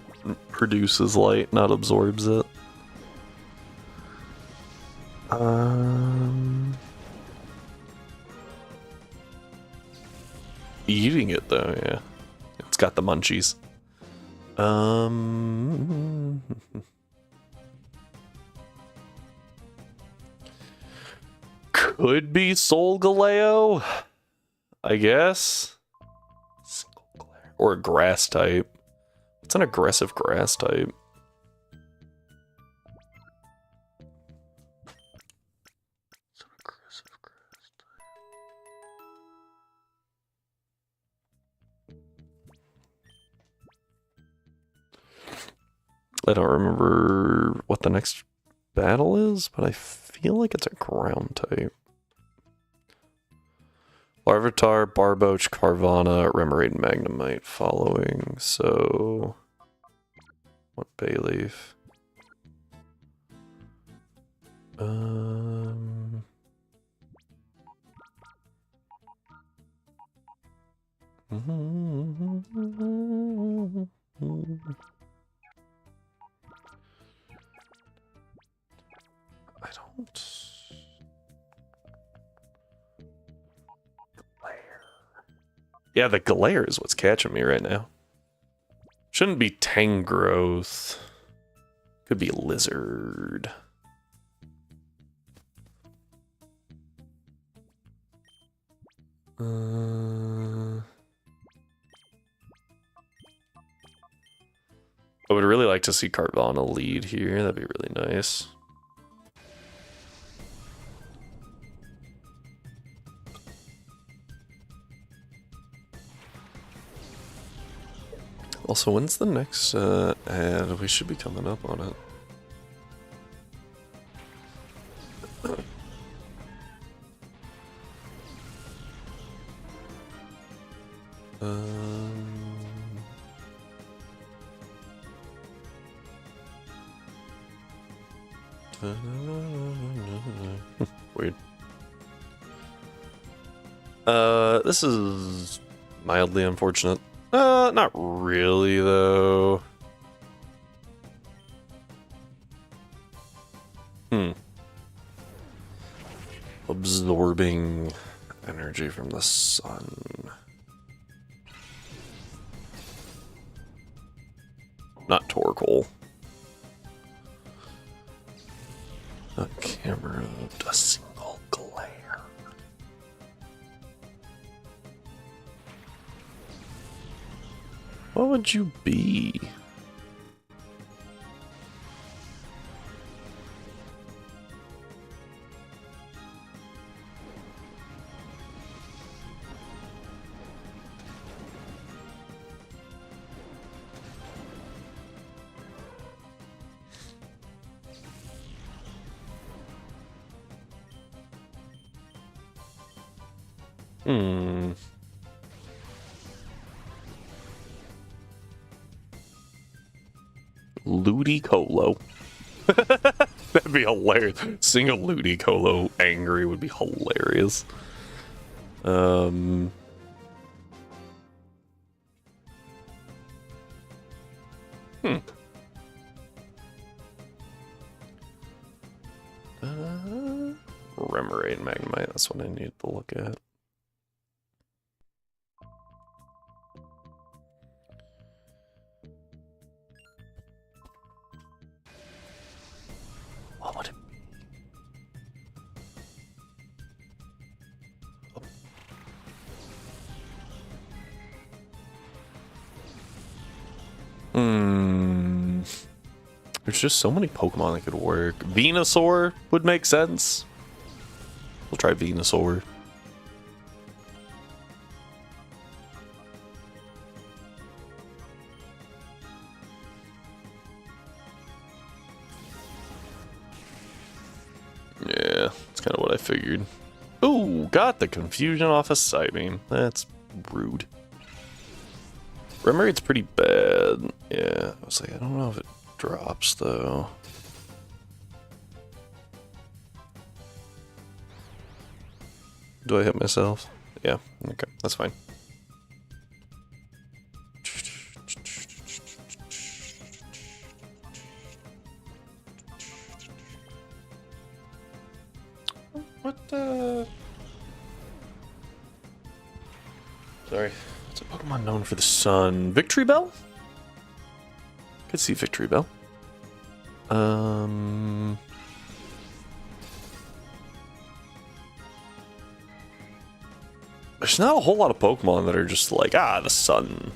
produces light, not absorbs it. Eating it though, yeah. It's got the munchies. Could be Soul Galeo, I guess. Single glare. Or a grass type. It's an aggressive grass type. I don't remember what the next battle is, but I feel like it's a ground type. Larvitar, Barboach, Carvana, Remoraid, and Magnemite following, so... What Bayleaf? I don't... Glare. Yeah, the glare is what's catching me right now. Shouldn't be Tangrowth. Could be Lizard. I would really like to see Carvana lead here. That'd be really nice. Also, when's the next ad? We should be coming up on it. Weird. This is mildly unfortunate. Not really, though. Absorbing energy from the sun. Not Torkoal. A camera, a single glare. What would you be? Ludicolo. That'd be hilarious. Seeing a Ludicolo angry would be hilarious. Remoraid and Magnemite, that's what I need to look at. What would it be? There's just so many Pokemon that could work. Venusaur would make sense. We'll try Venusaur. Yeah, that's kind of what I figured. Ooh, got the confusion off a Psybeam. That's rude. Remoraid's pretty bad. Yeah, I was like, I don't know if it drops though. Do I hit myself? Yeah, okay, that's fine. What the? Sorry. It's a Pokemon known for the sun. Victory Bell? Could see Victory Bell. There's not a whole lot of Pokemon that are just like, the sun.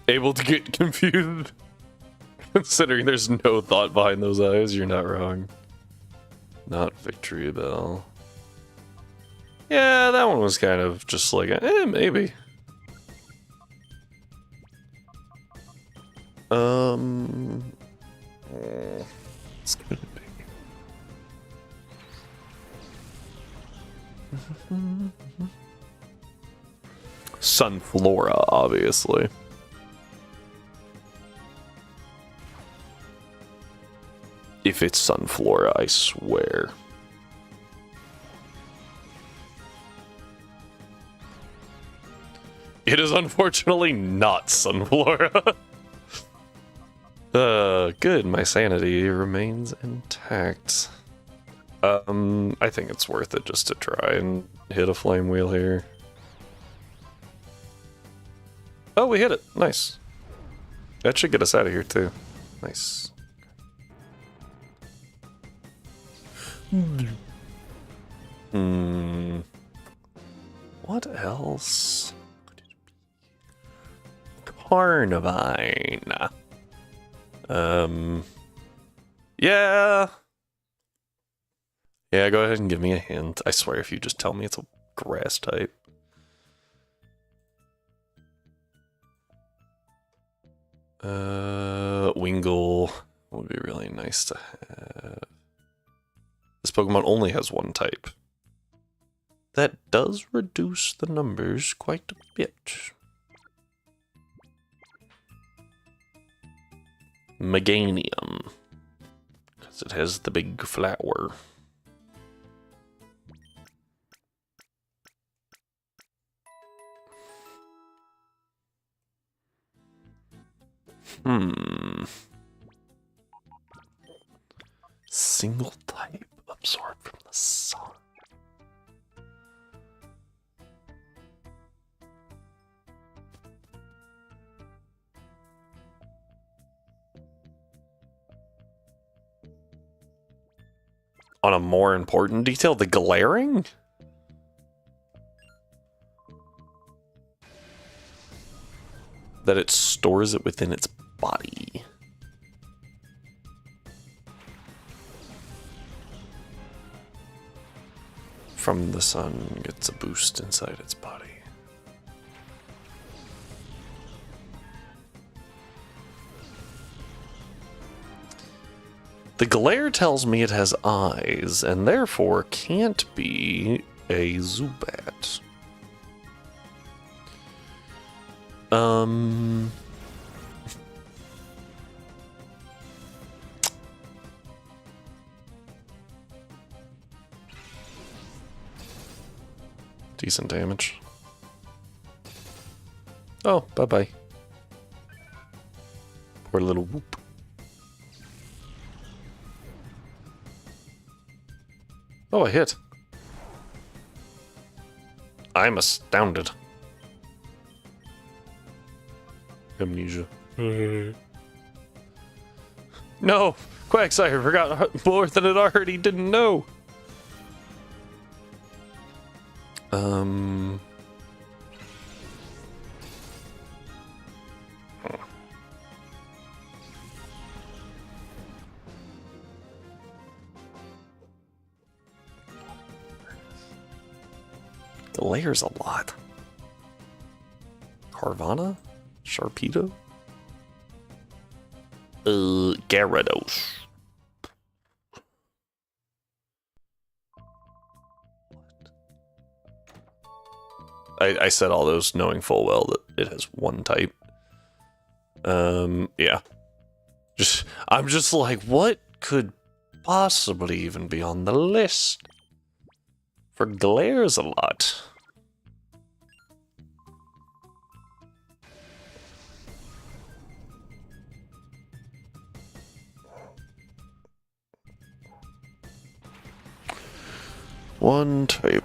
Able to get confused. Considering there's no thought behind those eyes, you're not wrong. Not Victory Bell. Yeah, that one was kind of just like, maybe. It's gonna be Sunflora, obviously. If it's Sunflora, I swear. It is unfortunately not Sunflora. Good, my sanity remains intact. I think it's worth it just to try and hit a flame wheel here. Oh, we hit it. Nice. That should get us out of here too. Nice. What else? Carnivine. Yeah. Yeah, go ahead and give me a hint. I swear if you just tell me it's a grass type. Wingull would be really nice to have. This Pokemon only has one type. That does reduce the numbers quite a bit. Meganium. Because it has the big flower. Single type absorbed from the sun. On a more important detail, the glaring? That it stores it within its body. From the sun, gets a boost inside its body. The glare tells me it has eyes, and therefore can't be a Zubat. Decent damage. Oh, bye-bye. Poor little whoop. Oh, I hit. I'm astounded. Amnesia. No! Quagsire forgot more than it already didn't know! glares a lot. Carvana? Sharpedo? Gyarados. I said all those knowing full well that it has one type. Yeah. I'm just like, what could possibly even be on the list? For glares a lot. One type.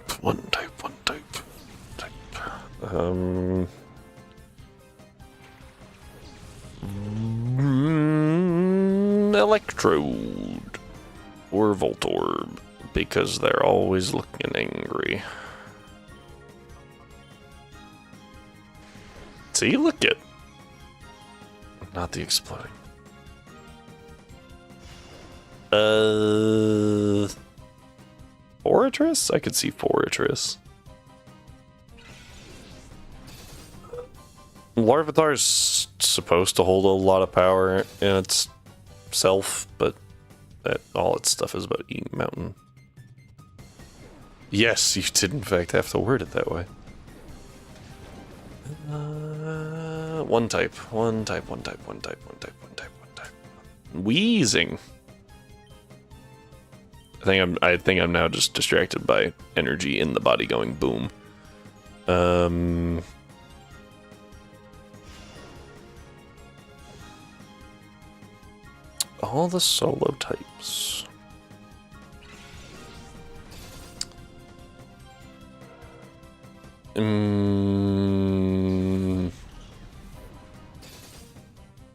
Electrode. Or Voltorb. Because they're always looking angry. See, look it. Not the exploding. Fortress? I could see Fortress. Larvitar is supposed to hold a lot of power in itself, but all its stuff is about eating mountain. Yes, you did in fact have to word it that way. One type. Wheezing. I think I'm now just distracted by energy in the body going boom. All the solo types.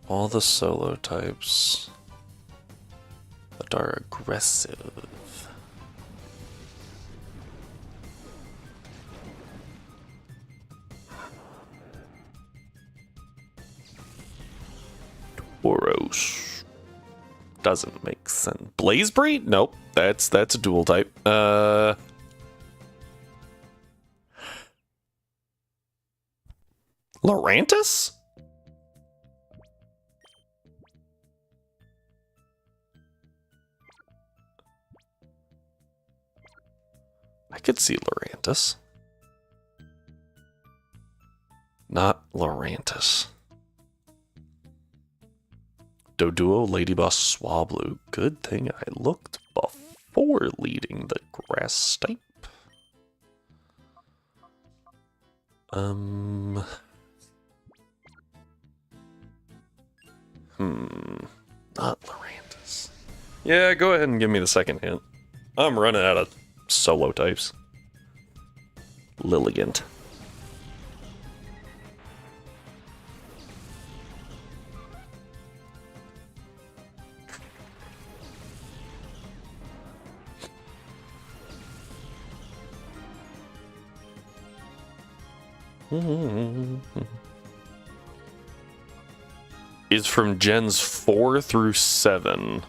All the solo types that are aggressive. Tauros. Doesn't make sense. Blaze Breed? Nope. That's a dual type. Lurantis? I could see Lurantis. Not Lurantis. Doduo, Lady Boss, Swablu. Good thing I looked before leading the grass type. Not Lurantis. Yeah, go ahead and give me the second hint. I'm running out of solo types. Lilligant. Is from gens 4 through 7.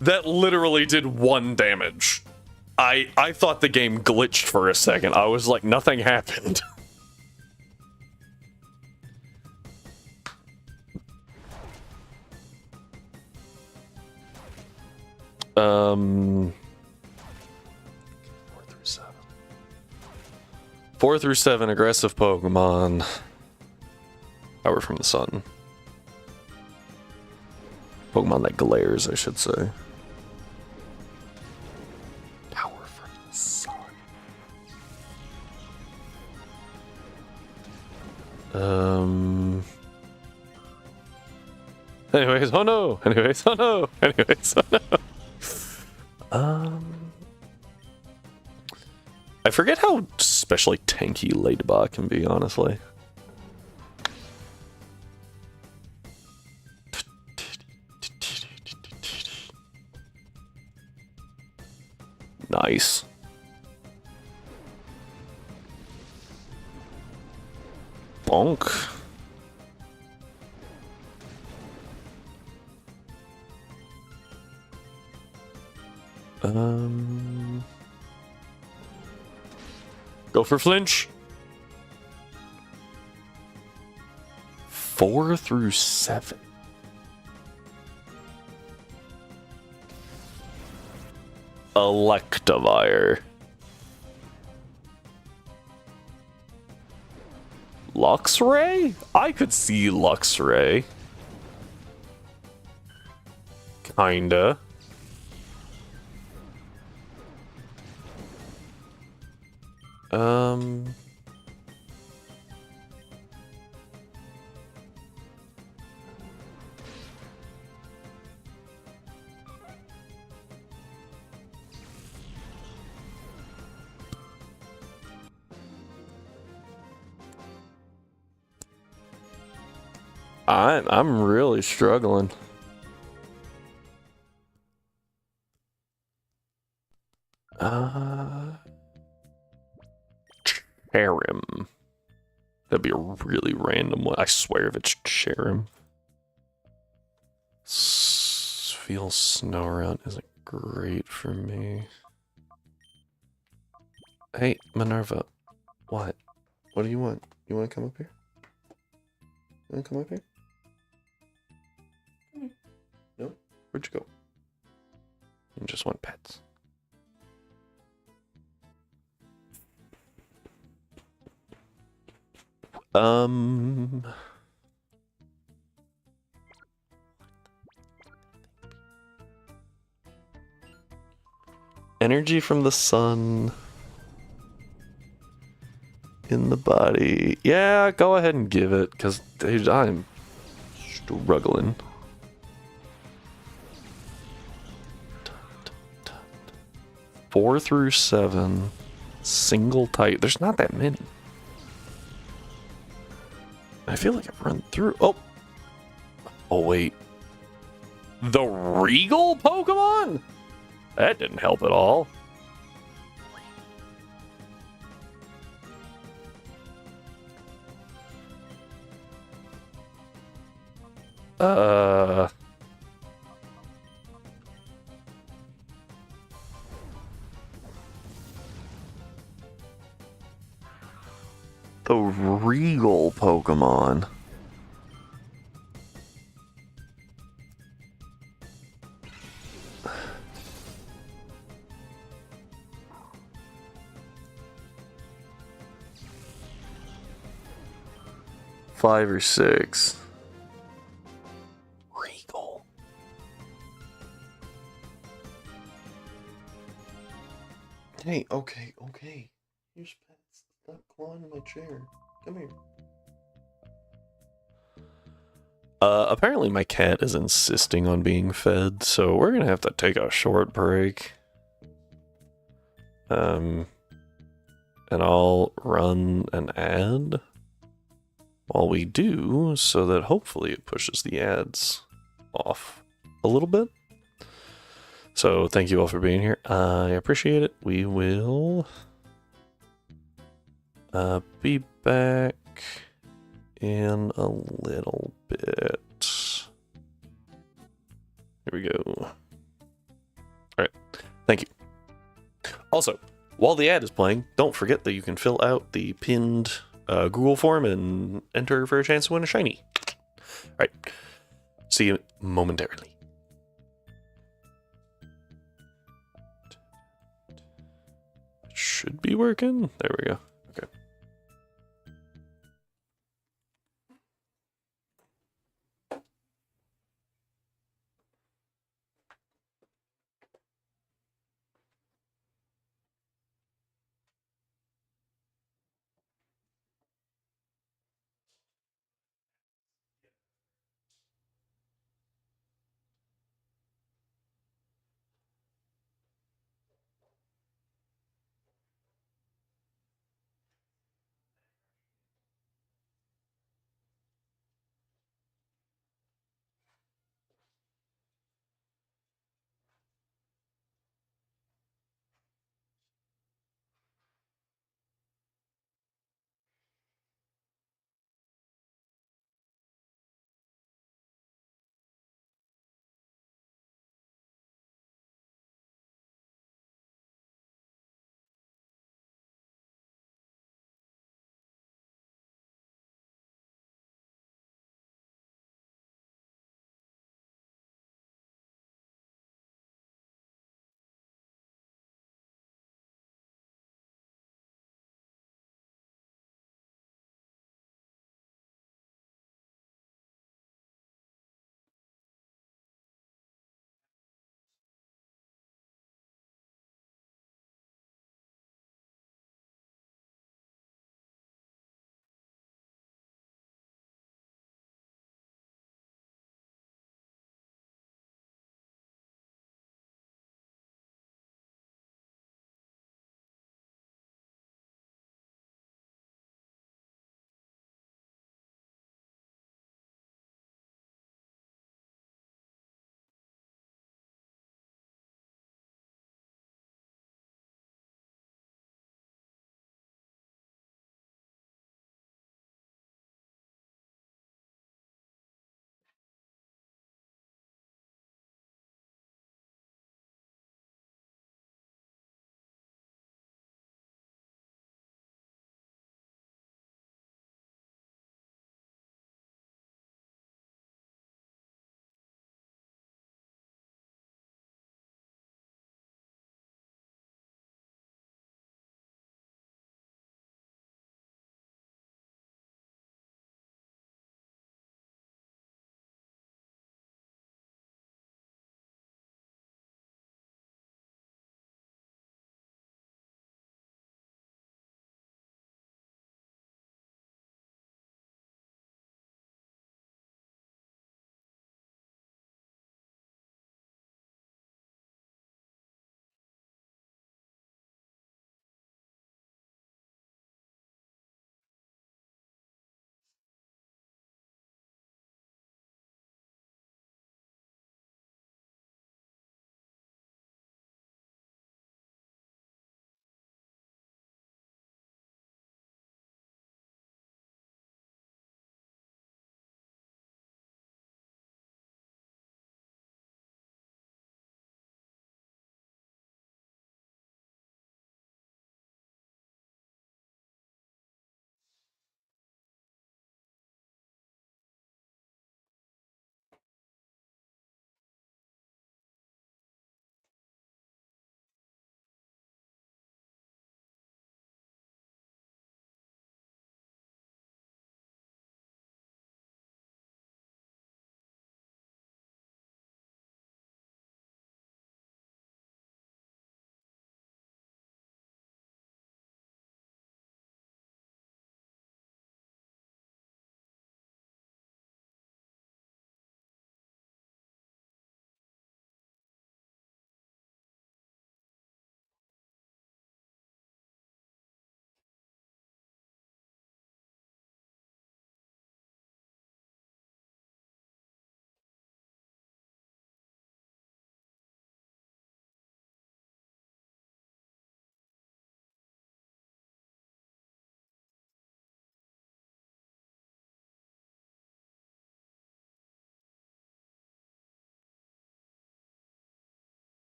That literally did 1 damage. I thought the game glitched for a second. I was like, nothing happened. Four through seven aggressive Pokemon. Power from the sun. Pokemon that glares, I should say. Power from the sun. Anyways, oh no! Anyways, oh no! Anyways, oh no! I forget how especially tanky Ladybot can be, honestly. Nice. Bonk. Go for flinch. 4 through 7. Electivire. Luxray? I could see Luxray. Kinda. I'm really struggling. Cherim. That'd be a really random one. I swear if it's Cherim. Feel snow around isn't great for me. Hey, Minerva. What? What do you want? You want to come up here? You want to come up here? No? Where'd you go? You just want pets. Energy from the sun in the body. Yeah, go ahead and give it, because I'm struggling. Four through 7. Single type. There's not that many. I feel like I've run through. Oh, wait. The Regal Pokemon? That didn't help at all. The Regal Pokemon. Five or 6. Regal. Hey, okay. Here's pets. Stop clawing my chair. Come here. Apparently my cat is insisting on being fed, so we're gonna have to take a short break. And I'll run an ad while we do, so that hopefully it pushes the ads off a little bit. So thank you all for being here. I appreciate it. We will be back in a little bit. Here we go. All right. Thank you. Also, while the ad is playing, don't forget that you can fill out the pinned Google form and enter for a chance to win a shiny. All right. See you momentarily. Should be working. There we go. Okay.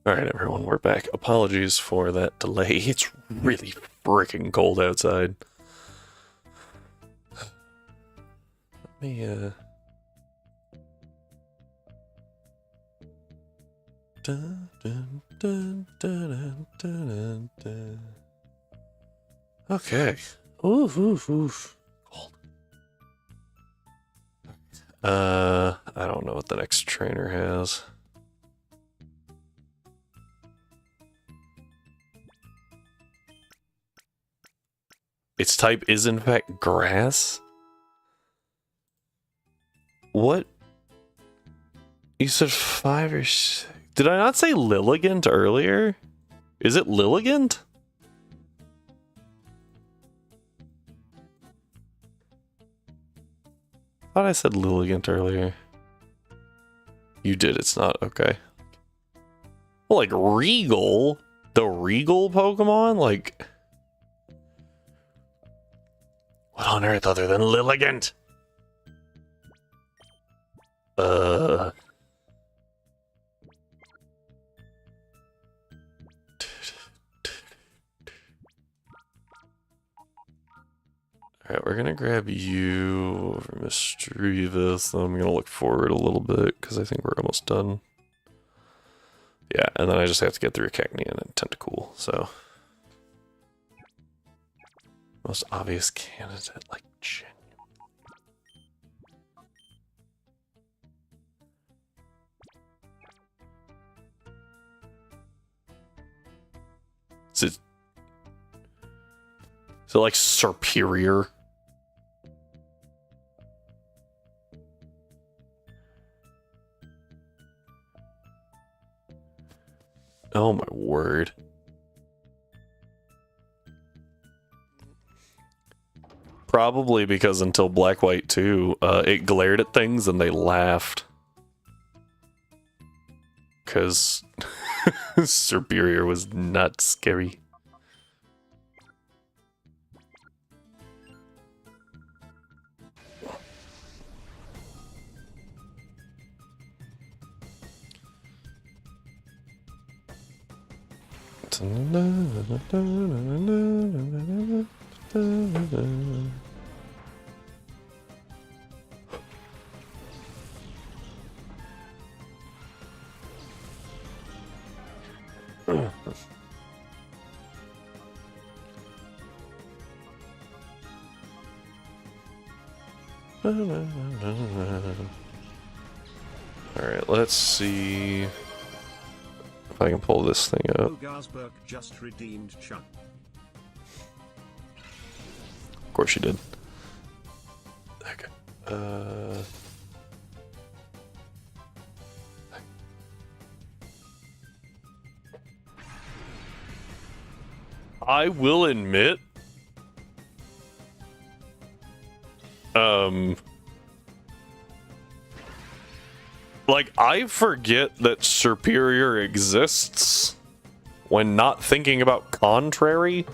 All right, everyone, we're back. Apologies for that delay. It's really freaking cold outside. Let me, Dun, dun, dun, dun, dun, dun, dun. Okay. Oof, oof, oof. Cold. I don't know what the next trainer has. Its type is in fact grass? What? You said 5 or 6. Did I not say Lilligant earlier? Is it Lilligant? I thought I said Lilligant earlier. You did, it's not. Okay. Well, like Regal? The Regal Pokemon? Like... what on earth other than Lilligant? Alright, we're gonna grab you over Mischievous, then I'm gonna look forward a little bit, because I think we're almost done. Yeah, and then I just have to get through Cacnea and Tentacool, so... most obvious candidate, like, genuine. Is it like Superior? Oh my word. Probably because until Black White 2, it glared at things and they laughed. Because Superior was not scary. Alright, let's see if I can pull this thing up. Garsberg just redeemed Chunk. Of course you did. Okay. I will admit, like, I forget that Superior exists when not thinking about Contrary,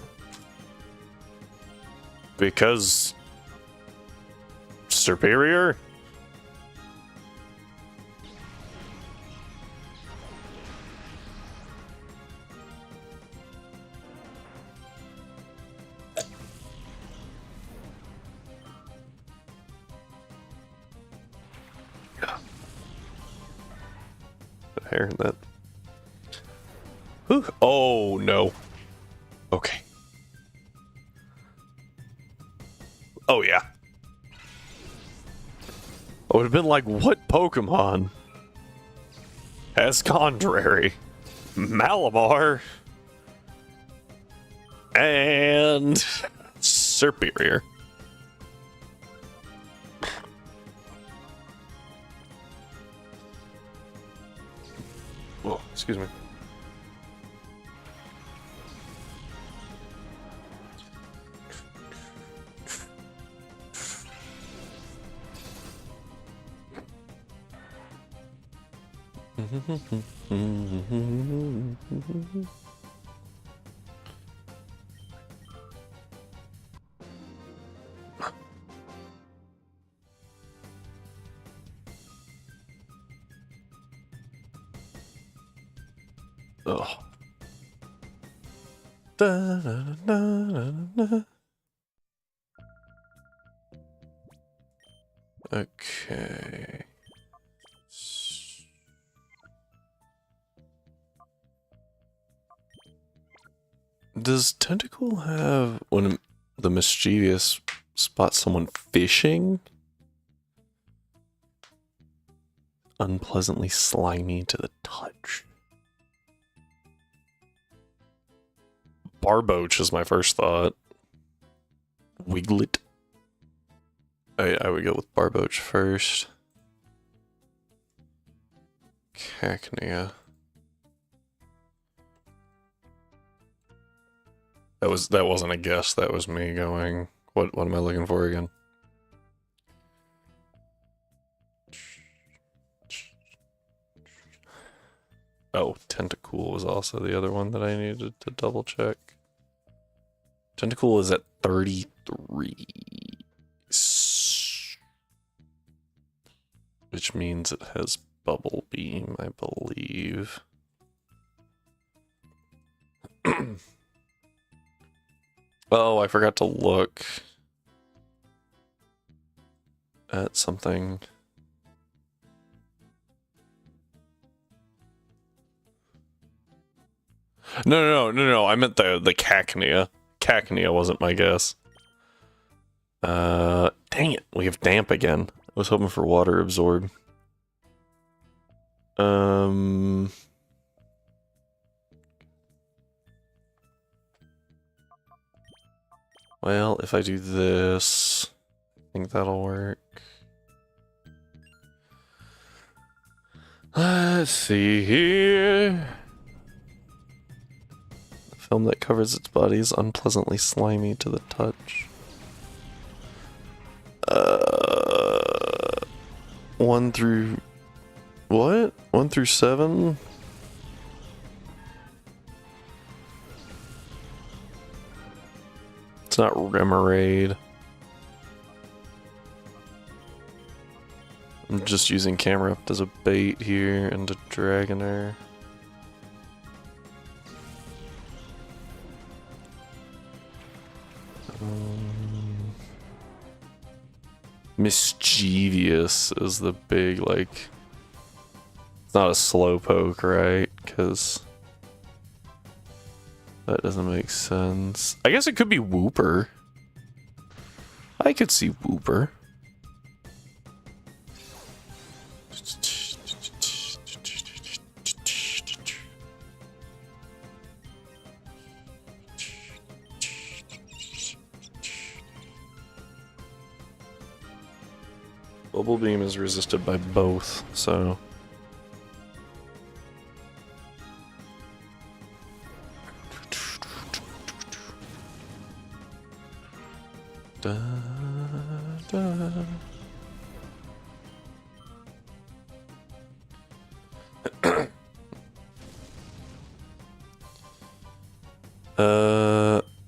because Superior? Hair that. Whew. Oh no. Okay. Oh yeah. I would have been like, what Pokemon has Contrary? Malamar and Superior. Whoa, excuse me. Oh. Da, da, da, da, da, da. Okay. Does Tentacle have when the mischievous spots someone fishing? Unpleasantly slimy to the touch. Barboach is my first thought. Wiglet. I would go with Barboach first. Cacnea. That wasn't a guess, that was me going. What am I looking for again? Oh, Tentacool was also the other one that I needed to double check. Tentacool is at 33. Which means it has Bubble Beam, I believe. Oh, I forgot to look at something. No. I meant the Cacnea. Cacnea wasn't my guess. Dang it. We have Damp again. I was hoping for Water Absorb. Well, if I do this, I think that'll work. Let's see here. The film that covers its body is unpleasantly slimy to the touch. 1 through... What? 1 through 7? It's not Remoraid. I'm just using Camerupt as a bait here and a Dragonair. Mischievous is the big, like... It's not a Slowpoke, right? Because... that doesn't make sense. I guess it could be Wooper. I could see Wooper. Bubble Beam is resisted by both, so... Da, da.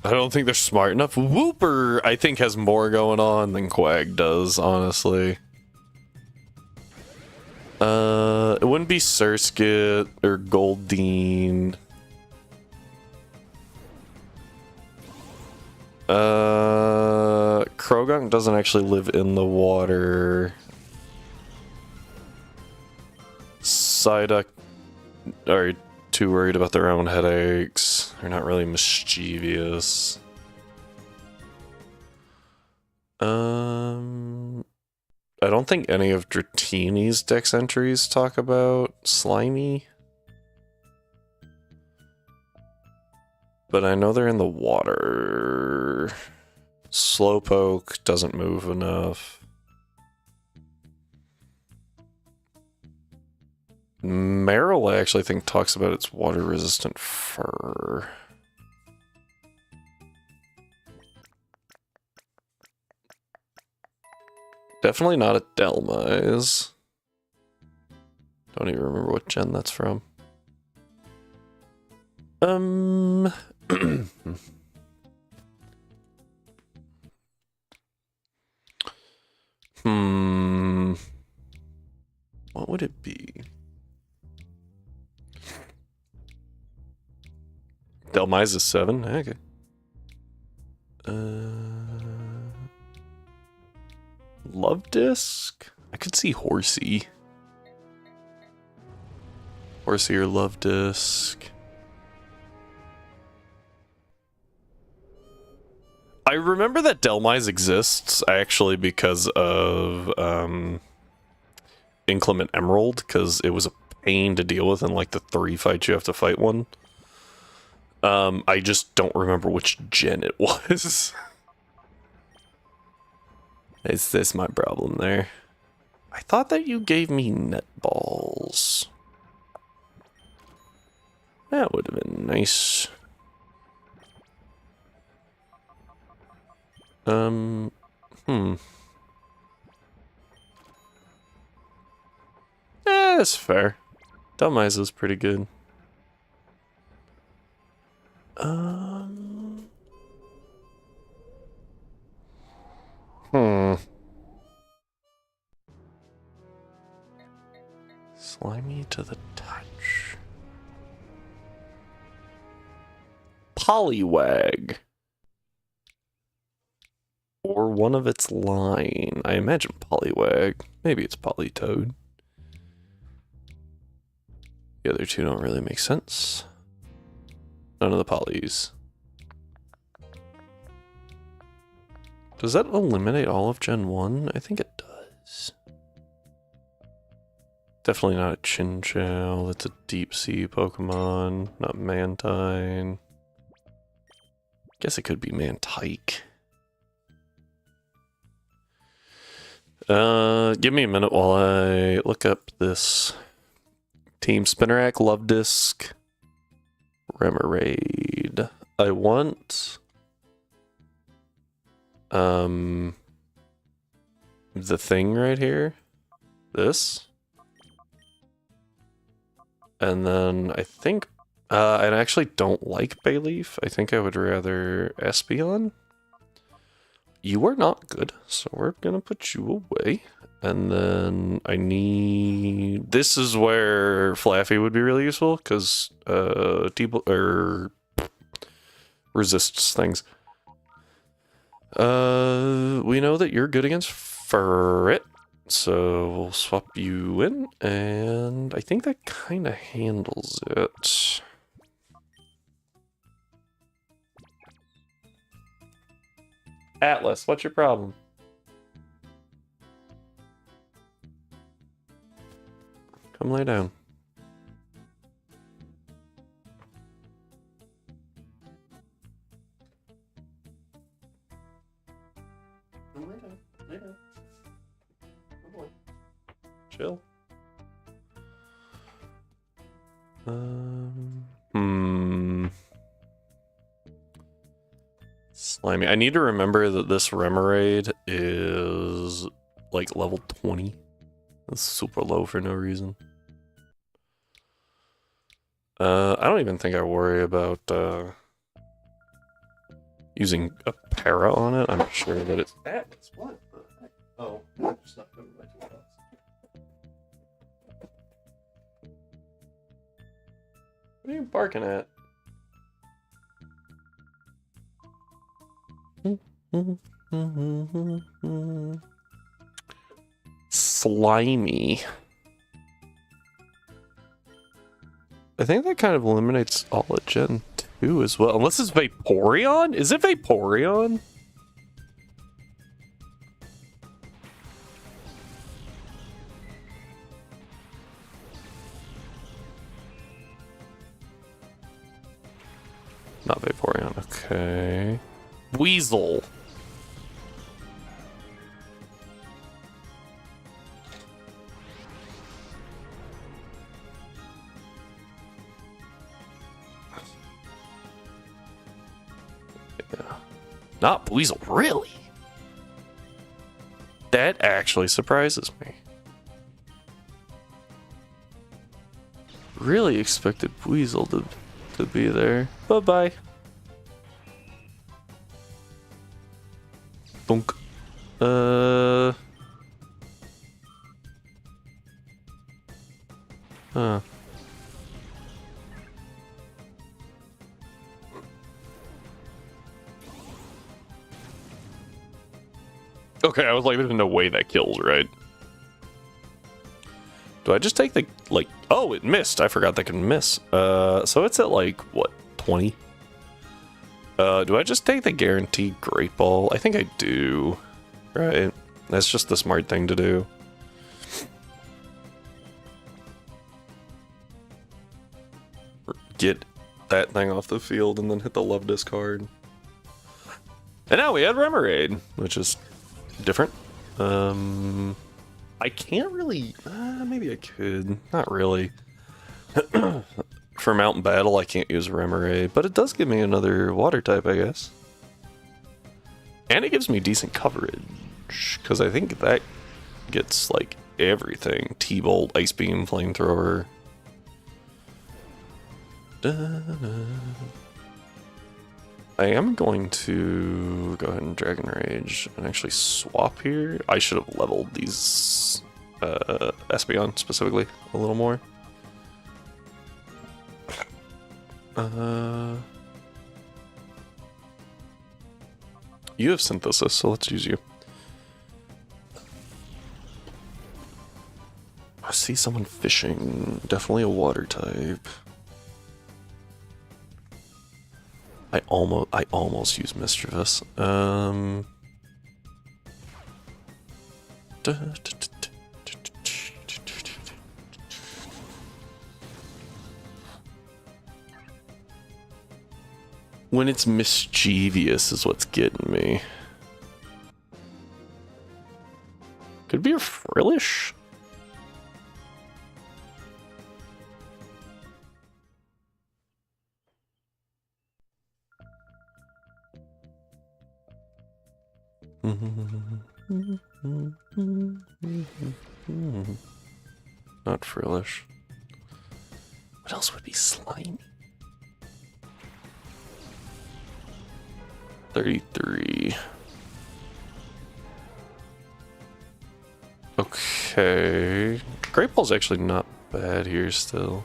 I don't think they're smart enough. Wooper, I think, has more going on than Quag does, honestly. It wouldn't be Surskit or Goldeen. Krogunk doesn't actually live in the water. Psyduck are too worried about their own headaches. They're not really mischievous. I don't think any of Dratini's dex entries talk about Slimy. But I know they're in the water. Slowpoke doesn't move enough. Marill, I actually think, talks about its water-resistant fur. Definitely not a Delmize. Don't even remember what gen that's from. What would it be? Delmise is 7. Okay. Love Disc? I could see Horsey. Horsey or Love Disc. I remember that Delmise exists actually because of Inclement Emerald, because it was a pain to deal with in like the 3 fights you have to fight one. I just don't remember which gen it was. Is this my problem there? I thought that you gave me net balls. That would have been nice. That's fair. Delmise is pretty good. Slimy to the touch. Poliwag. Or one of its line. I imagine Poliwag. Maybe it's Politoad. The other two don't really make sense. None of the Polys. Does that eliminate all of Gen 1? I think it does. Definitely not a Chinchou. That's a deep sea Pokemon. Not Mantine. Guess it could be Mantike. Give me a minute while I look up this Team Spinnerack, Love Disc, Remoraid. I want the thing right here. This. And then I think I actually don't like Bayleaf. I think I would rather Espeon. You are not good, so we're gonna put you away. And then I need... This is where Flaffy would be really useful, because resists things. We know that you're good against Ferret, so we'll swap you in, and I think that kind of handles it. Atlas, what's your problem? Come lay down. Come lay down. Lay down. Good boy. Chill. Slimy. I need to remember that this Remoraid is like level 20. That's super low for no reason. I don't even think I worry about using a para on it. I'm sure that it's... Atlas, what the heck? Oh, just not going to my toolbox. What are you barking at? Slimy. I think that kind of eliminates all of Gen 2 as well. Unless it's Vaporeon? Is it Vaporeon? Not Vaporeon, okay. Weasel. Not Weasel, really? That actually surprises me. Really expected Weasel to be there. Bye-bye. Bonk. Huh. Okay, I was like, there's no way that kills, right? Do I just take the, like, oh, it missed. I forgot that can miss. So it's at, like, what, 20? Do I just take the guaranteed Great Ball? I think I do. Right. That's just the smart thing to do. Get that thing off the field and then hit the love discard. And now we had Remoraid, which is different. I can't really... maybe I could. Not really. For Mountain Battle, I can't use Remoraid, but it does give me another water type, I guess. And it gives me decent coverage, because I think that gets, like, everything. T-Bolt, Ice Beam, Flamethrower. I am going to go ahead and Dragon Rage and actually swap here. I should have leveled these Espeon specifically a little more. You have Synthesis, so let's use you. I see someone fishing. Definitely a water type. I almost use Mischievous. When it's mischievous is what's getting me. Could be a Frillish. Not Frillish. What else would be slimy? 33. Okay. Great Ball's actually not bad here still.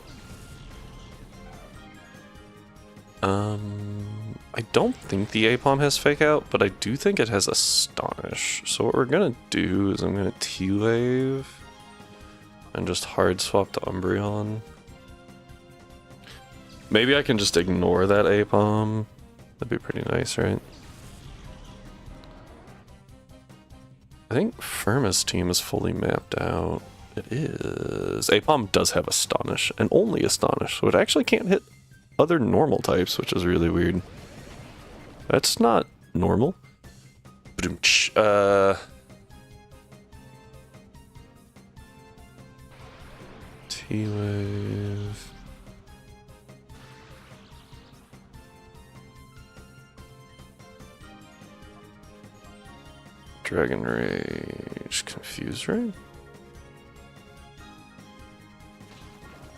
I don't think the Apom has Fake Out, but I do think it has Astonish. So what we're gonna do is I'm gonna T-Wave and just hard swap to Umbreon. Maybe I can just ignore that Apom. That'd be pretty nice, right? I think Firma's team is fully mapped out. It is. Apom does have Astonish, and only Astonish, so it actually can't hit other normal types, which is really weird. That's not normal. T-Wave. Dragon Rage. Confused, right?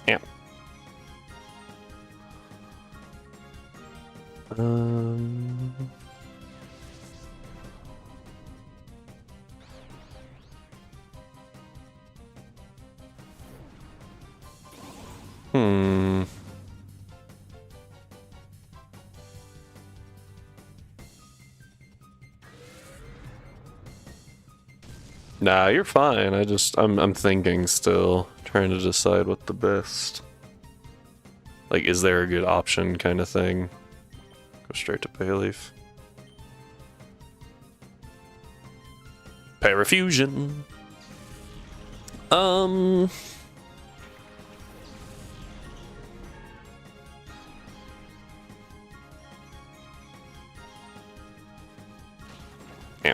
Yeah. Nah, you're fine. I'm thinking still, trying to decide what the best. Like, is there a good option kind of thing? Go straight to Bayleaf. Parafusion. Yeah.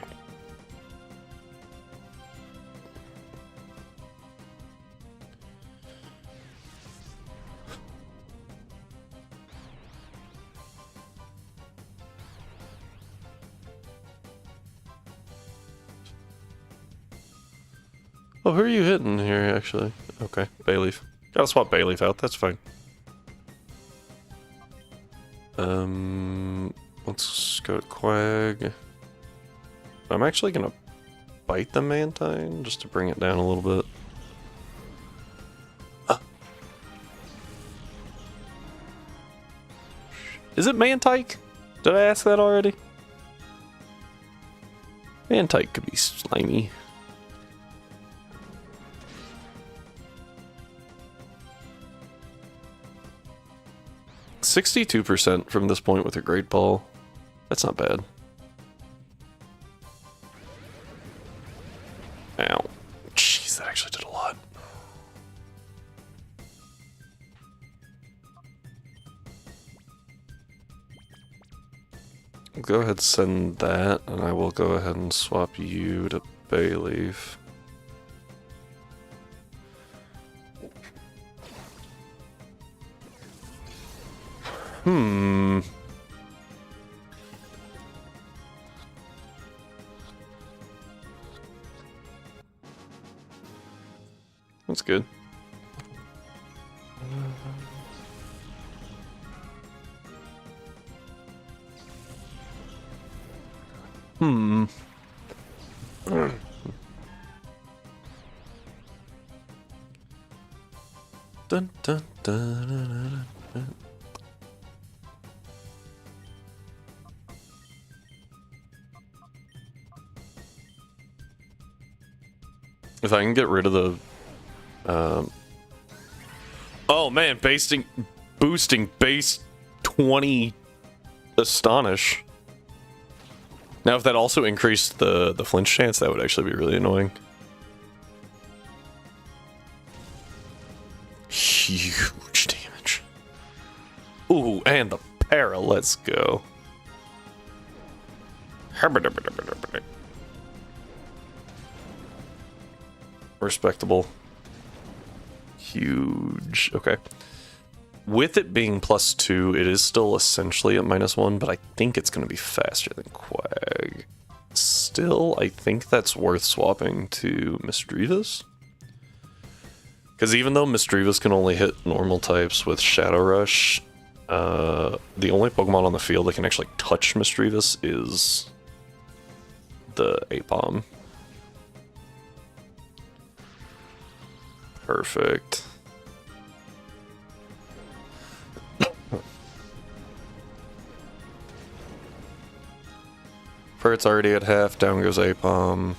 Oh, who are you hitting here, actually? Okay, Bayleaf. Gotta swap Bayleaf out, that's fine. Let's go to Quag. I'm actually gonna bite the Mantine, just to bring it down a little bit. Is it Mantike? Did I ask that already? Mantike could be slimy. "62% from this point with a Great Ball. That's not bad. Ow. Jeez, that actually did a lot. I'll go ahead and send that, and I will go ahead and swap you to Bayleaf. That's good. Dun, dun, dun, dun, dun, dun. If I can get rid of the oh man, boosting base 20 Astonish. Now if that also increased the flinch chance, that would actually be really annoying. Huge damage. Ooh, and the para, let's go. Respectable. Huge. Okay. With it being +2, it is still essentially at -1, but I think it's going to be faster than Quag. Still, I think that's worth swapping to Misdreavus. Because even though Misdreavus can only hit normal types with Shadow Rush, the only Pokemon on the field that can actually touch Misdreavus is the Apom. Perfect. Ferret's already at half, down goes Apom.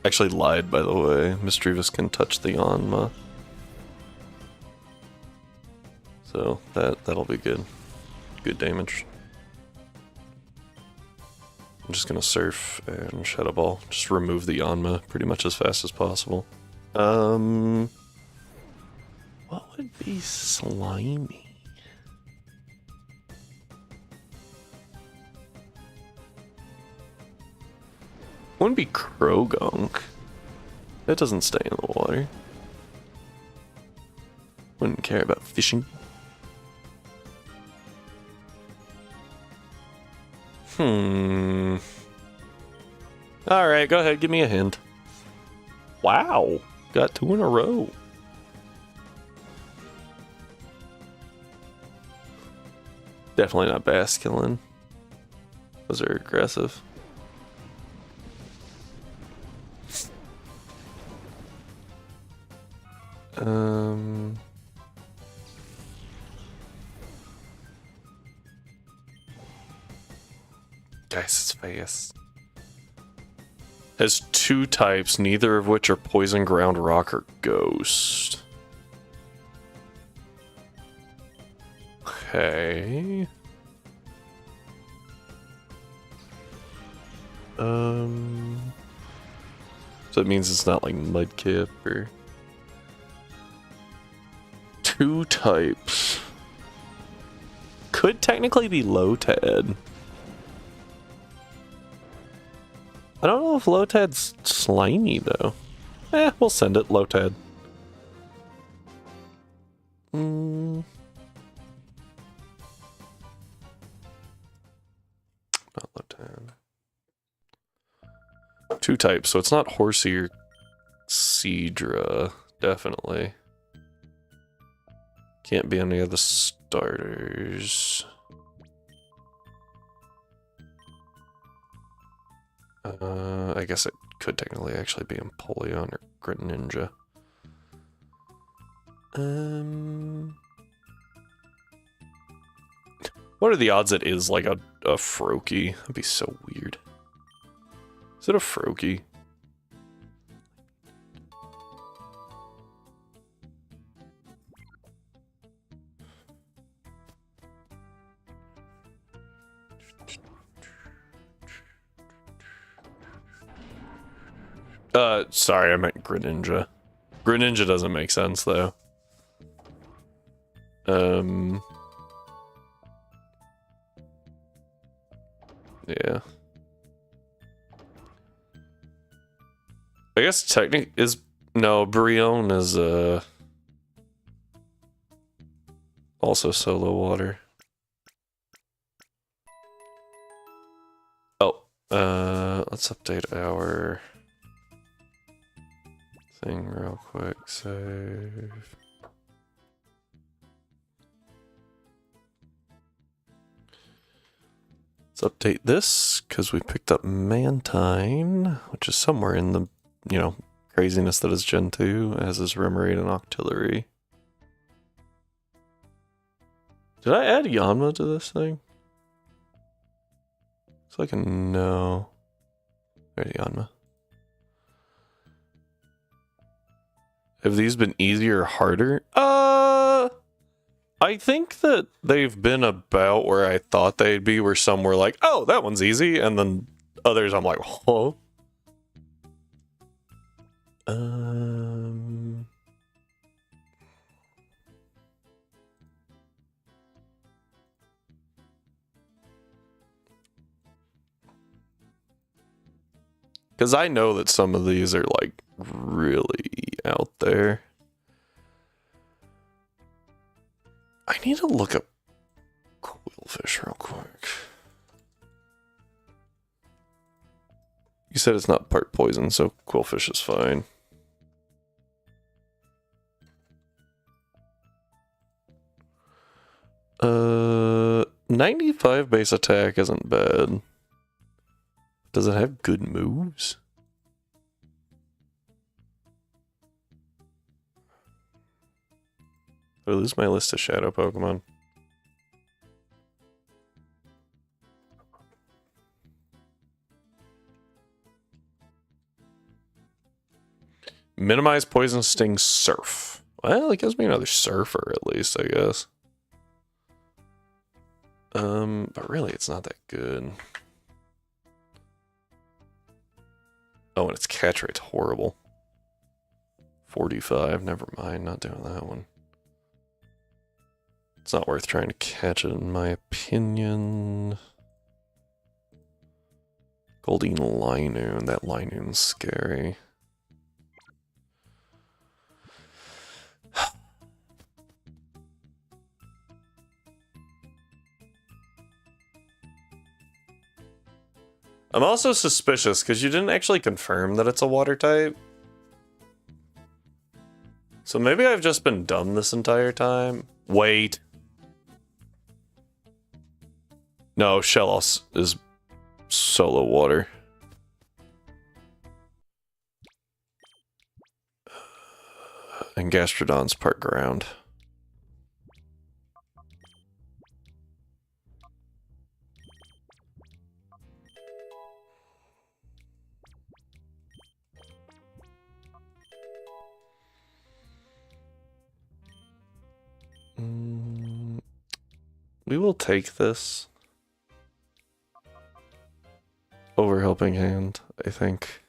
Actually lied, by the way. Misdreavus can touch the Yanma. So that'll be good. Good damage. I'm just gonna Surf and Shadow Ball. Just remove the Yanma pretty much as fast as possible. What would be slimy? Wouldn't be Krogunk. That doesn't stay in the water. Wouldn't care about fishing. Alright, go ahead, give me a hint. Wow, got 2 in a row. Definitely not Basculin. Those are aggressive. Guys, it's fast. Has 2 types, neither of which are Poison, Ground, Rock, or Ghost. Okay. So it means it's not like Mudkip or... 2 types. Could technically be Lotad. I don't know if Lotad's slimy though. We'll send it Lotad. Not Lotad. 2 types, so it's not Horsey or Seadra, definitely. Can't be any of the starters. I guess it could technically actually be Empoleon or Greninja. What are the odds it is like a Froakie? That'd be so weird. Is it a Froakie? Sorry, I meant Greninja. Greninja doesn't make sense, though. Yeah. I guess technically is... No, Brion is, also solo water. Oh, let's update our... thing real quick. Save. Let's update this because we picked up Mantine, which is somewhere in the, you know, craziness that is Gen 2, as is Remoraid and Octillery. Did I add Yanma to this thing? It's like a no. Ready, Yanma. Have these been easier or harder? I think that they've been about where I thought they'd be, where some were like, oh, that one's easy, and then others I'm like, whoa. Because I know that some of these are like really out there. I need to look up Quillfish real quick. You said it's not part poison, so Quillfish is fine. 95 base attack isn't bad. Does it have good moves? Did I lose my list of shadow Pokemon? Minimize Poison Sting Surf. Well, it gives me another Surfer at least, I guess. But really it's not that good. Oh, and its catch rate's horrible. 45, never mind, not doing that one. It's not worth trying to catch it, in my opinion. Goldeen Linoon, that Linoon's scary. I'm also suspicious because you didn't actually confirm that it's a water type. So maybe I've just been dumb this entire time. Wait. No, Shellos is solo water. And Gastrodon's part ground. We will take this over Helping Hand, I think.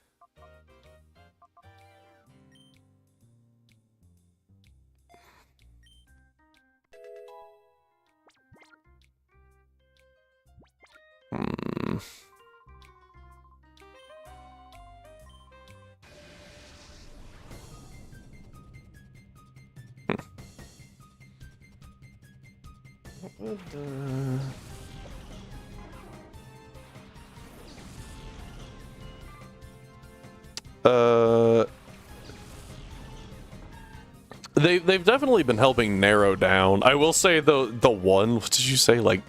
They've definitely been helping narrow down. I will say the one, what did you say, like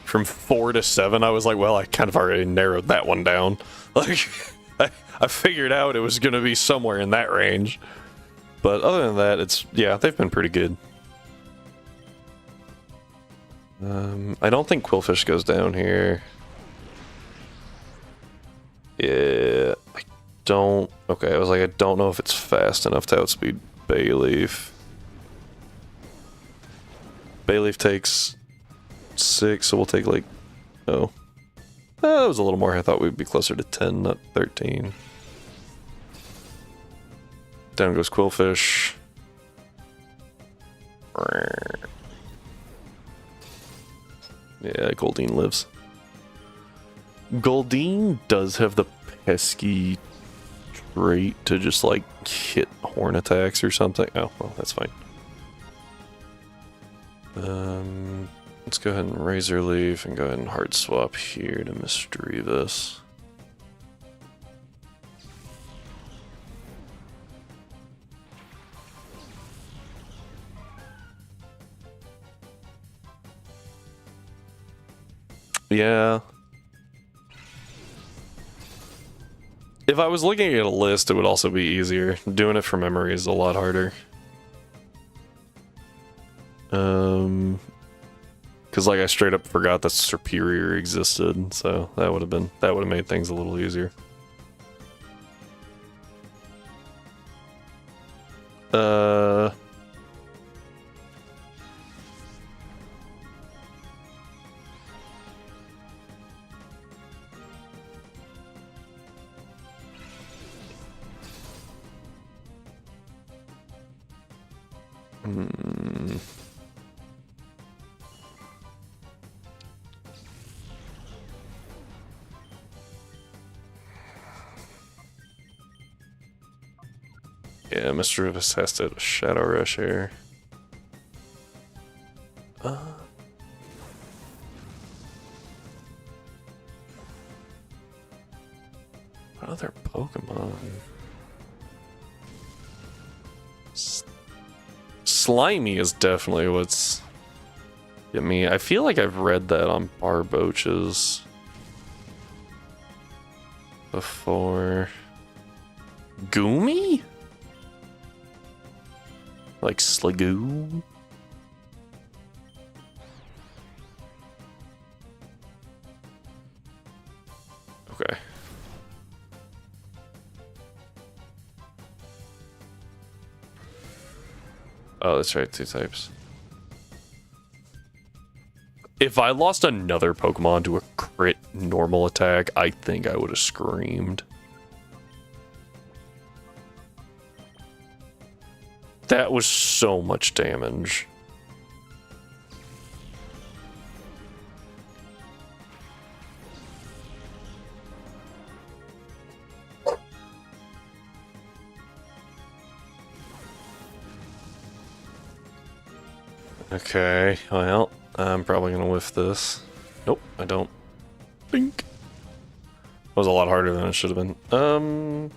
from 4 to 7? I was like, well, I kind of already narrowed that one down. Like I figured out it was gonna be somewhere in that range. But other than that, it's, yeah, they've been pretty good. I don't think Quillfish goes down here. Yeah, I don't... Okay, I was like, I don't know if it's fast enough to outspeed Bayleaf. Bayleaf takes 6, so we'll take like... Oh. That was a little more. I thought we'd be closer to 10, not 13. Down goes Quillfish. Yeah, Goldeen lives. Goldeen does have the pesky trait to just like hit horn attacks or something. Oh, well, that's fine. Let's go ahead and Razor Leaf and go ahead and hard swap here to Misdreavus. Yeah. If I was looking at a list, it would also be easier. Doing it from memory is a lot harder. Because like I straight up forgot that Superior existed, so that would have made things a little easier. Yeah, Mr. Rivas has to Shadow Rush here. What other Pokemon? Slimy is definitely what's get me. I feel like I've read that on Barboaches before. Goomy? Like Sligoo? Okay. Oh, that's right, 2 types. If I lost another Pokemon to a crit normal attack, I think I would have screamed. That was so much damage. Okay, well, I'm probably gonna whiff this. Nope, I don't. Bink. That was a lot harder than it should have been.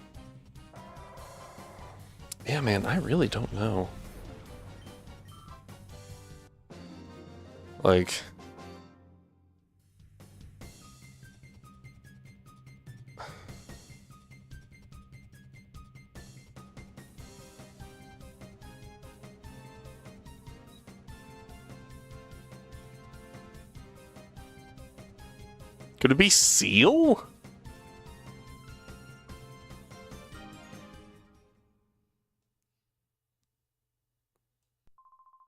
Yeah, man, I really don't know. Like... Could it be Seal?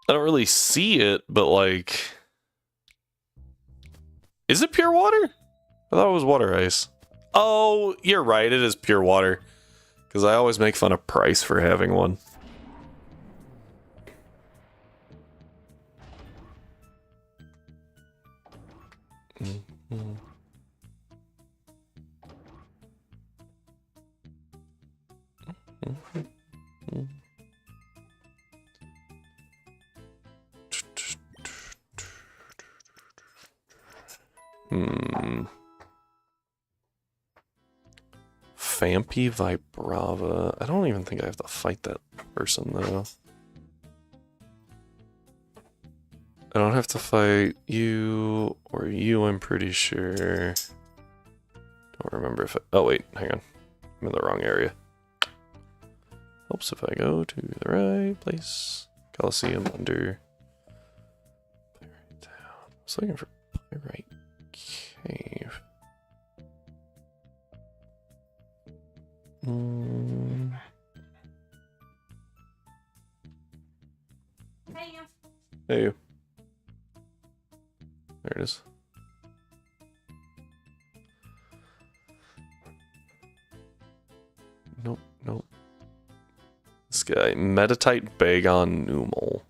I don't really see it, but like... Is it pure water? I thought it was water ice. Oh, you're right, it is pure water. Because I always make fun of Price for having one. Fampy Vibrava. I don't even think I have to fight that person, though. I don't have to fight you or you, I'm pretty sure. Don't remember if I... Oh, wait, hang on. I'm in the wrong area. Helps if I go to the right place. Colosseum under... Pyrite Town. I was looking for Pyrite Cave. Hey, you. There it is. Nope, nope. This guy, Metatite Bagon Numal.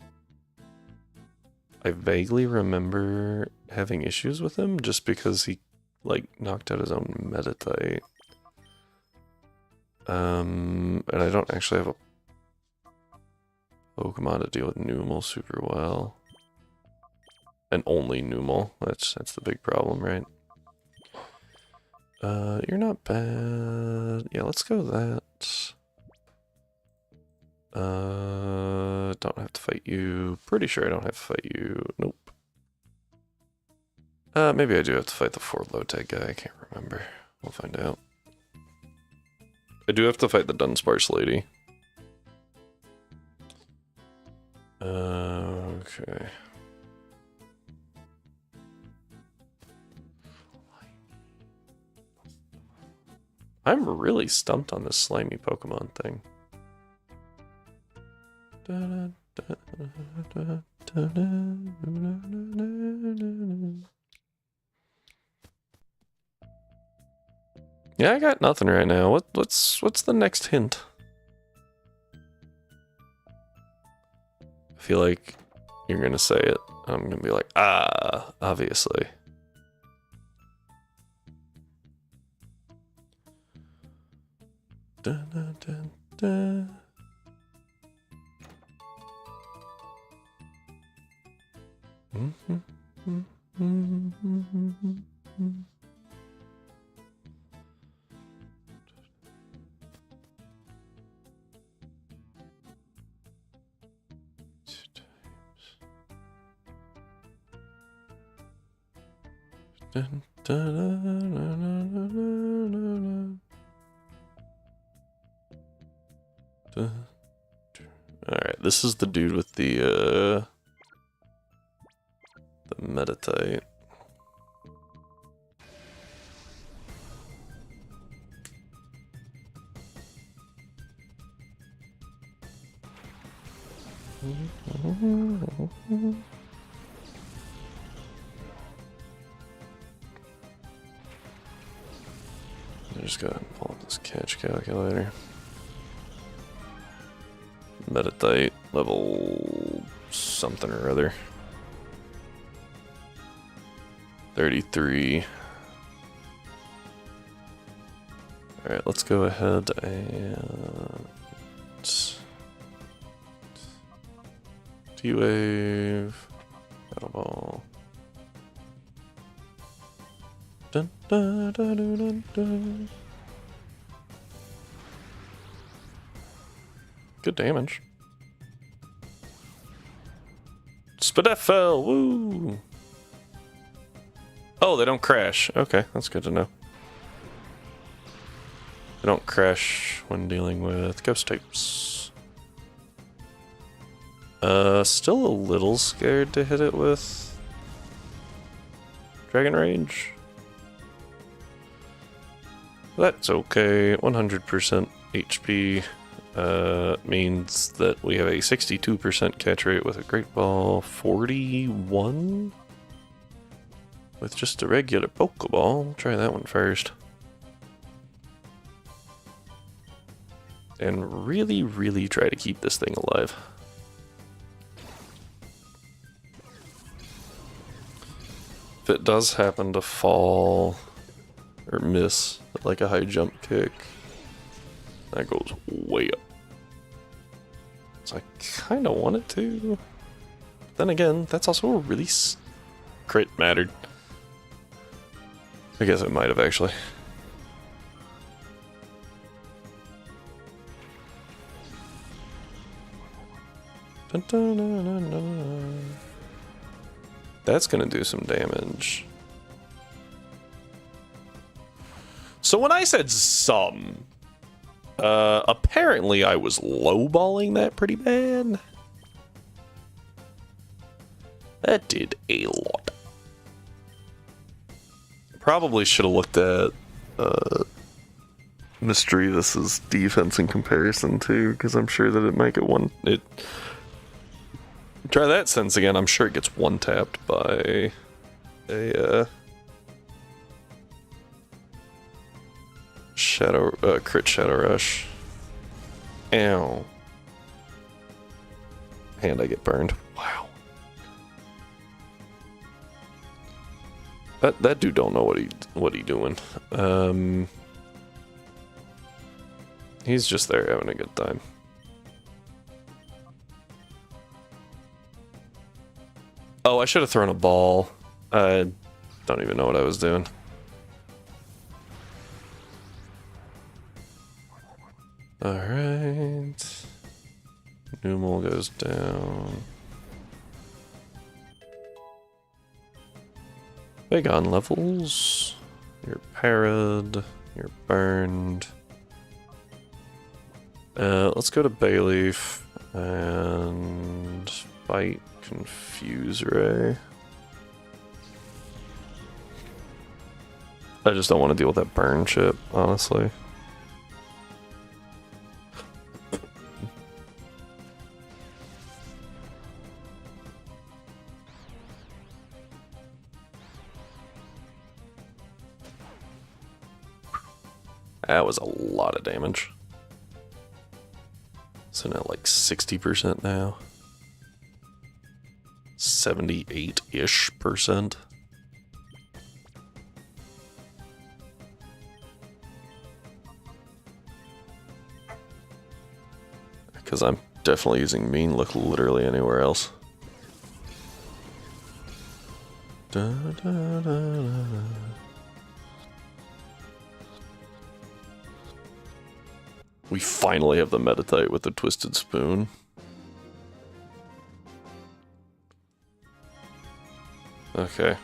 I vaguely remember having issues with him just because he, like, knocked out his own Metatite. And I don't actually have a Pokemon to deal with Numal super well. And only Numal. That's the big problem, right? You're not bad. Yeah, let's go with that. Don't have to fight you. Pretty sure I don't have to fight you. Nope. Maybe I do have to fight the 4 low tag guy. I can't remember. We'll find out. I do have to fight the Dunsparce lady. Okay. I'm really stumped on this slimy Pokemon thing. Yeah, I got nothing right now. What's the next hint? I feel like you're gonna say it. I'm gonna be like, ah, obviously. Dun, dun, dun, dun. Dun, dun, dun, dun, dun, dun, dun. Alright, this is the dude with the Metatite. I just gotta pull up this catch calculator. Metatite level something or other. 33. Alright, let's go ahead and T-Wave, Battle Ball. Dun, dun, dun, dun, dun, dun. Good damage. Spadeffel, woo! Oh, they don't crash. Okay, that's good to know. They don't crash when dealing with ghost types. Still a little scared to hit it with Dragon Rage. That's okay. 100% HP means that we have a 62% catch rate with a Great Ball, 41 with just a regular Pokeball. We'll try that one first. And really, really try to keep this thing alive. If it does happen to fall or miss like a high jump kick, that goes way up. So I kind of want it to. But then again, that's also a really crit mattered. I guess it might have actually. Dun, dun, dun, dun, dun. That's gonna do some damage. So when I said some, apparently I was lowballing that pretty bad. That did a lot. Probably should have looked at Mischievous' defense in comparison to, because I'm sure that it might get one. Try that sentence again. I'm sure it gets one tapped by a crit shadow rush. Ow. And I get burned. Wow. That dude don't know what he doing. He's just there having a good time. Oh, I should have thrown a ball. I don't even know what I was doing. Alright. Numal goes down. Big on levels. You're parried. You're burned. Let's go to Bayleaf and fight Confuse Ray. I just don't want to deal with that burn chip, honestly. That was a lot of damage. So now like 60% now. 78-ish%. Because I'm definitely using mean look literally anywhere else. Da, da, da, da. We finally have the Meditite with the Twisted Spoon. Okay.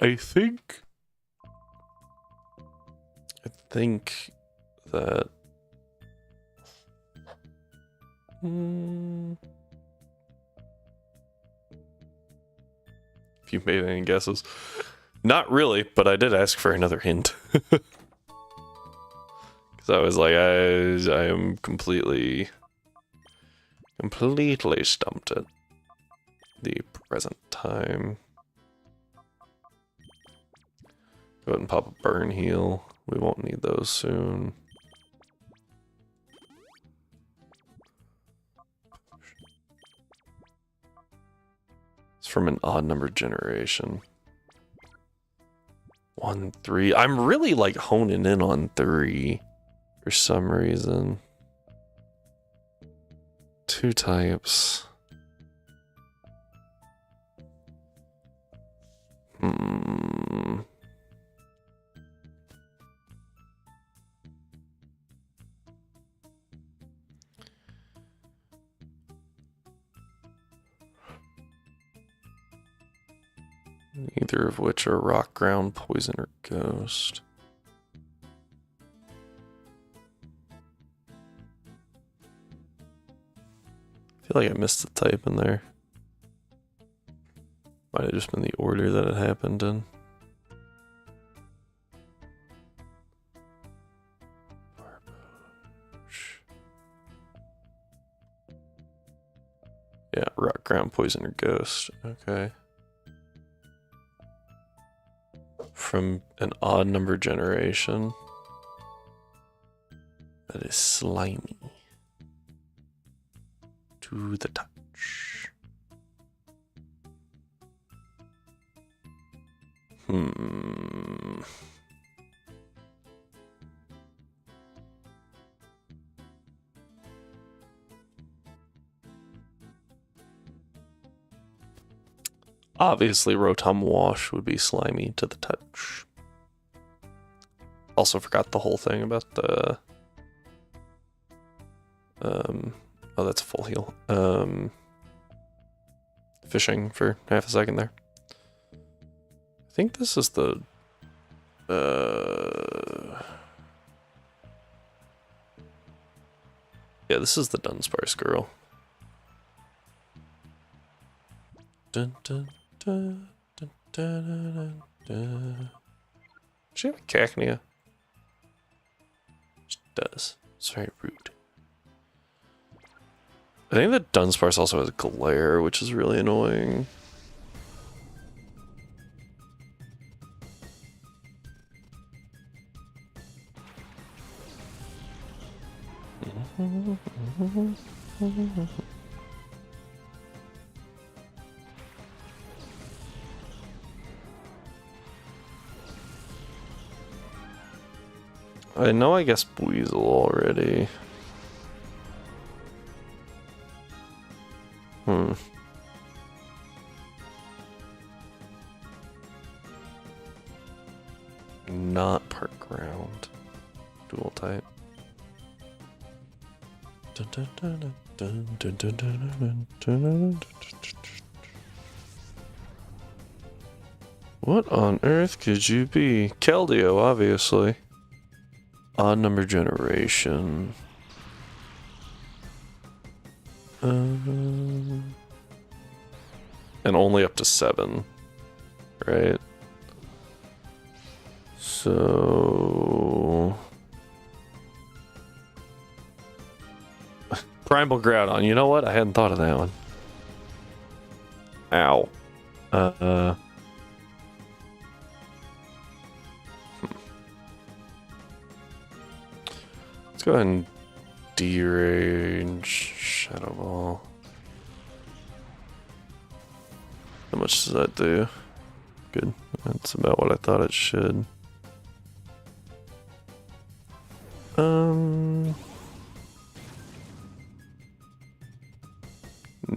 I think that... If you made any guesses. Not really, but I did ask for another hint. Because I was like, I am completely stumped at the present time. Go ahead and pop a burn heal. We won't need those soon. It's from an odd number generation. 1, 3. I'm really like honing in on 3 for some reason. 2 types. Neither of which are rock, ground, poison, or ghost. I feel like I missed the type in there. Might have just been the order that it happened in. Yeah, rock, ground, poison, or ghost. Okay. From an odd number generation that is slimy to the touch. Obviously, Rotom Wash would be slimy to the touch. Also forgot the whole thing about the... oh, that's a full heal. Fishing for half a second there. I think this is the... yeah, this is the Dunsparce girl. Dun, dun, dun, dun, dun, dun, dun. Does she have a Cacnea? She does. It's very rude. I think the Dunsparce also has Glare, which is really annoying. I know I guess Weasel already. Not Park Ground. Dual type. What on earth could you be? Keldeo, obviously. Odd number generation. And only up to 7, right? So Primal Groudon. You know what? I hadn't thought of that one. Ow. Let's go ahead and derange Shadow Ball. How much does that do? Good. That's about what I thought it should.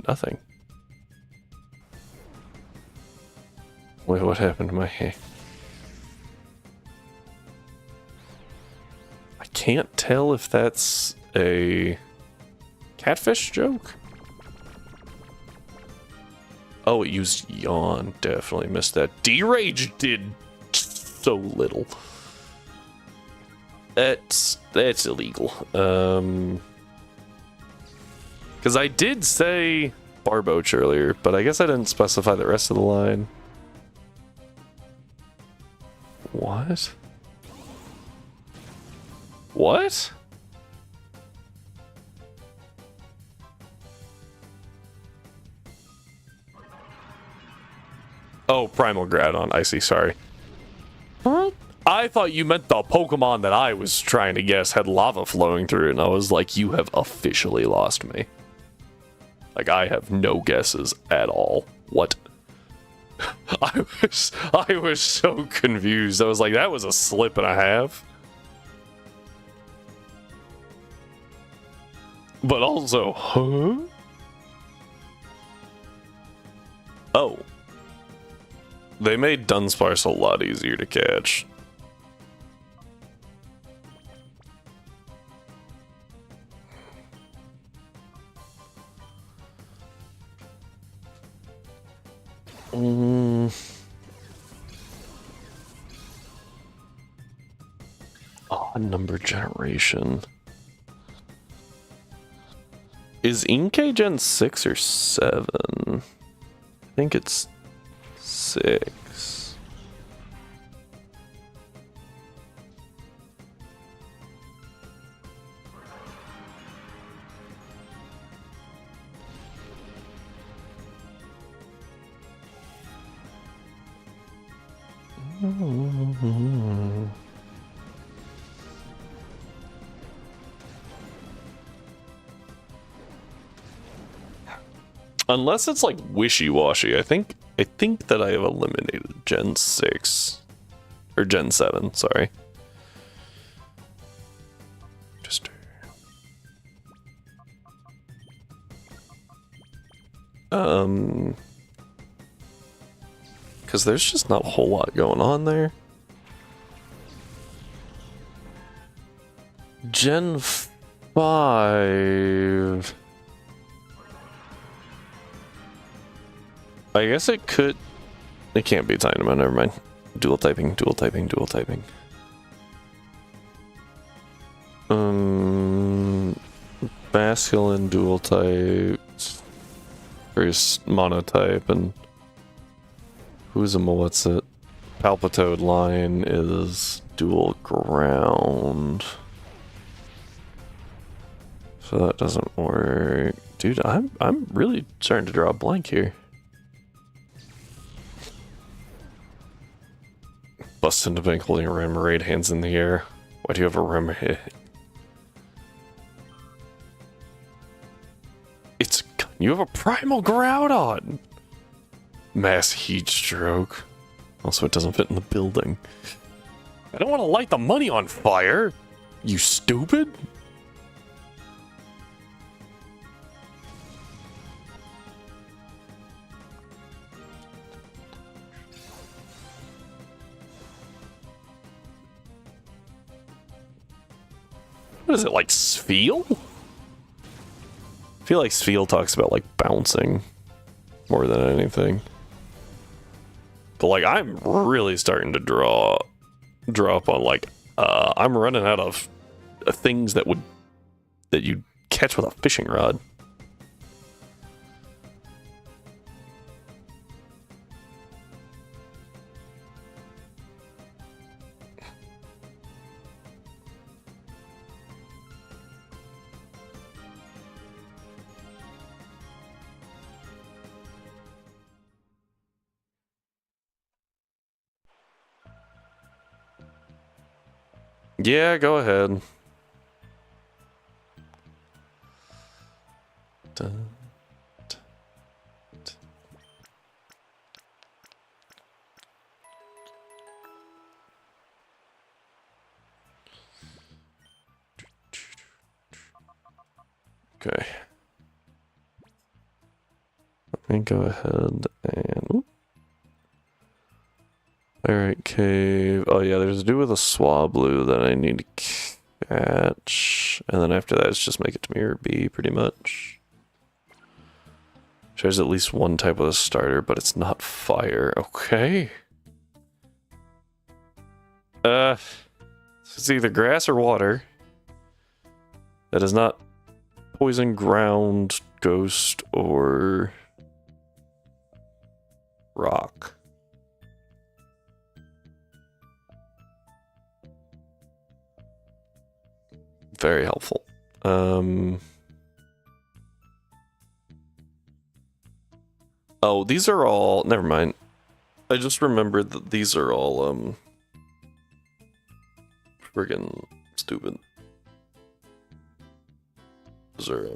Nothing. Wait, what happened to my hair? I can't tell if that's a catfish joke. Oh, it used Yawn. Definitely missed that. D-Rage did so little. That's illegal. Because I did say Barboach earlier, but I guess I didn't specify the rest of the line. What? What? Oh, Primal Groudon. I see, sorry. What? I thought you meant the Pokemon that I was trying to guess had lava flowing through it, and I was like, you have officially lost me. Like, I have no guesses at all. What? I was so confused. I was like, that was a slip and a half. But also, huh? Oh. They made Dunsparce a lot easier to catch. Odd number generation. Is Inkay Gen 6 or 7? I think it's 6. Unless it's like wishy-washy, I think that I have eliminated Gen 6 or Gen 7, sorry. Just because there's just not a whole lot going on there. Gen 5. I guess it could. It can't be Dynamo, never mind. Dual typing, dual typing, dual typing. Basculin dual type. First monotype, and who's a what's it? Palpitoad line is dual ground. So that doesn't work. Dude, I'm really starting to draw a blank here. Bust into bank holding a Remoraid, hands in the air. Why do you have a Remoraid? You have a Primal Groudon! Mass heat stroke. Also, it doesn't fit in the building. I don't want to light the money on fire! You stupid! What is it, like Spheal? I feel like Spheal talks about like bouncing more than anything. But like I'm really starting to draw up on like I'm running out of things that you catch with a fishing rod. Yeah, go ahead. Dun, dun, dun. Okay. Let me go ahead and... Oop. Alright, cave. Oh yeah, there's a dude with a Swablu that I need to catch. And then after that, it's just make it to Mirror B, pretty much. There's at least one type of a starter, but it's not fire. Okay. It's either grass or water. That is not poison, ground, ghost, or rock. Very helpful. Oh, these are all... Never mind. I just remembered that these are all, friggin' stupid. Those are,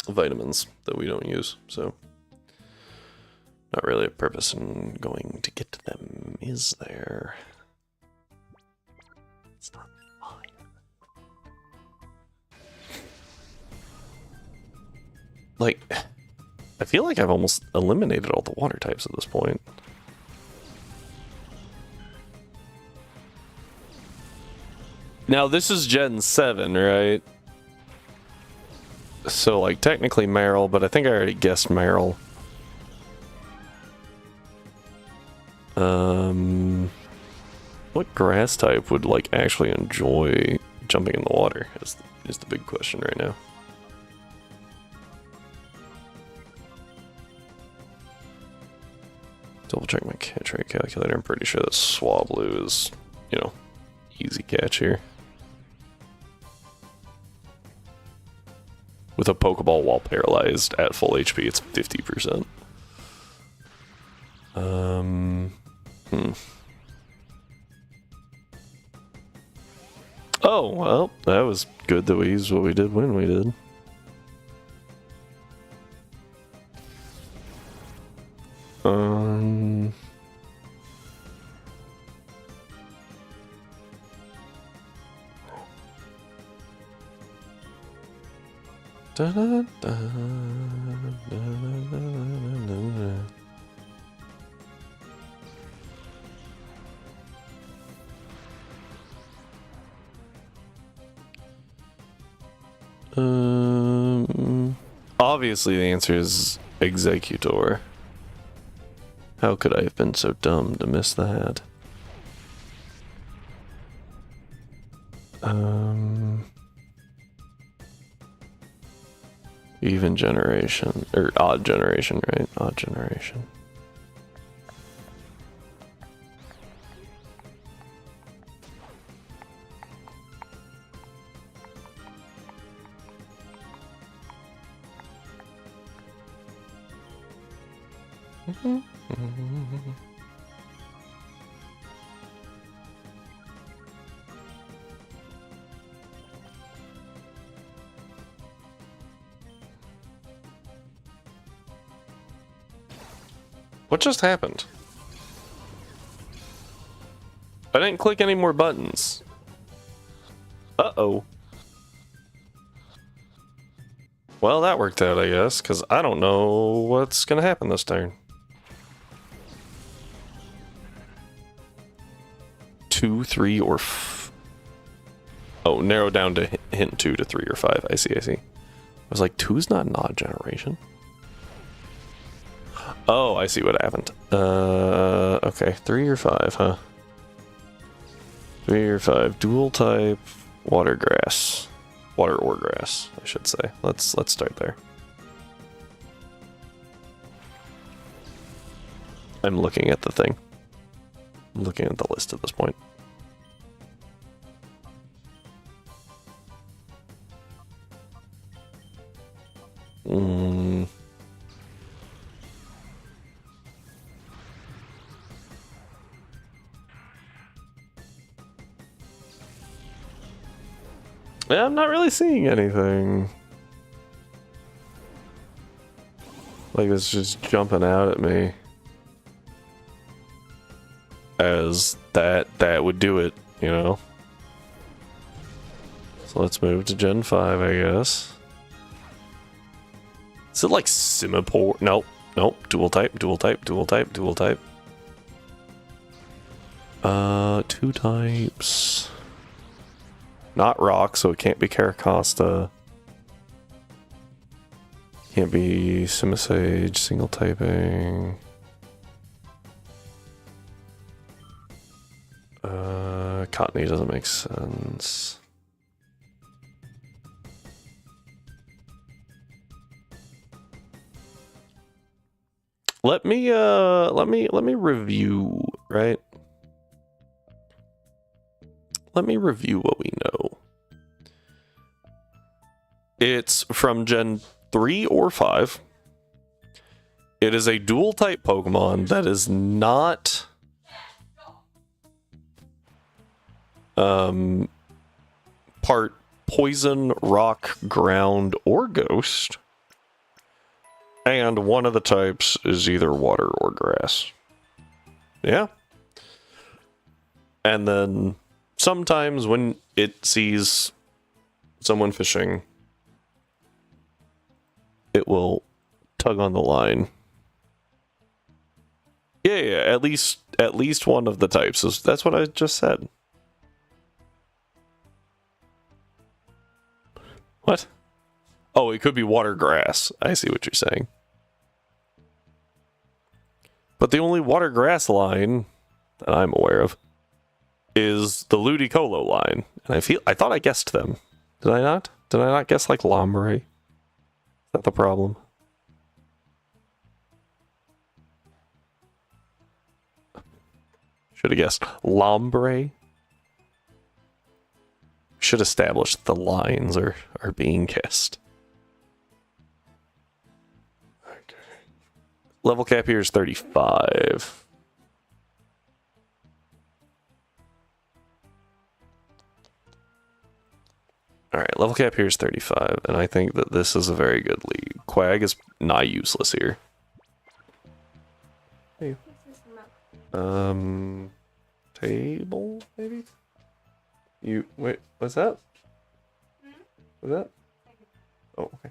vitamins that we don't use, so... Not really a purpose in going to get to them, is there? It's not fine. Like, I feel like I've almost eliminated all the water types at this point. Now, this is Gen 7, right? So, like, technically Meryl, but I think I already guessed Meryl. What grass type would, like, actually enjoy jumping in the water is the big question right now. Double check my catch rate calculator. I'm pretty sure that Swablu is, you know, easy catch here. With a Pokeball while paralyzed at full HP, it's 50%. Oh, well, that was good that we used what we did when we did. Da, da, da, da, da, obviously the answer is Executor. How could I have been so dumb to miss that? Even generation, or odd generation, right? Odd generation. What just happened? I didn't click any more buttons. Uh-oh. Well, that worked out, I guess, because I don't know what's going to happen this turn. 2, 3, or oh, narrow down to hint 2 to 3 or 5. I see, I see. I was like, 2's not an odd generation. Oh, I see what happened. Okay, 3 or 5, huh? 3 or 5. Dual type, water grass. Water or grass, I should say. Let's start there. I'm looking at the thing. I'm looking at the list at this point. Yeah, I'm not really seeing anything. Like, it's just jumping out at me. As that would do it, you know? So let's move to Gen 5, I guess. Is it like Simipour? Nope. Nope. Dual type, dual type, dual type, dual type. 2 types. Not rock, so it can't be Caracosta. Can't be Simisage, single typing. Cottony doesn't make sense. Let me review, right? Let me review what we know. It's from Gen 3 or 5. It is a dual type Pokemon that is not part poison, rock, ground, or ghost. And one of the types is either water or grass. Yeah. And then sometimes when it sees someone fishing, it will tug on the line. Yeah, at least one of the types. That's what I just said. What? Oh, it could be water grass. I see what you're saying. But the only water grass line that I'm aware of is the Ludicolo line. And I thought I guessed them. Did I not? Did I not guess like Lombre? Is that the problem? Should have guessed Lombre. Should establish that the lines are being guessed. Okay. Level cap here is 35. Alright, level cap here is 35, and I think that this is a very good lead. Quag is not useless here. Hey. Table, maybe? Wait, what's that? What's that? Oh, okay.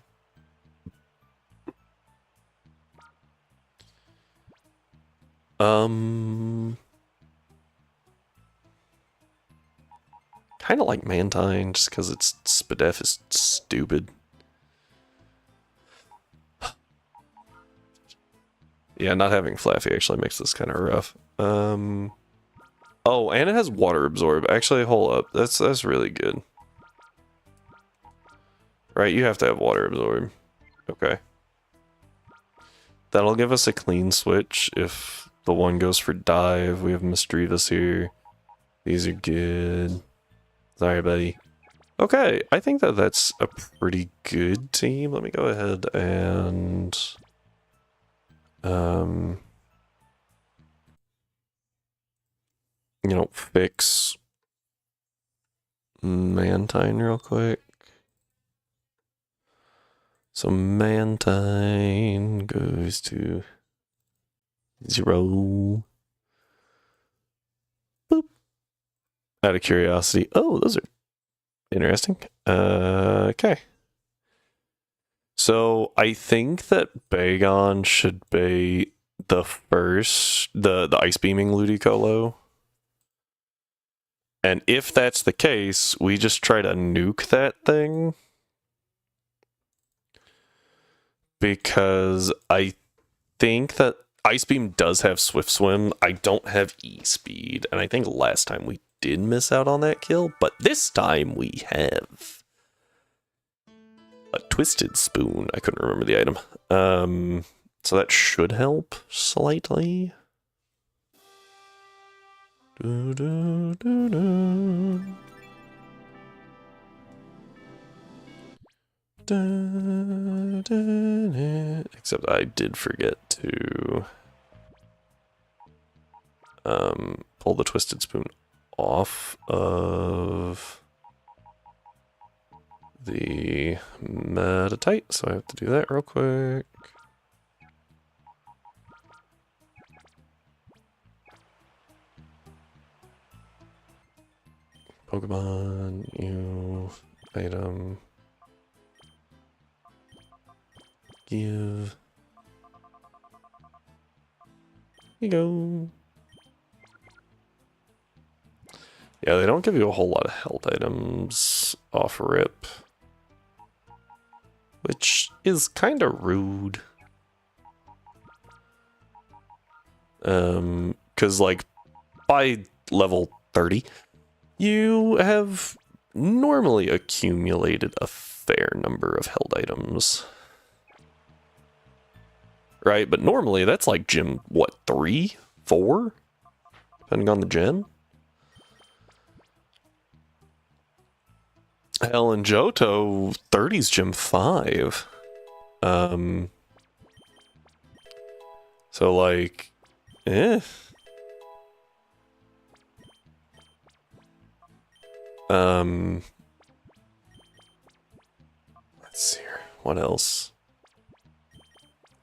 Kind of like Mantine, just because its Spadef is stupid. Yeah, not having Flaffy actually makes this kind of rough. Oh, and it has Water Absorb. Actually, hold up. That's really good. Right, you have to have Water Absorb. Okay. That'll give us a clean switch if the one goes for dive. We have Misdreavus here. These are good. Sorry, buddy. Okay, I think that that's a pretty good team. Let me go ahead and fix Mantine real quick. So Mantine goes to 0. Boop. Out of curiosity. Oh, those are interesting. Okay. So I think that Bagon should be the first, the ice beaming Ludicolo. And if that's the case, we just try to nuke that thing. Because I think that Ice Beam does have Swift Swim. I don't have E-Speed. And I think last time we did miss out on that kill. But this time we have a Twisted Spoon. I couldn't remember the item. So that should help slightly. Except I did forget to pull the Twisted Spoon off of the Metatite, so I have to do that real quick. Pokemon, you, item, give. Here you go. Yeah, they don't give you a whole lot of health items off rip, which is kind of rude. Because like by level 30, you have normally accumulated a fair number of held items. Right? But normally that's like gym, what, 3? 4? Depending on the gen? Hell, in Johto, 30's gym 5. So like, Let's see here. What else?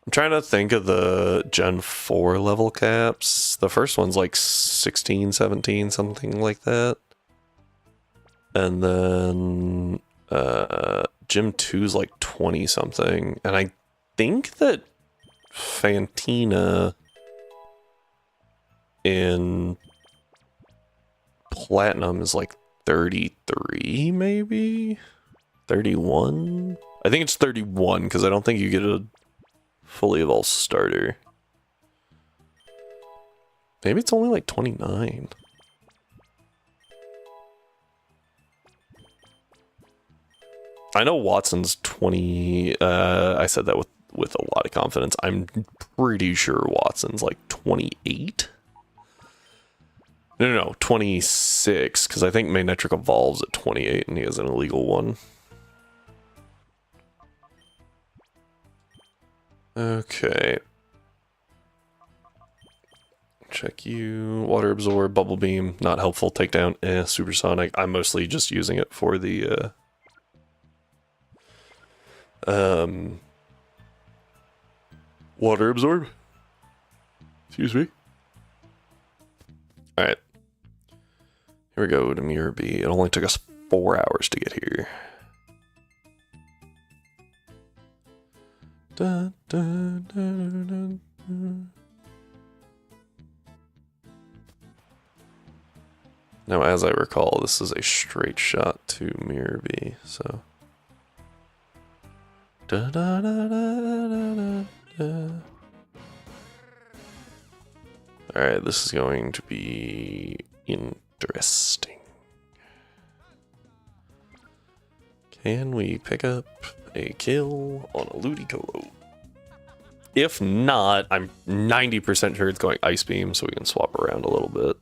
I'm trying to think of the Gen 4 level caps. The first one's like 16, 17, something like that. And then Gym 2's like 20 something. And I think that Fantina in Platinum is like 33, maybe? 31? I think it's 31, because I don't think you get a fully evolved starter. Maybe it's only like 29. I know Watson's 20. I said that with a lot of confidence. I'm pretty sure Watson's like 28. No, 26, because I think Magnetric evolves at 28 and he has an illegal one. Okay. Check you. Water Absorb, Bubble Beam, not helpful. Takedown, Supersonic. I'm mostly just using it for the Water Absorb. Excuse me. Alright. Here we go to Mirror B. It only took us 4 hours to get here. Dun, dun, dun, dun, dun. Now, as I recall, this is a straight shot to Mirror B, so. Da, da, da, da, da, da. Alright, this is going to be interesting. Can we pick up a kill on a Ludicolo? If not, I'm 90% sure it's going Ice Beam, so we can swap around a little bit.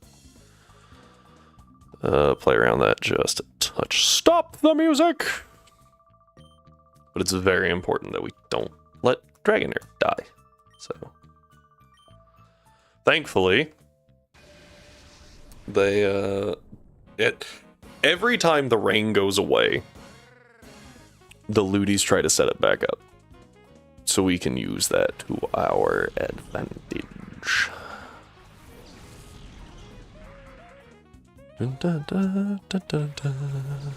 Play around that just a touch. Stop the music! But it's very important that we don't let Dragonair die. So, thankfully, They, every time the rain goes away, the looties try to set it back up. So we can use that to our advantage. Dun, dun, dun, dun, dun, dun.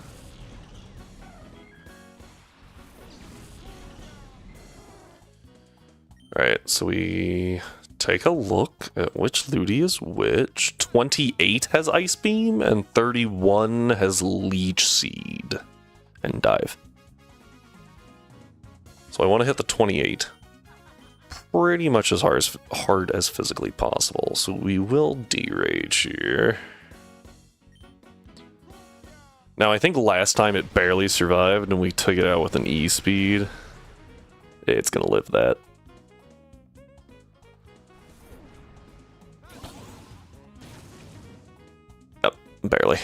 Alright, so we take a look at which lootie is which. 28 has Ice Beam, and 31 has Leech Seed and Dive. So I want to hit the 28 pretty much as hard as physically possible. So we will derage here. Now I think last time it barely survived and we took it out with an E speed. It's gonna live that. Yep, barely.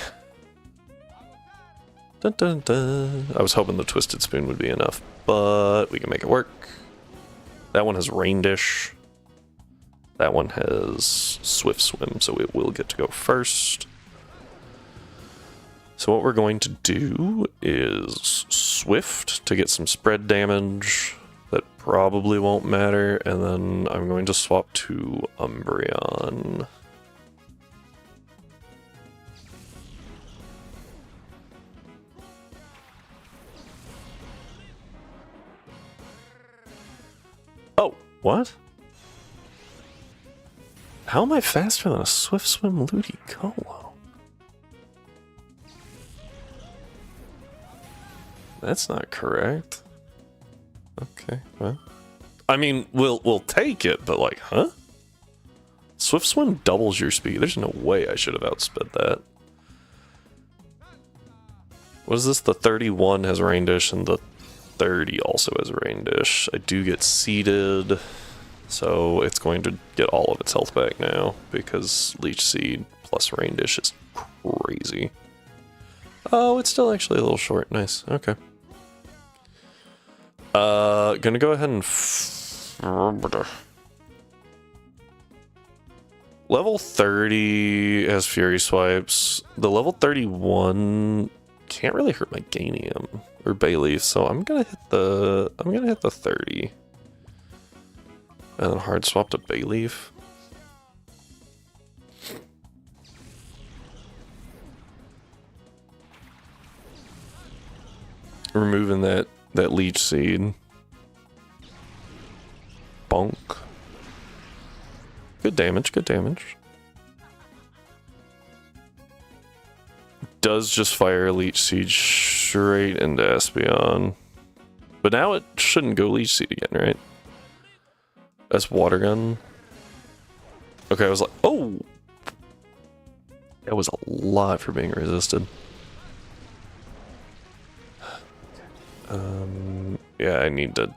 Dun, dun, dun. I was hoping the Twisted Spoon would be enough, but we can make it work. That one has Rain Dish. That one has Swift Swim, so it will get to go first. So what we're going to do is Swift to get some spread damage. That probably won't matter, and then I'm going to swap to Umbreon. Oh, what? How am I faster than a Swift Swim Ludicolo? That's not correct. Okay, well. I mean, we'll take it, but like, huh? Swift Swim doubles your speed. There's no way I should have outsped that. What is this? The 31 has Rain Dish and the 30 also has Rain Dish. I do get seeded, so it's going to get all of its health back now because Leech Seed plus Rain Dish is crazy. Oh, it's still actually a little short. Nice. Okay. Gonna go ahead and level 30 has Fury Swipes. The level 31 can't really hurt my Ganium or Bayleaf, so I'm gonna hit the 30. And then hard swap to Bayleaf. Removing that Leech Seed. Bonk. Good damage, good damage. Does just fire Leech Seed straight into Espeon. But now it shouldn't go Leech Seed again, right? That's Water Gun. Okay, I was like, oh! That was a lot for being resisted. Yeah, I need to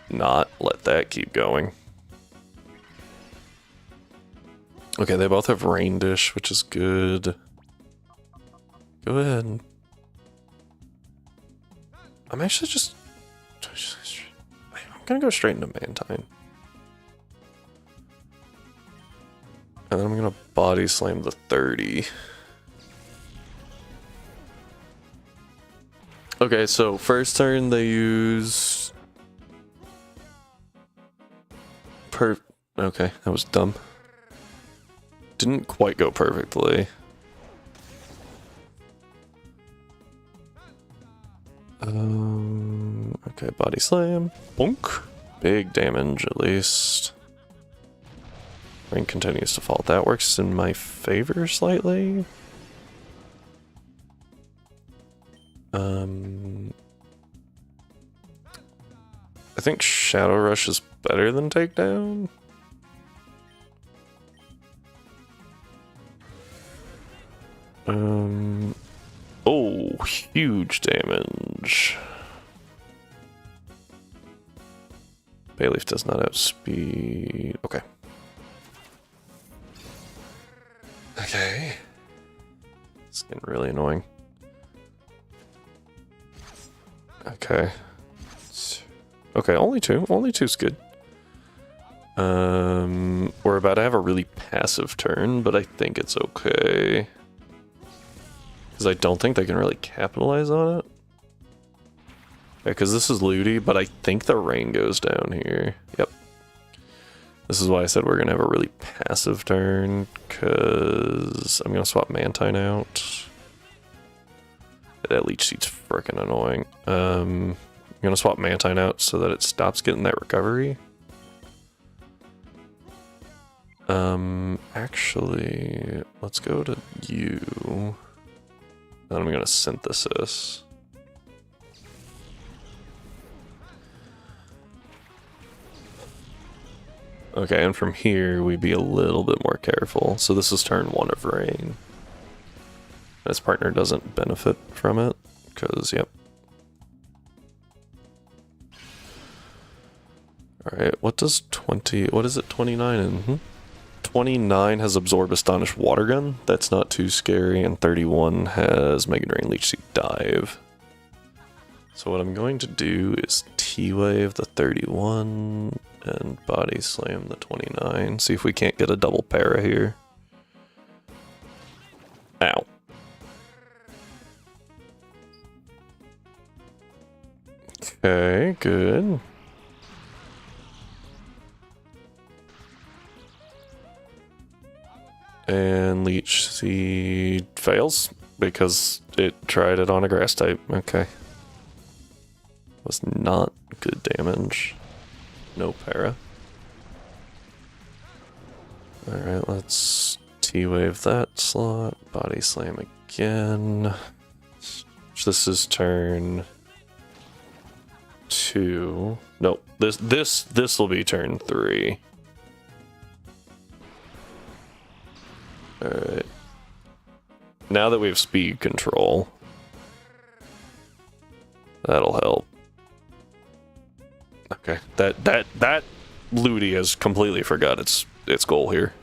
not let that keep going. Okay, they both have Rain Dish, which is good. Go ahead. I'm actually just... I'm gonna go straight into Mantine. And then I'm gonna Body Slam the 30. Okay, so first turn they use... Okay, that was dumb. Didn't quite go perfectly. Okay, Body Slam. Bonk. Big damage, at least. Rain continues to fall. That works in my favor slightly. I think Shadow Rush is better than Takedown. Oh, huge damage. Bayleaf does not have speed. Okay. Okay. It's getting really annoying. Okay. Okay, only two. Only two's good. We're about to have a really passive turn, but I think it's okay. Because I don't think they can really capitalize on it. Yeah, because this is looty, but I think the rain goes down here. Yep. This is why I said we're going to have a really passive turn, because I'm going to swap Mantine out. That leech seed's freaking annoying. I'm going to swap Mantine out so that it stops getting that recovery. Actually, let's go to you. Then I'm going to synthesis. Okay, and from here, we'd be a little bit more careful. So this is turn 1 of rain. His partner doesn't benefit from it, because, yep. Alright, what is it, 29 in? 29 has Absorb, Astonish, Water Gun. That's not too scary, and 31 has Mega Drain, Leech Seed, Dive. So what I'm going to do is T-Wave the 31 and Body Slam the 29. See if we can't get a double para here. Ow. Okay, good. And Leech Seed fails because it tried it on a grass type. Okay. Was not good damage. No para. Alright, let's T-Wave that slot. Body Slam again. This is turn 2. Nope. This will be turn 3. Alright. Now that we have speed control, that'll help. Okay. That Ludi has completely forgot its goal here.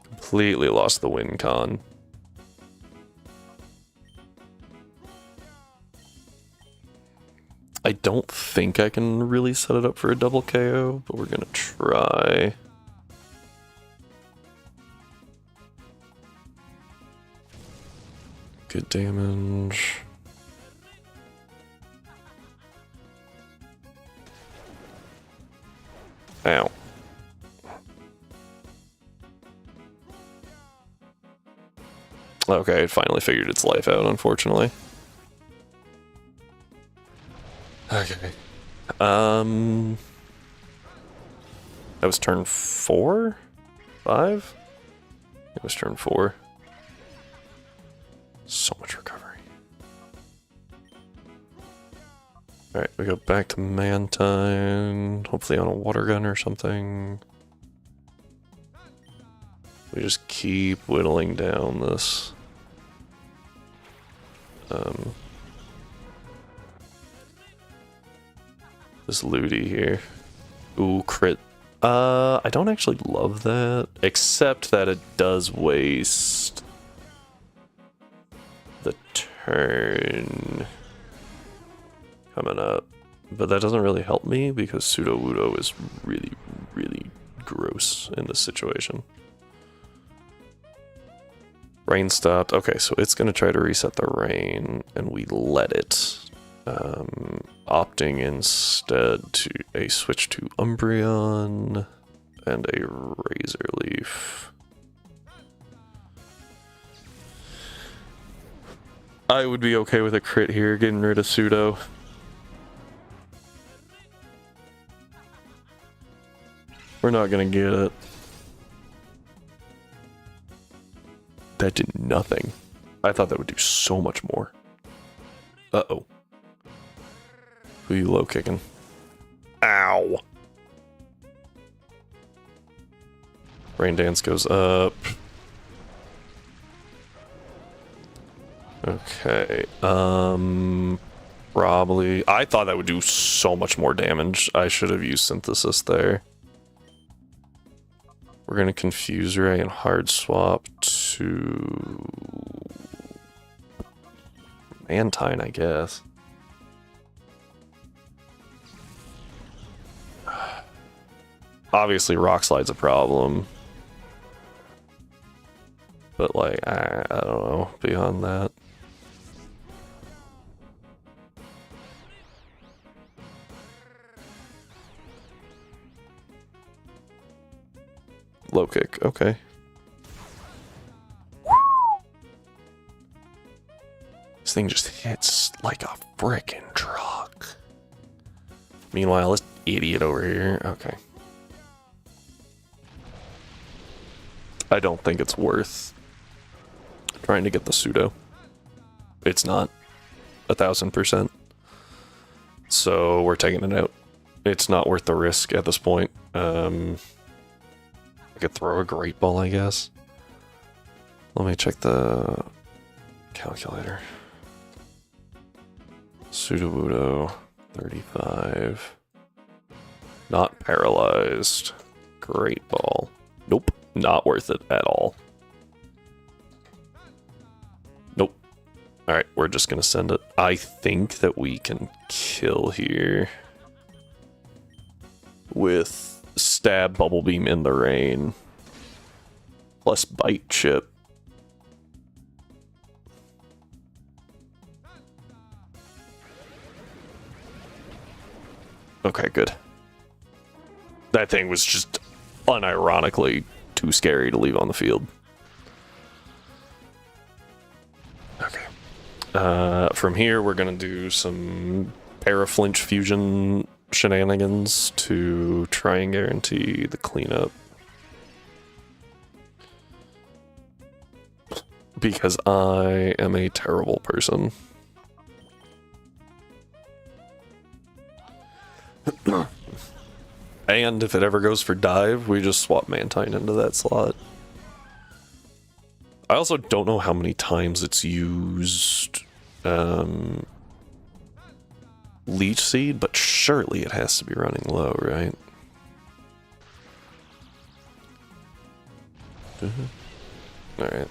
Completely lost the win con. I don't think I can really set it up for a double KO, but we're gonna try. Good damage. Ow. Okay, it finally figured its life out, unfortunately. Okay. That was turn 4? 5? It was turn 4. So much recovery. Alright, we go back to Mantine. Hopefully on a water gun or something. We just keep whittling down this. This Ludi here. Ooh, crit. I don't actually love that, except that it does waste the turn coming up. But that doesn't really help me because Pseudo Wudo is really, really gross in this situation. Rain stopped. Okay, so it's going to try to reset the rain, and we let it. Opting instead to a switch to Umbreon and a Razor Leaf. I would be okay with a crit here, getting rid of Pseudo. We're not gonna get it. That did nothing. I thought that would do so much more. Uh-oh. Who are you low kicking? Ow! Rain Dance goes up. Okay, probably. I thought that would do so much more damage. I should have used Synthesis there. We're gonna Confuse Ray and hard swap to Mantine, I guess. Obviously, Rock Slide's a problem. But, like, I don't know. Beyond that. Low kick, okay. This thing just hits like a frickin' truck. Meanwhile, this idiot over here, okay. I don't think it's worth trying to get the pseudo. It's not 1000%. So we're taking it out. It's not worth the risk at this point. I could throw a great ball, I guess. Let me check the calculator. Pseudo 35. Not paralyzed. Great ball. Nope. Not worth it at all. Nope. Alright, we're just gonna send it. I think that we can kill here with stab bubble beam in the rain plus bite chip. Okay, good. That thing was just unironically too scary to leave on the field. Okay. From here, we're gonna do some paraflinch fusion shenanigans to try and guarantee the cleanup. Because I am a terrible person. And if it ever goes for dive, we just swap Mantine into that slot. I also don't know how many times it's used Leech Seed, but surely it has to be running low, right? Alright.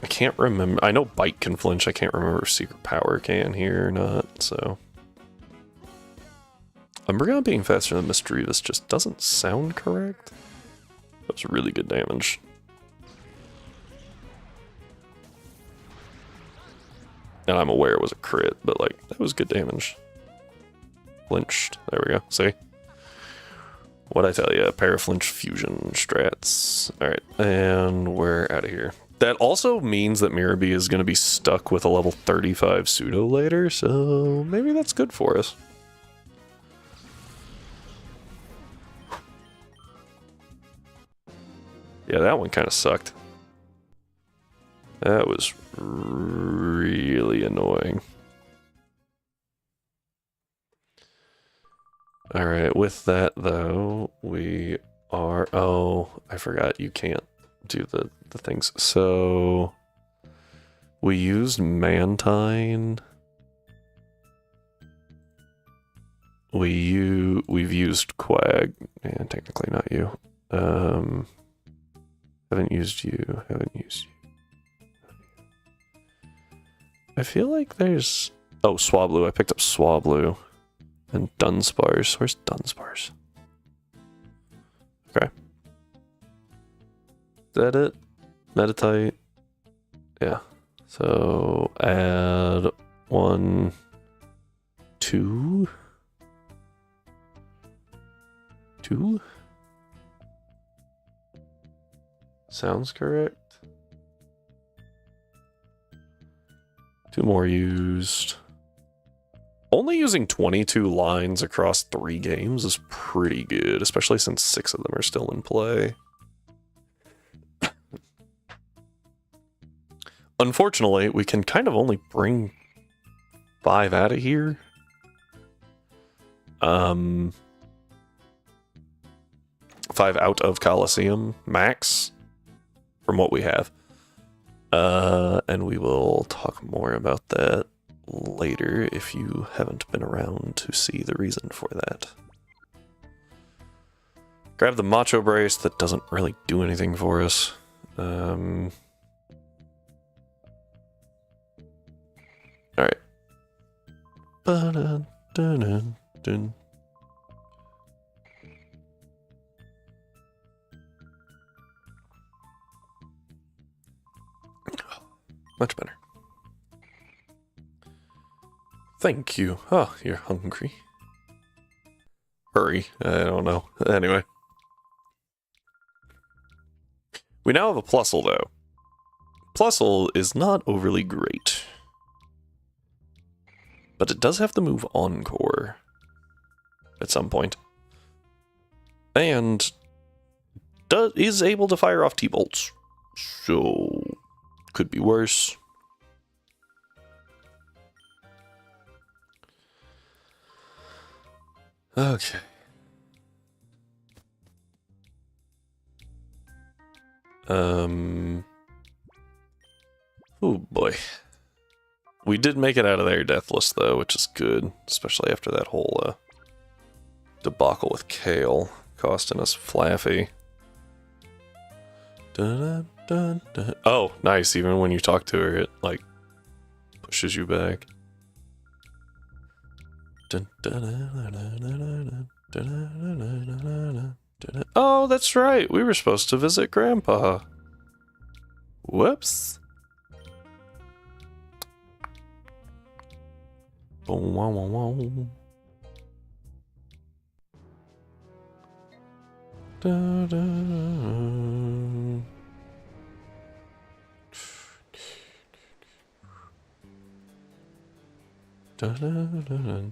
I can't remember. I know Bite can flinch. I can't remember if Secret Power can here or not, so. Umbreon being faster than Misdreavus just doesn't sound correct. That was really good damage. And I'm aware it was a crit, but like, that was good damage. Flinched. There we go. See? What'd I tell you? Paraflinch fusion strats. Alright, and we're out of here. That also means that Mirabee is going to be stuck with a level 35 pseudo later, so maybe that's good for us. Yeah, that one kind of sucked. That was really annoying. Alright, with that though, we are... Oh, I forgot you can't do the things. So, we used Mantine. We've used Quag. And technically not you. Haven't used you. I feel like there's... Oh, Swablu. I picked up Swablu. And Dunsparce. Where's Dunsparce? Okay. Is that it? Meditite. Yeah. So, add 1, 2. 2? Sounds correct. 2 more used. Only using 22 lines across 3 games is pretty good, especially since 6 of them are still in play. Unfortunately, we can kind of only bring 5 out of here. 5 out of Colosseum, max, from what we have. And we will talk more about that later if you haven't been around to see the reason for that. Grab the Macho Brace. That doesn't really do anything for us. Alright. Much better. Thank you. Oh, you're hungry. Hurry. I don't know. Anyway. We now have a Plusle, though. Plusle is not overly great. But it does have to move Encore at some point. And is able to fire off T-bolts. So, could be worse. Okay. Oh boy. We did make it out of there deathless though, which is good, especially after that whole debacle with Kale costing us Flaffy. Dun, dun, dun. Oh, nice. Even when you talk to her, it like pushes you back. Oh, that's right. We were supposed to visit Grandpa. Whoops. Wow, wow, wow. Da, da, da, da, da, da, da.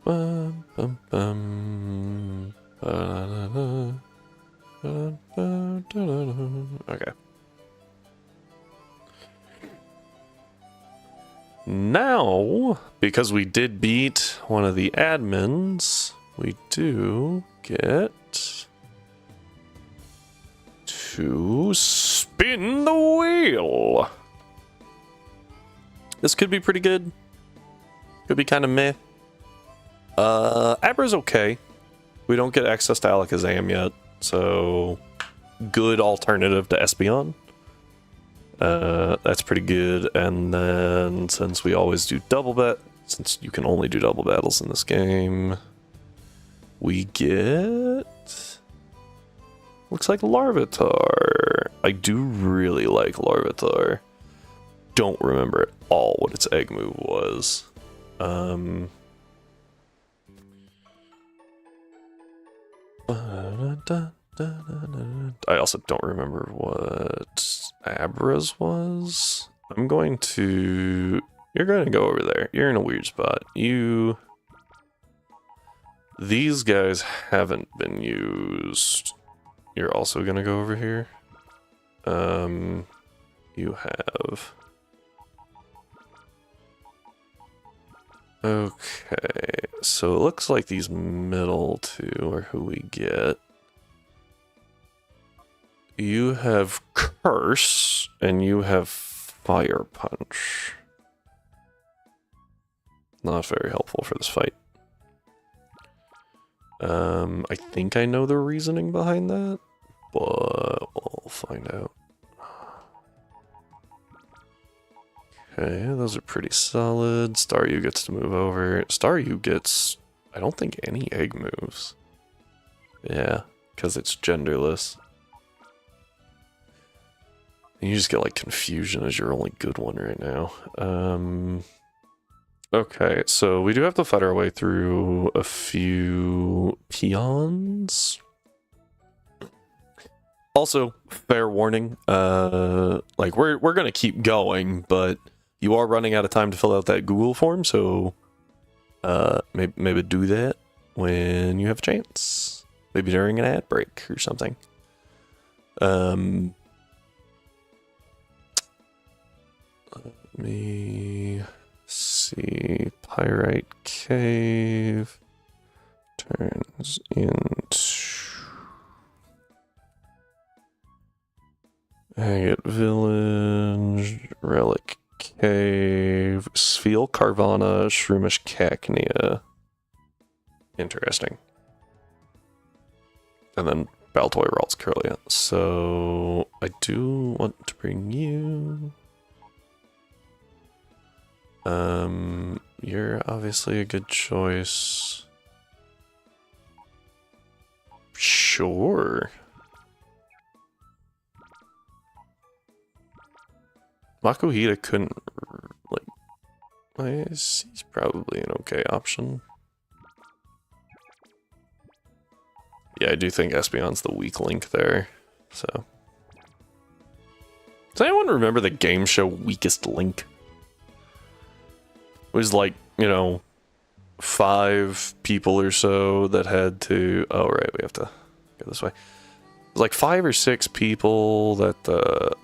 Bum, bum, bum. Okay. Now, because we did beat one of the admins, we do get to spin the wheel. This could be pretty good. Could be kind of meh. Abra's okay. We don't get access to Alakazam yet, so good alternative to Espeon. That's pretty good. And then since we always do double bet, since you can only do double battles in this game, we get looks like Larvitar. I do really like Larvitar. Don't remember at all what its egg move was. I also don't remember what Abra's was. I'm going to... You're going to go over there. You're in a weird spot. These guys haven't been used. You're also going to go over here. You have... Okay, so it looks like these middle two are who we get. You have Curse, and you have Fire Punch. Not very helpful for this fight. I think I know the reasoning behind that, but we'll find out. Okay, those are pretty solid. Staryu gets to move over. Staryu gets, I don't think, any egg moves. Yeah, because it's genderless. And you just get, like, Confusion as your only good one right now. Okay, so we do have to fight our way through a few peons. Also, fair warning, like, we're gonna keep going, but you are running out of time to fill out that Google form, so maybe do that when you have a chance. Maybe during an ad break or something. Let me see. Pyrite Cave turns into Agate Village, Relic Cave, Spheal Carvana, Shroomish Cacnea. Interesting. And then Baltoy Ralts Curlia. So I do want to bring you. You're obviously a good choice. Sure. Makuhita couldn't, like, he's probably an okay option. Yeah, I do think Espeon's the weak link there, so. Does anyone remember the game show Weakest Link? It was like, you know, 5 people or so that had to... Oh, right, we have to go this way. It was like 5 or 6 people that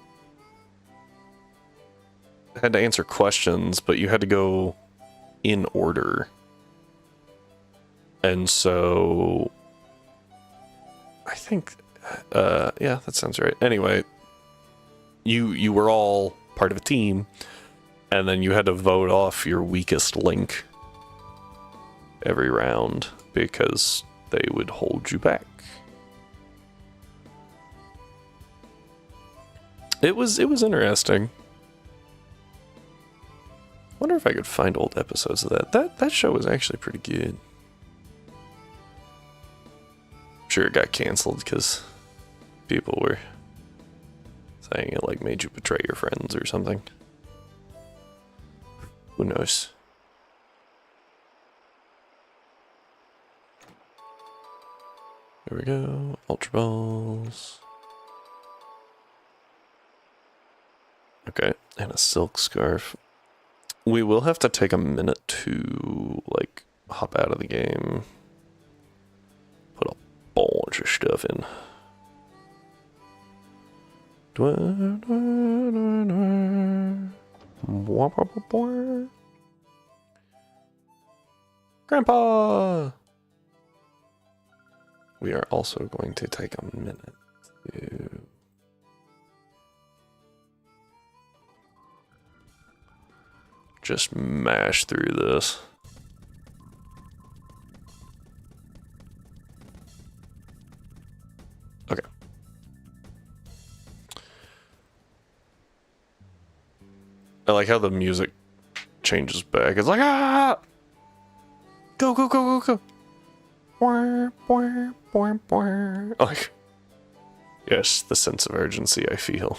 had to answer questions, but you had to go in order. And so... I think... yeah, that sounds right. Anyway, you were all part of a team, and then you had to vote off your weakest link every round because they would hold you back. It was interesting. Wonder if I could find old episodes of that. That show was actually pretty good. I'm sure it got canceled because people were saying it like made you betray your friends or something. Who knows? There we go. Ultra Balls. Okay, and a silk scarf. We will have to take a minute to, like, hop out of the game. Put a bunch of stuff in. Grandpa! We are also going to take a minute to... just mash through this. Okay. I like how the music changes back. It's like, ah! Go, go, go, go, go! Like, yes, the sense of urgency I feel.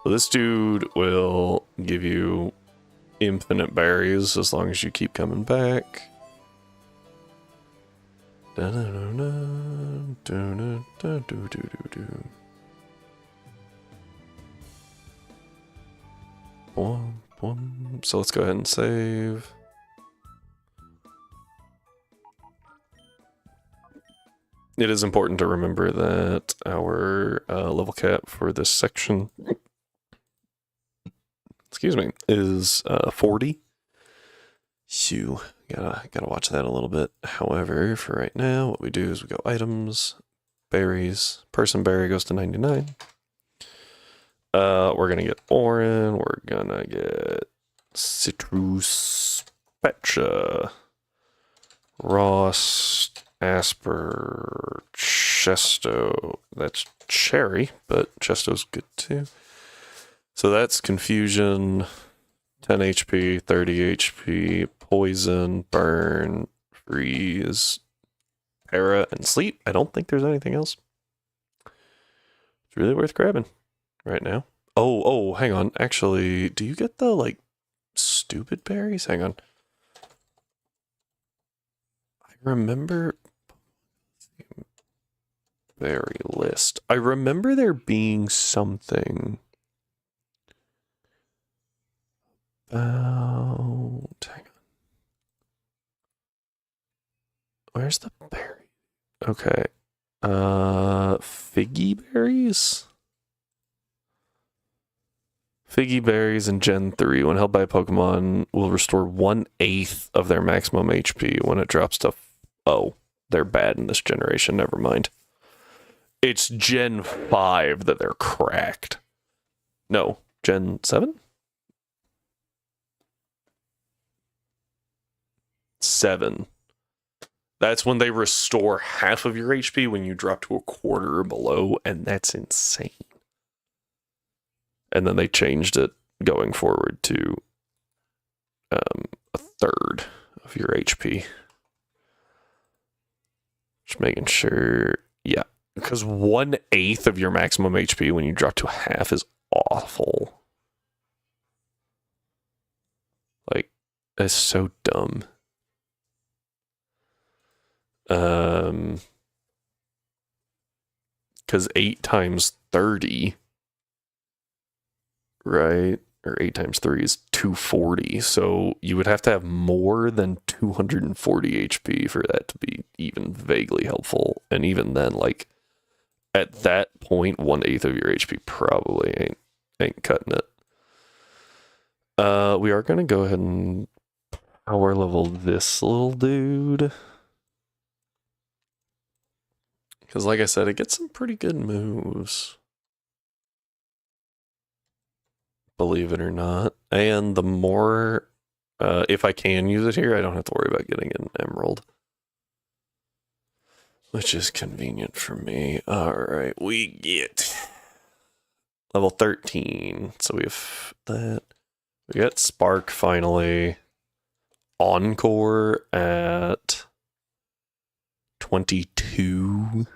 So this dude will give you infinite berries as long as you keep coming back. So let's go ahead and save. It is important to remember that our level cap for this section, excuse me, is 40. So gotta watch that a little bit. However, for right now, what we do is we go items, berries. Person berry goes to 99. We're gonna get Orin. We're gonna get Citrus, Pecha, Ross, Asper, Chesto. That's Cherry, but Chesto's good too. So that's Confusion, 10 HP, 30 HP, Poison, Burn, Freeze, Para, and Sleep. I don't think there's anything else. It's really worth grabbing right now. Oh, hang on. Actually, do you get the, like, stupid berries? Hang on. I remember... berry list. I remember there being something... Oh, hang on. Where's the berry? Okay. Figgy berries? Figgy berries in Gen 3, when held by a Pokemon, will restore 1/8 of their maximum HP when it drops to... Oh, they're bad in this generation, never mind. It's Gen 5 that they're cracked. No, Gen 7? 7. That's when they restore half of your HP when you drop to a quarter or below, and that's insane. And then they changed it going forward to a third of your HP. Just making sure, yeah, because 1/8 of your maximum HP when you drop to half is awful. It's so dumb. Because 8 times 30, right? Or 8 times 3 is 240. So you would have to have more than 240 HP for that to be even vaguely helpful. And even then, like, at that point, 1/8 of your HP probably ain't cutting it. We are going to go ahead and power level this little dude. Because like I said, it gets some pretty good moves. Believe it or not. And the more, if I can use it here, I don't have to worry about getting an emerald. Which is convenient for me. Alright, we get level 13. So we have that. We got Spark finally. Encore at 22.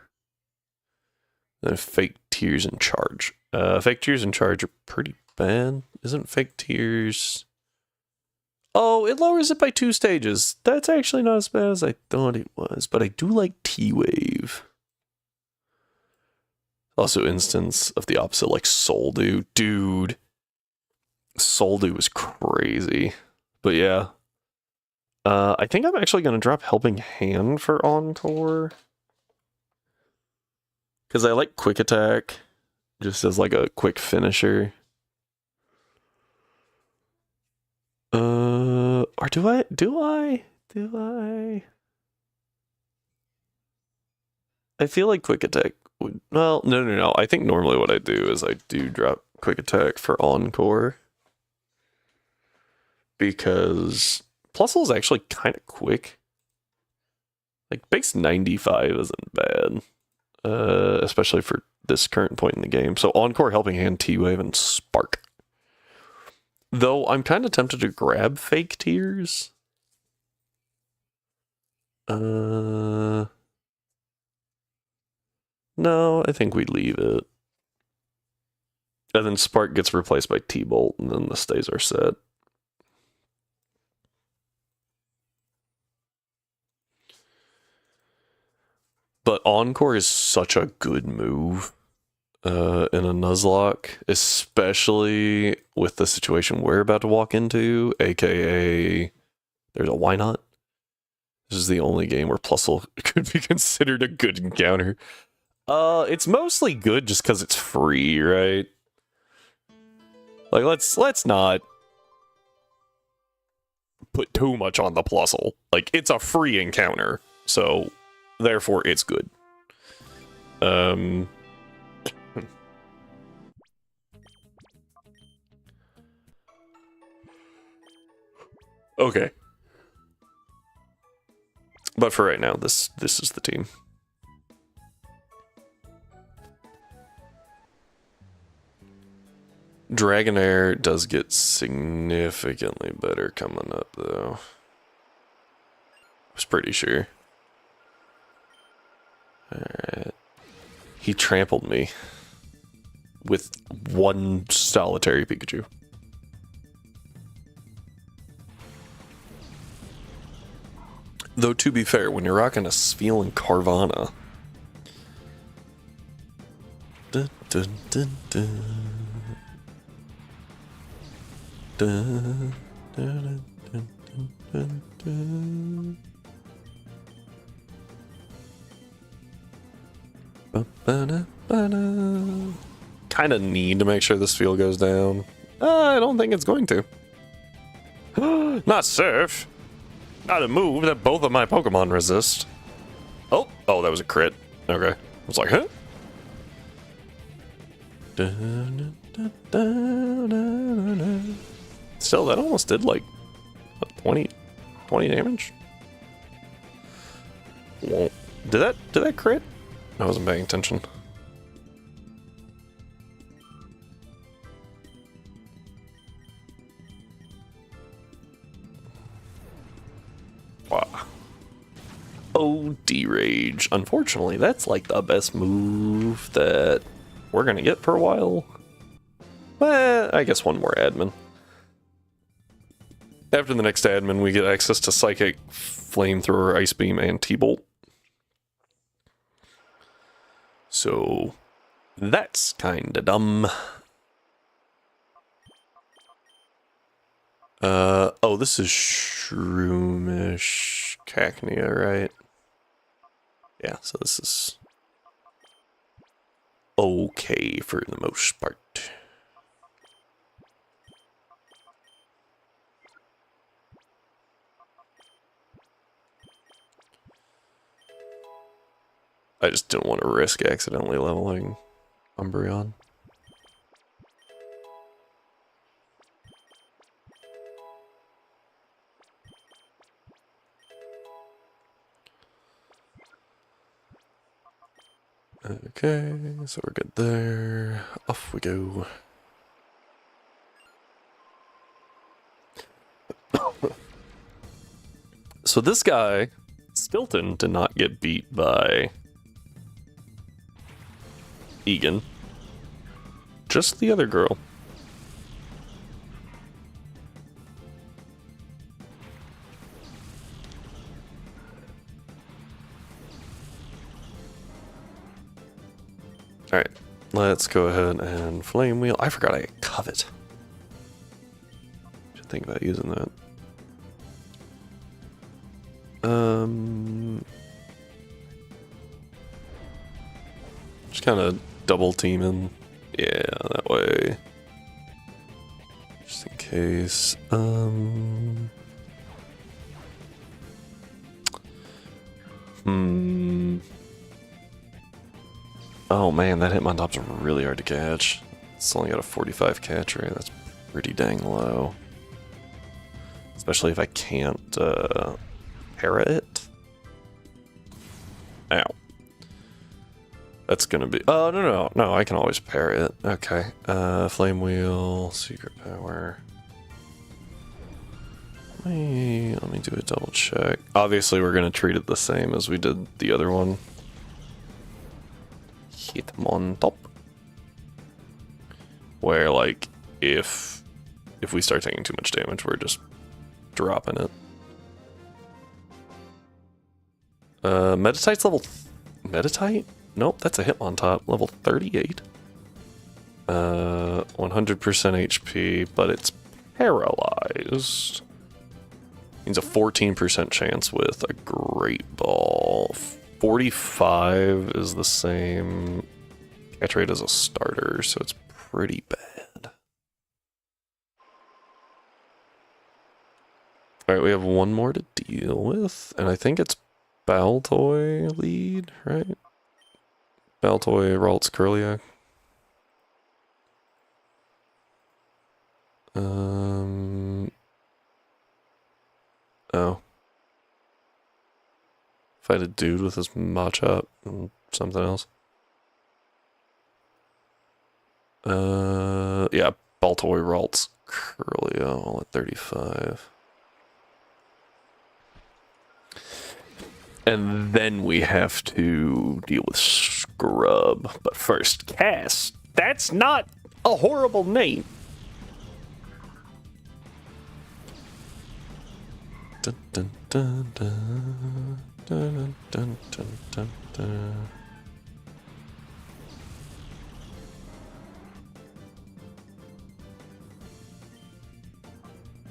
Then Fake Tears in Charge. Fake Tears in Charge are pretty bad. Isn't Fake Tears... Oh, it lowers it by 2 stages. That's actually not as bad as I thought it was, but I do like T-Wave. Also instance of the opposite, like Soul Dew. Dude. Soul Dew was crazy. But yeah. I think I'm actually going to drop Helping Hand for Encore. Because I like Quick Attack. Just as like a quick finisher. Or do I? I feel like Quick Attack would... Well, no. I think normally what I do is I do drop Quick Attack for Encore. Because Plusle is actually kind of quick. Like, base 95 isn't bad. Especially for this current point in the game. So Encore, Helping Hand, T-Wave, and Spark. Though I'm kind of tempted to grab Fake Tears. No, I think we leave it. And then Spark gets replaced by T-Bolt, and then the stays are set. But Encore is such a good move in a Nuzlocke, especially with the situation we're about to walk into, aka there's a why not? This is the only game where Plusle could be considered a good encounter. It's mostly good just because it's free, right? Like, let's not put too much on the Plusle. Like, it's a free encounter, so therefore it's good. Okay. But for right now, this is the team. Dragonair does get significantly better coming up, though. I was pretty sure. Alright. He trampled me with one solitary Pikachu. Though, to be fair, when you're rocking a Spheal and Carvana... Dun, dun, dun, dun. Dun, dun, dun, dun, dun, dun. Kind of need to make sure this Spheal goes down. I don't think it's going to. Not Surf. Not a move that both of my Pokemon resist. Oh, that was a crit. Okay. I was like, huh? Still, that almost did like what, 20 damage. Whoa. Did that crit? I wasn't paying attention. Wow. Oh, D-Rage. Unfortunately, that's like the best move that we're gonna get for a while. Well, I guess one more admin. After the next admin, we get access to Psychic, Flamethrower, Ice Beam, and T-Bolt. So, that's kinda dumb. Oh, this is Shroomish Cacnea, right? Yeah, so this is okay for the most part. I just didn't want to risk accidentally leveling Umbreon. Okay, so we're good there. Off we go. So this guy, Stilton, did not get beat by Egan. Just the other girl. Alright, let's go ahead and Flame Wheel. I forgot I had Covet. Should think about using that. Just kind of double teaming. Yeah, that way. Just in case. Oh man, that Hitmontop's really hard to catch. It's only got a 45 catch rate. That's pretty dang low. Especially if I can't para it. Ow. That's gonna be... Oh, no, I can always para it. Okay. Flame Wheel, Secret Power. Let me do a double check. Obviously, we're gonna treat it the same as we did the other one. Hitmontop. Where, like, if we start taking too much damage, we're just dropping it. Meditite's level... Meditite? Nope, that's a Hitmontop. Level 38. 100% HP, but it's paralyzed. Means a 14% chance with a Great Ball. 45 is the same catch rate as a starter, so it's pretty bad. Alright, we have one more to deal with, and I think it's Baltoy lead, right? Baltoy, Ralts, Curliac. Oh. Fight a dude with his Machop and something else. Yeah, Baltoy, Ralts, Curlia, all at 35. And then we have to deal with Scrub. But first, Cass. That's not a horrible name. Dun, dun, dun, dun, dun, dun, dun, dun, dun.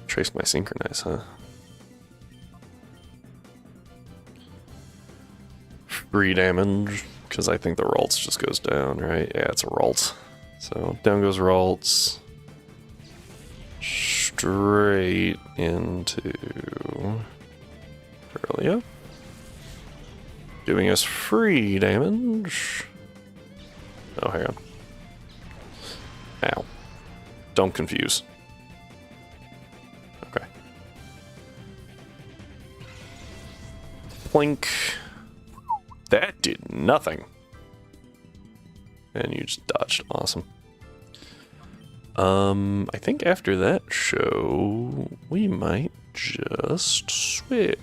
Trace my Synchronize, huh? Free damage, because I think the Ralts just goes down, right? Yeah, it's a Ralt. So down goes Ralts. Straight into Curlia. Giving us free damage. Oh, hang on. Ow. Don't confuse. Okay. Plink. That did nothing. And you just dodged. Awesome. I think after that show, we might just switch.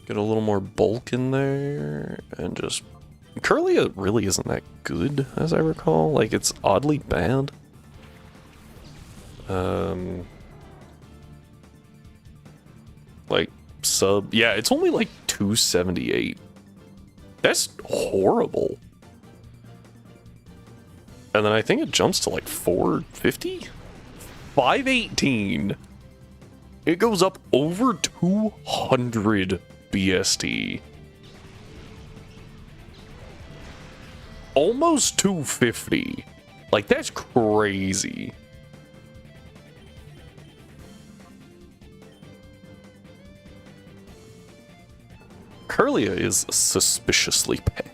Get a little more bulk in there, and just... Curlia really isn't that good, as I recall. Like, it's oddly bad. Like sub, yeah, it's only like 278. That's horrible. And then I think it jumps to like 450? 518. It goes up over 200 BST. Almost 250. Like, that's crazy. Curlia is suspiciously pay.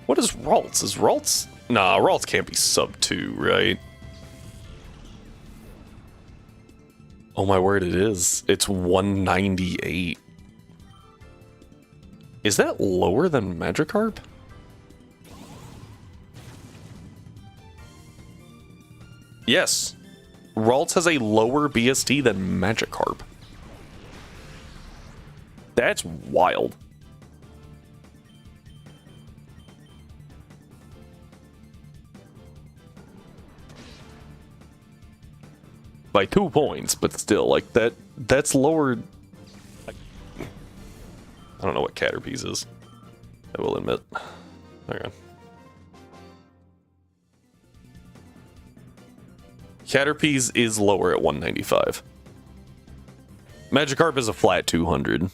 What is Ralts? Is Ralts? Nah, Ralts can't be sub 2, right? Oh my word, it is. It's 198. Is that lower than Magikarp? Yes. Ralts has a lower BST than Magikarp. That's wild. By 2 points, but still, like, that's lower. I don't know what Caterpies is. I will admit. Hang on. Caterpies is lower at 195. Magikarp is a flat 200.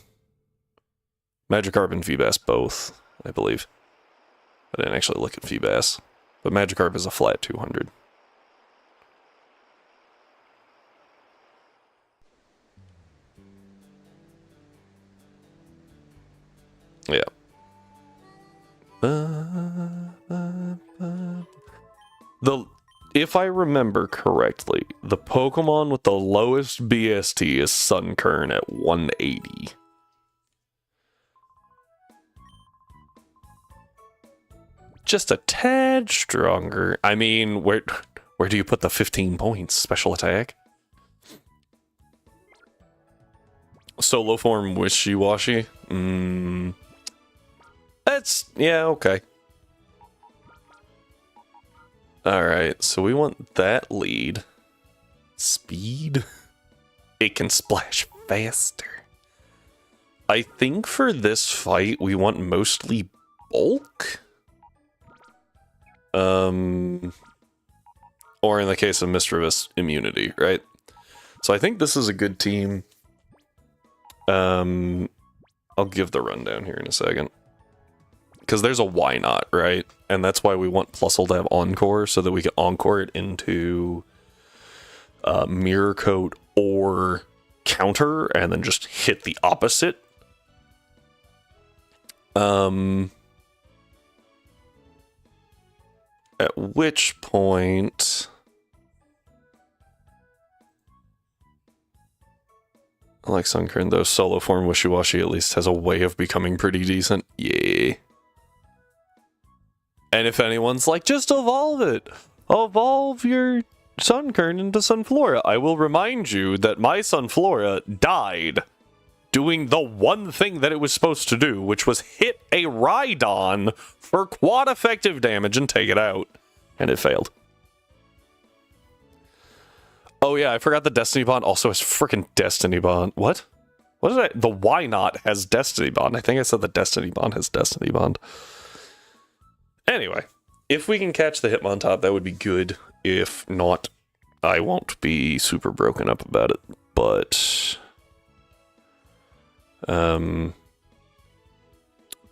Magikarp and Feebas both, I believe. I didn't actually look at Feebas, but Magikarp is a flat 200. Yeah. If I remember correctly, the Pokemon with the lowest BST is Sunkern at 180. Just a tad stronger. I mean, where do you put the 15 points? Special attack? Solo form wishy-washy? That's, yeah, okay. Alright, so we want that lead. Speed? It can splash faster. I think for this fight, we want mostly bulk? Or in the case of Mischievous, immunity, right? So I think this is a good team. I'll give the rundown here in a second. Because there's a why not, right? And that's why we want Plusle to have Encore, so that we can Encore it into Mirror Coat or Counter, and then just hit the opposite. At which point... I like Sunkern, though. Solo form Wishy-Washy at least has a way of becoming pretty decent. Yeah. And if anyone's like, just evolve it. Evolve your Sunkern into Sunflora. I will remind you that my Sunflora died doing the one thing that it was supposed to do, which was hit a Rhydon for quad effective damage and take it out. And it failed. Oh yeah, I forgot the Destiny Bond also has freaking Destiny Bond. What? What did I... The Why Not has Destiny Bond. I think I said the Destiny Bond has Destiny Bond. Anyway, if we can catch the Hitmontop, that would be good. If not, I won't be super broken up about it. But...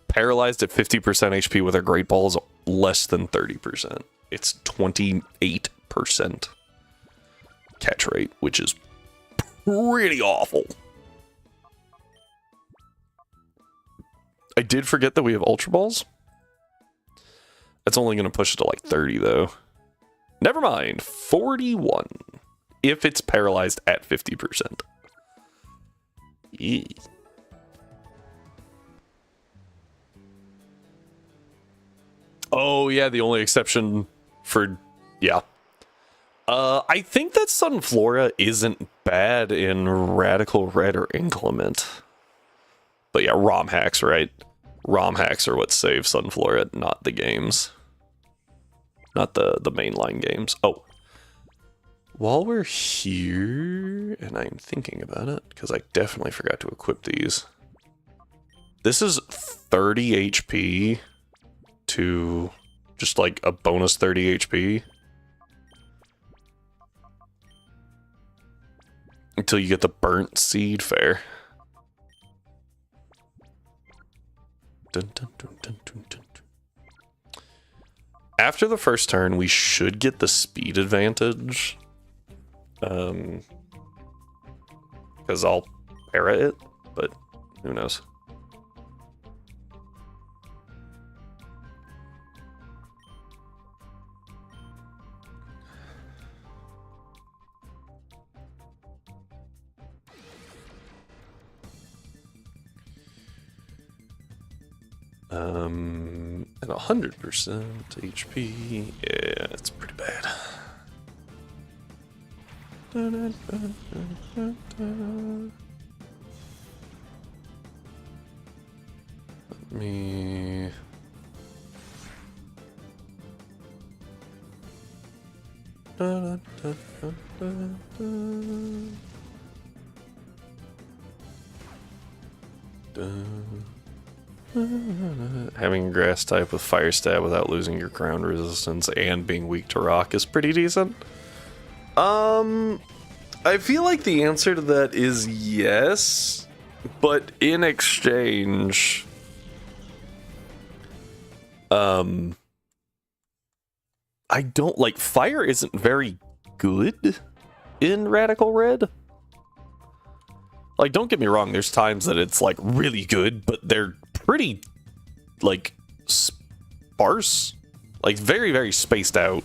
Paralyzed at 50% HP with a Great Ball is less than 30%. It's 28% catch rate, which is pretty awful. I did forget that we have Ultra Balls. That's only going to push it to like 30, though. Never mind. 41. If it's paralyzed at 50%. Yeah. Oh, yeah, the only exception for... Yeah. I think that Sunflora isn't bad in Radical Red or Inclement. But yeah, ROM hacks, right? ROM hacks are what save Sunflora, not the games. Not the mainline games. Oh. while we're here, and I'm thinking about it, because I definitely forgot to equip these. This is 30 HP to just like a bonus 30 HP. Until you get the burnt seed fair. Dun, dun, dun, dun, dun, dun. After the first turn, we should get the speed advantage. Because I'll para it, but who knows. At 100% HP, yeah, it's pretty bad. Let me... Having grass type with fire stab without losing your ground resistance and being weak to rock is pretty decent. I feel like the answer to that is yes, but in exchange, I don't like fire isn't very good in Radical Red. Like, don't get me wrong, there's times that it's like really good, but they're pretty like sparse, like very, very spaced out.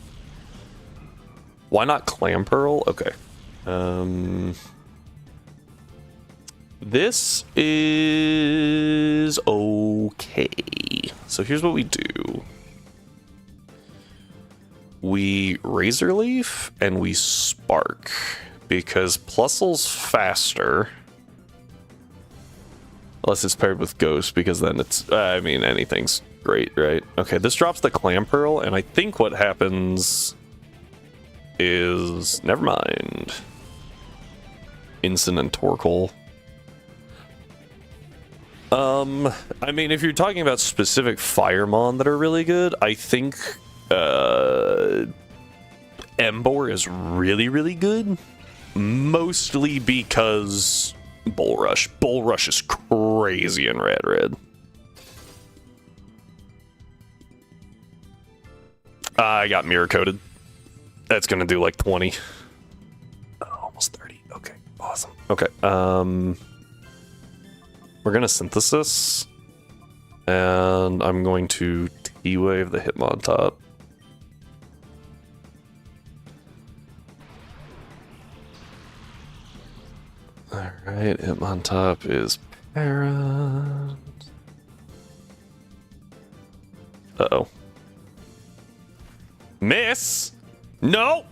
Why not Clam Pearl? Okay. This is okay. So here's what we do. We Razor Leaf and we Spark because Plusle's faster. Unless it's paired with Ghost, because then it's, I mean, anything's great, right? Okay, this drops the Clam Pearl, and I think what happens is, never mind. Instant and Torkoal. I mean, if you're talking about specific Firemon that are really good, I think, Embor is really, really good. Mostly because Bull Rush. Bull Rush is crazy in Red. I got Mirror Coated. That's gonna do like 20. Oh, almost 30. Okay, awesome. Okay, we're gonna Synthesis. And I'm going to T-Wave the Hitmontop. Alright, Hitmontop is Parent. Uh-oh. Miss! No!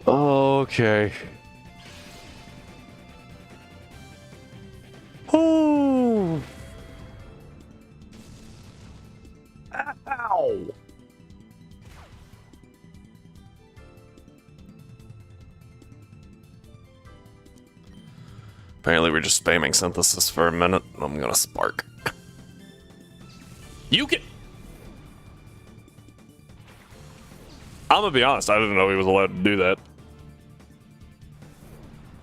Okay. Oh. Ow. Apparently we're just spamming Synthesis for a minute. I'm gonna Spark. You can... I'm gonna be honest, I didn't know he was allowed to do that.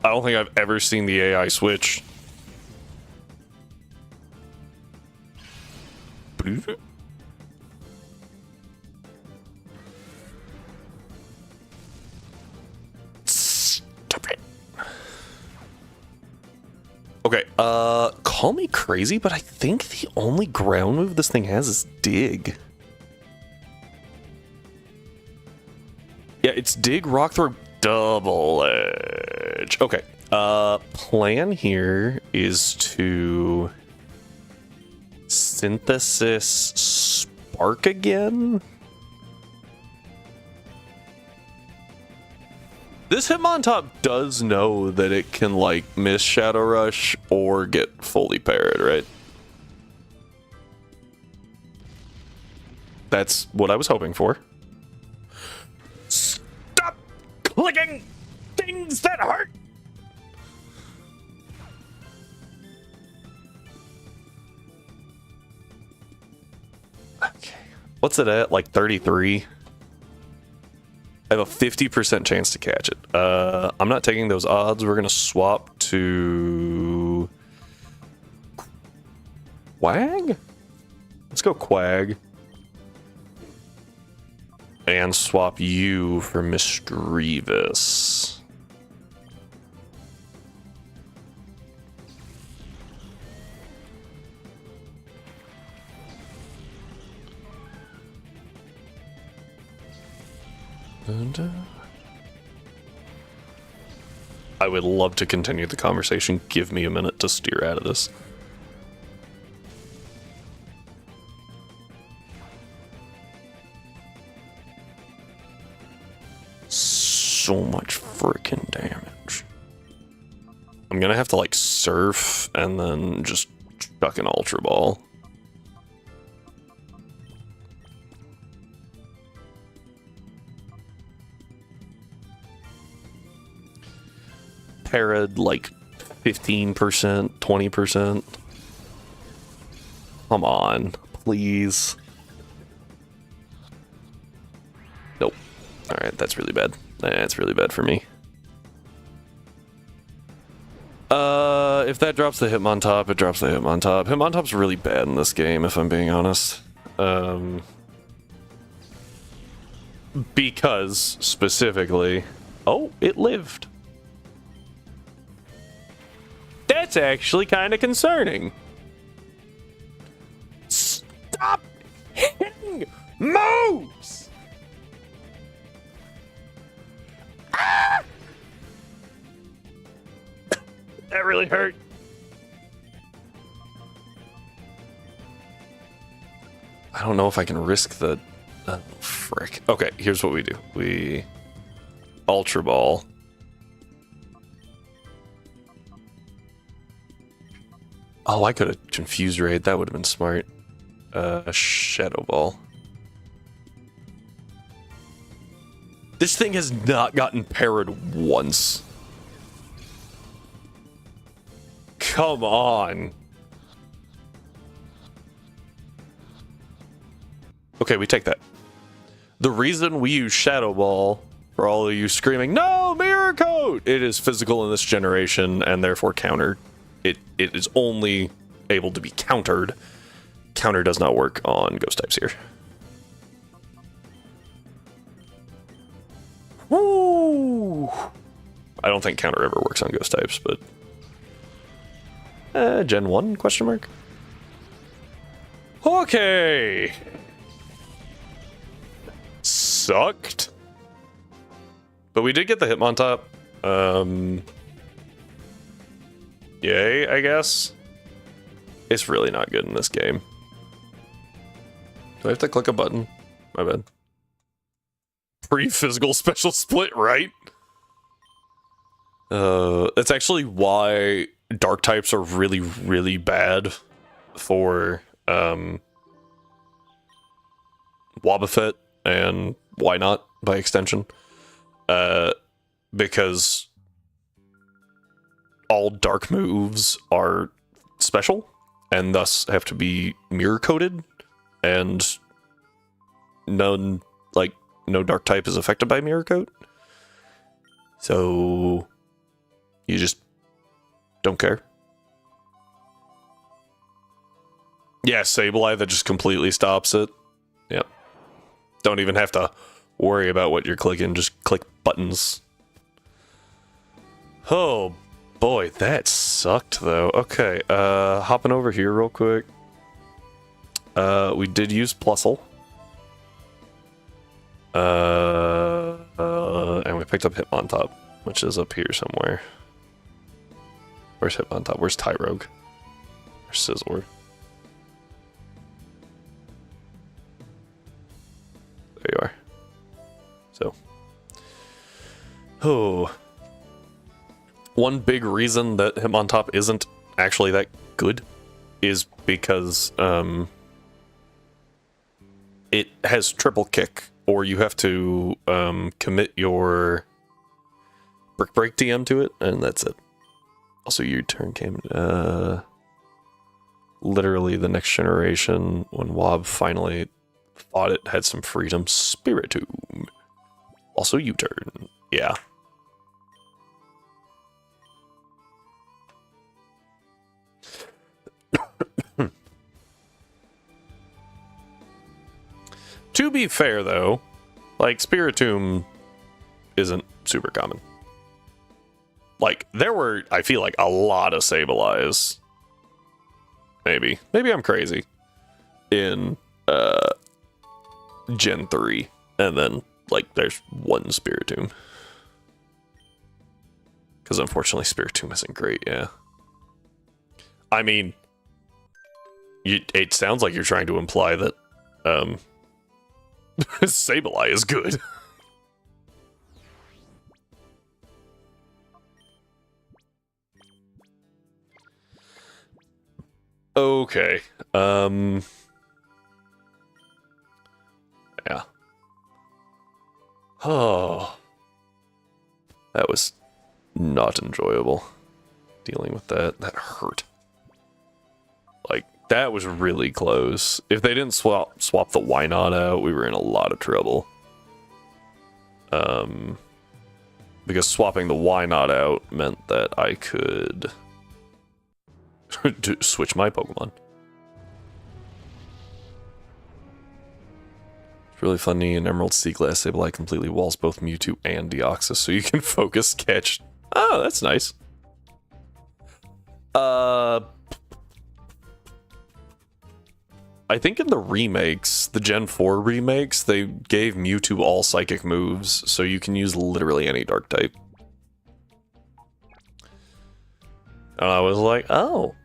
I don't think I've ever seen the AI switch. Stupid. Okay, call me crazy, but I think the only ground move this thing has is Dig. Yeah, it's Dig, Rock Throw, Double Edge. Okay, Plan here is to synthesis spark again. This Hitmontop does know that it can, like, miss Shadow Rush or get fully parried, right? That's what I was hoping for. Stop clicking things that hurt! Okay. What's it at? Like 33? I have a 50% chance to catch it. I'm not taking those odds. We're going to swap to... Quag? Let's go Quag. And swap you for Mischievous. I would love to continue the conversation. Give me a minute to steer out of this. So much freaking damage. I'm gonna have to, like, surf and then just chuck an Ultra Ball. Parried like 15%, 20%. Come on, please. Nope. Alright, that's really bad. That's really bad for me. If that drops the Hitmontop, it drops the Hitmontop. Hitmontop's really bad in this game, if I'm being honest. Because, specifically... Oh, it lived. That's actually kind of concerning. Stop hitting moves! Ah! That really hurt. I don't know if I can risk the... frick. Okay, here's what we do. We... Ultra Ball. Oh, I could have confused Raid. That would have been smart. Shadow Ball. This thing has not gotten parried once. Come on. Okay, we take that. The reason we use Shadow Ball, for all of you screaming, no, Mirror Coat! It is physical in this generation and therefore countered. It is only able to be countered. Counter does not work on ghost types here. Woo! I don't think counter ever works on ghost types, but... Gen 1, question mark? Okay! Sucked. But we did get the Hitmontop. Yay, I guess. It's really not good in this game. Do I have to click a button? My bad. Pre-physical special split, right? That's actually why dark types are really, really bad for Wobbuffet and why not by extension. Because all dark moves are special and thus have to be mirror coated, and no dark type is affected by mirror coat. So you just don't care. Yeah, Sableye that just completely stops it. Yep. Don't even have to worry about what you're clicking, just click buttons. Oh boy, that sucked though. Okay, hopping over here real quick. We did use Plusle. And we picked up Hitmontop, which is up here somewhere. Where's Hitmontop? Where's Tyrogue? Where's Scizor? There you are. So. Oh. One big reason that Hitmontop isn't actually that good is because it has triple kick, or you have to commit your Brick Break TM to it, and that's it. Also, your turn came literally the next generation when Wob finally thought it had some freedom. Spiritomb. Also, U-turn. Yeah. To be fair, though, like, Spiritomb isn't super common. Like, there were, I feel like, a lot of Sableyes. Maybe I'm crazy. In Gen 3. And then, like, there's one Spiritomb. Because unfortunately, Spiritomb isn't great, yeah. I mean, it sounds like you're trying to imply that Sableye is good. Okay. Yeah. Oh. That was not enjoyable. Dealing with that. That hurt. Like, that was really close. If they didn't swap the why not out, we were in a lot of trouble. Because swapping the why not out meant that I could switch my Pokemon. It's really funny. In Emerald Sea Glass, Sableye completely walls both Mewtwo and Deoxys, so you can focus catch. Oh, that's nice. I think in the remakes, the Gen 4 remakes, they gave Mewtwo all psychic moves, so you can use literally any dark type. And I was like, oh,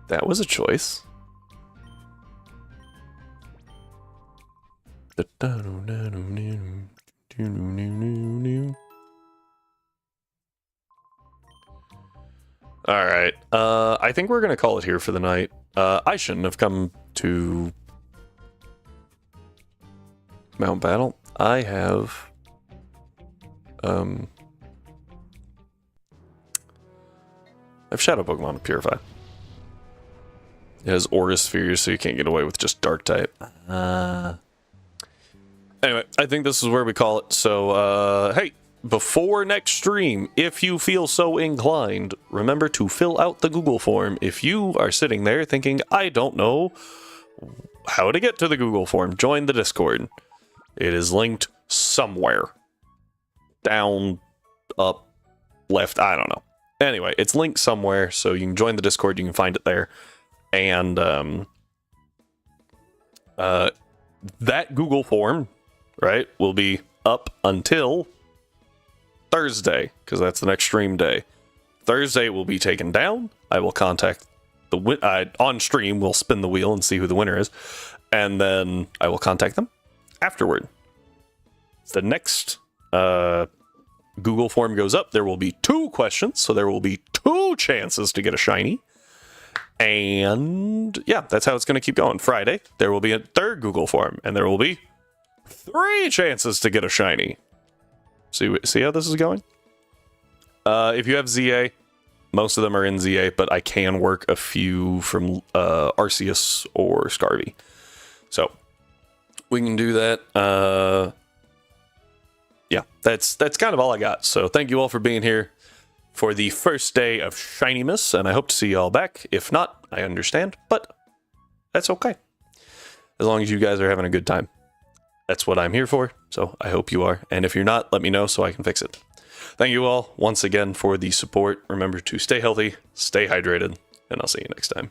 that was a choice. Alright, I think we're gonna call it here for the night. I shouldn't have come to Mount Battle. I have Shadow Pokemon to Purify. It has Aura Spheres, so you can't get away with just Dark type. Anyway, I think this is where we call it. So, hey, before next stream, if you feel so inclined, remember to fill out the Google form. If you are sitting there thinking, I don't know how to get to the Google form, join the Discord. It is linked somewhere. Down, up, left, I don't know. Anyway, it's linked somewhere, so you can join the Discord, you can find it there. And that Google form, right, will be up until Thursday, because that's the next stream day. Thursday will be taken down. I will contact the on stream. We'll spin the wheel and see who the winner is, and then I will contact them afterward. The next Google form goes up. There will be 2 questions, so there will be 2 chances to get a shiny. And yeah, that's how it's going to keep going. Friday, there will be a 3rd Google form, and there will be 3 chances to get a shiny. See how this is going? If you have ZA, most of them are in ZA, but I can work a few from Arceus or Scarvy. So we can do that. Yeah, that's kind of all I got. So thank you all for being here for the first day of Shiny Miss, and I hope to see you all back. If not, I understand, but that's okay. As long as you guys are having a good time. That's what I'm here for, so I hope you are. And if you're not, let me know so I can fix it. Thank you all once again for the support. Remember to stay healthy, stay hydrated, and I'll see you next time.